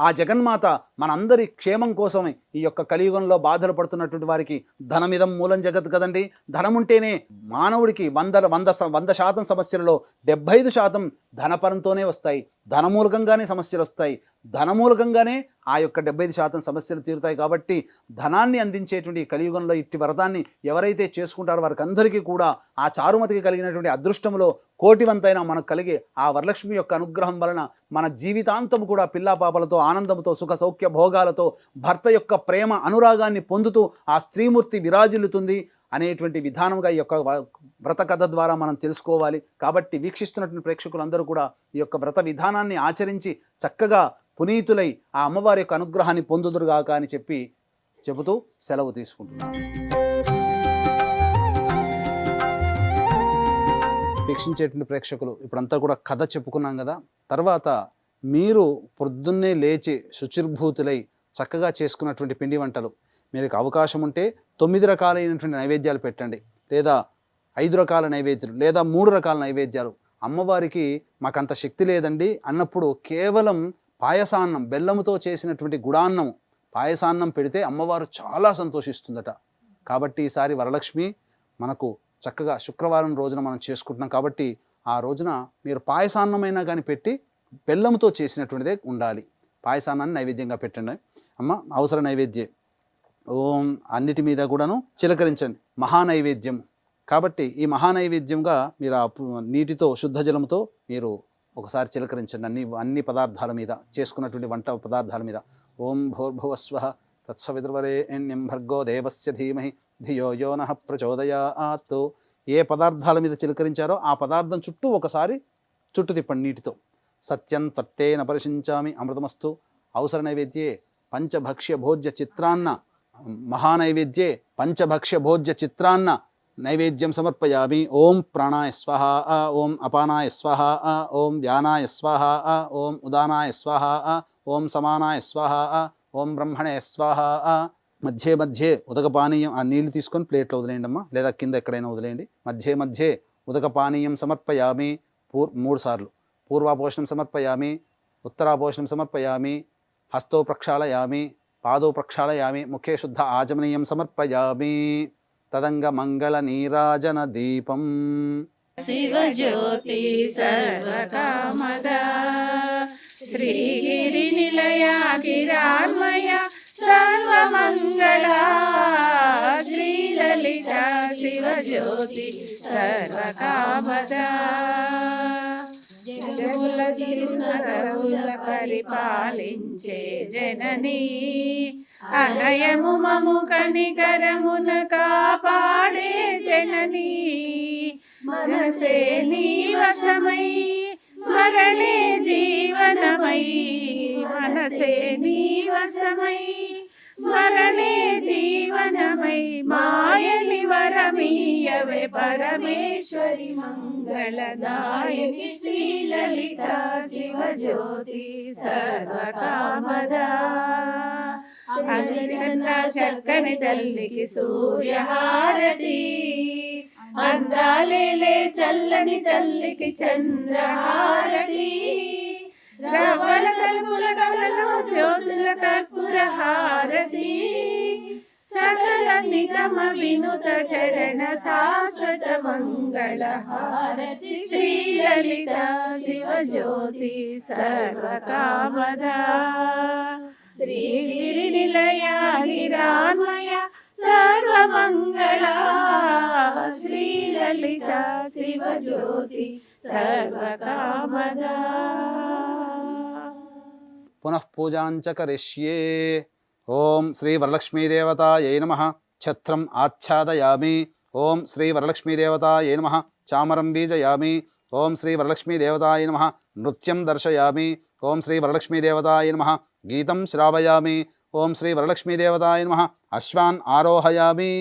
ఆ జగన్మాత మనందరి క్షేమం కోసమే ఈ యొక్క కలియుగంలో బాధలు పడుతున్నటువంటి వారికి ధనమిదం మూలం జగత్ కదండి. ధనం ఉంటేనే మానవుడికి 100% సమస్యలలో 75% ధనపరంతోనే వస్తాయి. ధనమూలకంగానే సమస్యలు వస్తాయి. ధనమూలకంగానే ఆ యొక్క 75% సమస్యలు తీరుతాయి. కాబట్టి ధనాన్ని అందించేటువంటి కలియుగంలో ఇట్టి వ్రతాన్ని ఎవరైతే చేసుకుంటారో వారికి అందరికీ కూడా ఆ చారుమతికి కలిగినటువంటి అదృష్టంలో కోటివంతైన మనకు కలిగే ఆ వరలక్ష్మి యొక్క అనుగ్రహం వలన మన జీవితాంతం కూడా పిల్లా పాపలతో ఆనందంతో సుఖ సౌఖ్య భోగాలతో భర్త యొక్క ప్రేమ అనురాగాన్ని పొందుతూ ఆ స్త్రీమూర్తి విరాజిల్లుతుంది అనేటువంటి విధానంగా ఈ యొక్క వ్రత కథ ద్వారా మనం తెలుసుకోవాలి. కాబట్టి వీక్షిస్తున్నటువంటి ప్రేక్షకులందరూ కూడా ఈ యొక్క వ్రత విధానాన్ని ఆచరించి చక్కగా పునీతులై ఆ అమ్మవారి యొక్క అనుగ్రహాన్ని పొందుదురుగాక అని చెబుతూ సెలవు తీసుకుంటున్నాను. వీక్షించేటువంటి ప్రేక్షకులు ఇప్పుడంతా కూడా కథ చెప్పుకున్నాం కదా. తర్వాత మీరు పొద్దున్నే లేచి శుచిర్భూతులై చక్కగా చేసుకున్నటువంటి పిండి వంటలు, మీకు అవకాశం ఉంటే 9 రకాలైనటువంటి నైవేద్యాలు పెట్టండి, లేదా 5 రకాల నైవేద్యాలు, లేదా 3 రకాల నైవేద్యాలు. అమ్మవారికి మాకంత శక్తి లేదండి అన్నప్పుడు కేవలం పాయసాన్నం, బెల్లముతో చేసినటువంటి గుడాన్నం పాయసాన్నం పెడితే అమ్మవారు చాలా సంతోషిస్తుందట. కాబట్టి ఈసారి వరలక్ష్మి మనకు చక్కగా శుక్రవారం రోజున మనం చేసుకుంటున్నాం. కాబట్టి ఆ రోజున మీరు పాయసాన్నమైనా కానీ పెట్టి బెల్లంతో చేసినటువంటిదే ఉండాలి. పాయసాన్నాన్ని నైవేద్యంగా పెట్టండి. అమ్మ అవసర నైవేద్యం ఓం అన్నిటి మీద కూడాను చిలకరించండి. మహానైవేద్యం కాబట్టి ఈ మహానైవేద్యంగా మీరు ఆ నీటితో శుద్ధ జలంతో మీరు ఒకసారి చిలకరించండి అన్ని పదార్థాల మీద, చేసుకున్నటువంటి వంట పదార్థాల మీద. ఓం భూర్భువస్వః తత్సవితుర్వరేణ్యం భర్గో దేవస్య ధీమహి ధియో యో నః ప్రచోదయాత్. ఏ పదార్థాల మీద చిలకరించారో ఆ పదార్థం చుట్టూ ఒకసారి చుట్టు తిప్పండి నీటితో. సత్యం త్వత్తేన పరిశించామి అమృతమస్తు. అవసర నైవేద్యే పంచభక్ష్య భోజ్య చిత్రాన్న, మహానైవేద్యే పంచభక్ష్య భోజ్య చిత్రాన్న నైవేద్యం సమర్పయామి. ఓం ప్రాణాయ స్వాహ, ఓం అపానాయ స్వాహ, ఓం వ్యానాయ స్వాహ, ఓం ఉదానాయ స్వాహ, ఓం సమానాయ స్వాహ, ఓం బ్రహ్మణే స్వాహ. మధ్య మధ్య ఉదక పానీయం, ఆ నీళ్లు తీసుకొని ప్లేట్లో వదిలేయండి అమ్మా, లేదా కింద ఎక్కడైనా వదిలేయండి. మధ్య ఉదక పానీయం సమర్పయామి 3 సార్లు. పూర్వాపోషణం సమర్పయామి, ఉత్తరాపోషణం సమర్పయామి, హస్తో ప్రక్షాళయామి, పాదో ప్రక్షాళయామి, ముఖే శుద్ధ ఆచమనీయం సమర్పయామి. తదంగ మంగళ నీరాజన దీపం. శివజ్యోతి సర్వకామద శ్రీగిరి నిలయ గిరాన్మయ సర్వమంగళ శ్రీలలిత శివజ్యోతి సర్వకామద జగముల చిరునగముల పరిపాలించే జననీ అనయము మము కనికరమున కాపాడే జననీ మనసే నీ వశమై స్మరణే జీవనమై మనసే నీ వశమై స్మరణే జీవనమై మాయని వరమీయవే పరమేశ్వరి మంగళదాయని శ్రీలలిత శివజ్యోతి సర్వకామదా అన్నిటికన్నా చక్కని తల్లికి సూర్యహారతి అందాలేలే చల్లని తల్లికి చంద్రహారతి రవ్వల కల్పుల కమలలో జ్యోతుల కర్పూర హారతి సకల నిగమ వినుత చరణ శాశ్వత మంగళ హారతి శ్రీలలిత శివజ్యోతి సర్వకామదా శ్రీగిరి నిలయ గిరాన్మయ సర్వమంగళ శ్రీలలిత శివజ్యోతి సర్వకామదా. పునః పూజాంచ కరిష్యే. ఓం శ్రీ వరలక్ష్మీదేవతాయై నమః. ఛత్రం ఆచ్ఛాదయామి. ఓం శ్రీ వరలక్ష్మీదేవతాయై నమః. చామరం బీజయామి. ఓం శ్రీ వరలక్ష్మీదేవతాయై నమః. నృత్యం దర్శయామి. ఓం శ్రీ వరలక్ష్మీదేవతాయై నమః. గీతం శ్రావయామి. ఓం శ్రీ వరలక్ష్మీదేవతాయై నమః. అశ్వాన్ ఆరోహయామి.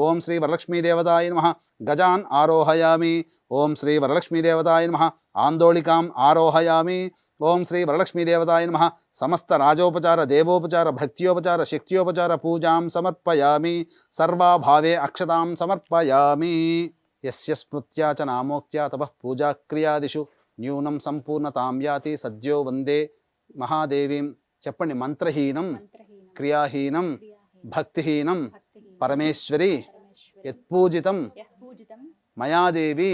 ఓం శ్రీ వరలక్ష్మీదేవతాయై నమః. గజాన్ ఆరోహయామి. ఓం శ్రీ వరలక్ష్మీదేవతాయై నమః. ఆందోళికాం ఆరోహయామి. ఓం శ్రీ వరలక్ష్మీదేవతాయై నమః. సమస్త రాజోపచార దేవోపచార భక్త్యోపచార శక్త్యోపచార పూజాం సమర్పయామి. సర్వాభావే అక్షతాం సమర్పయామి. యస్య స్మృత్యా చ నామోక్త్యా తపః పూజాక్రియాదిషు న్యూనం సంపూర్ణతాం యాతి సద్యో వందే మహాదేవీం. చెప్పండి. మంత్రహీనం క్రియాహీనం భక్తిహీనం పరమేశ్వరి యత్పూజితం మయాదేవి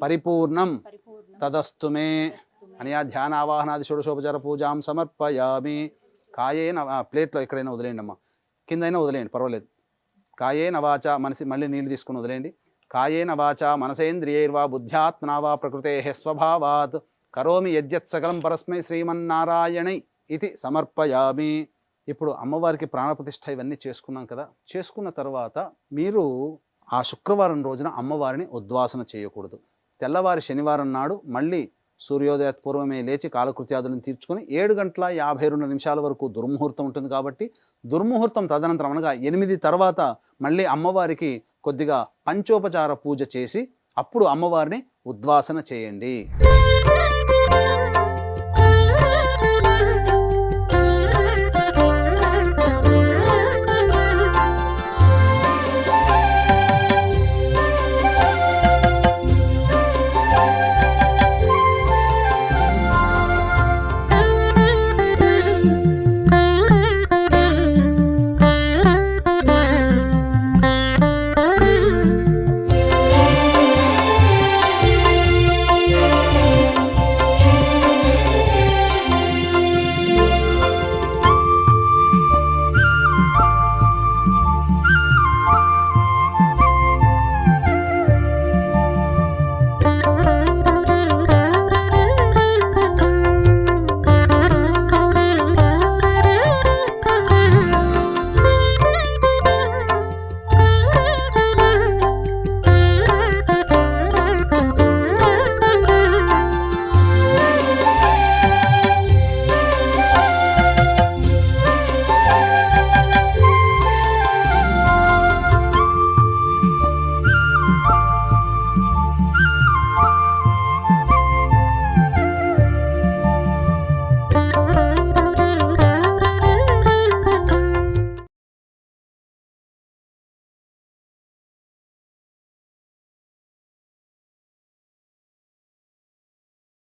పరిపూర్ణం తదస్తు మే అనయా ధ్యాన ఆవాహనాది షోడశోపచార పూజాం సమర్పయామి. కాయేన ప్లేట్లో ఎక్కడైనా వదిలేయండి అమ్మా, కిందైనా వదిలేయండి పర్వాలేదు. కాయేన వాచ మనసి మళ్ళీ నీళ్ళు తీసుకుని వదిలేయండి. కాయేన వాచ మనసేంద్రియైర్వా బుద్ధ్యాత్మనా వా ప్రకృతేః స్వభావాత్ కరోమి యద్యత్ సకలం పరస్మై శ్రీమన్నారాయణై ఇది సమర్పయామి. ఇప్పుడు అమ్మవారికి ప్రాణప్రతిష్ఠ ఇవన్నీ చేసుకున్నాం కదా. చేసుకున్న తర్వాత మీరు ఆ శుక్రవారం రోజున అమ్మవారిని ఉద్వాసన చేయకూడదు. తెల్లవారి శనివారం నాడు మళ్ళీ సూర్యోదయ పూర్వమే లేచి కాలకృత్యాదులను తీర్చుకొని 7:52 వరకు దుర్ముహూర్తం ఉంటుంది కాబట్టి దుర్ముహూర్తం తదనంతరం అనగా 8 తర్వాత మళ్ళీ అమ్మవారికి కొద్దిగా పంచోపచార పూజ చేసి అప్పుడు అమ్మవారిని ఉద్వాసన చేయండి.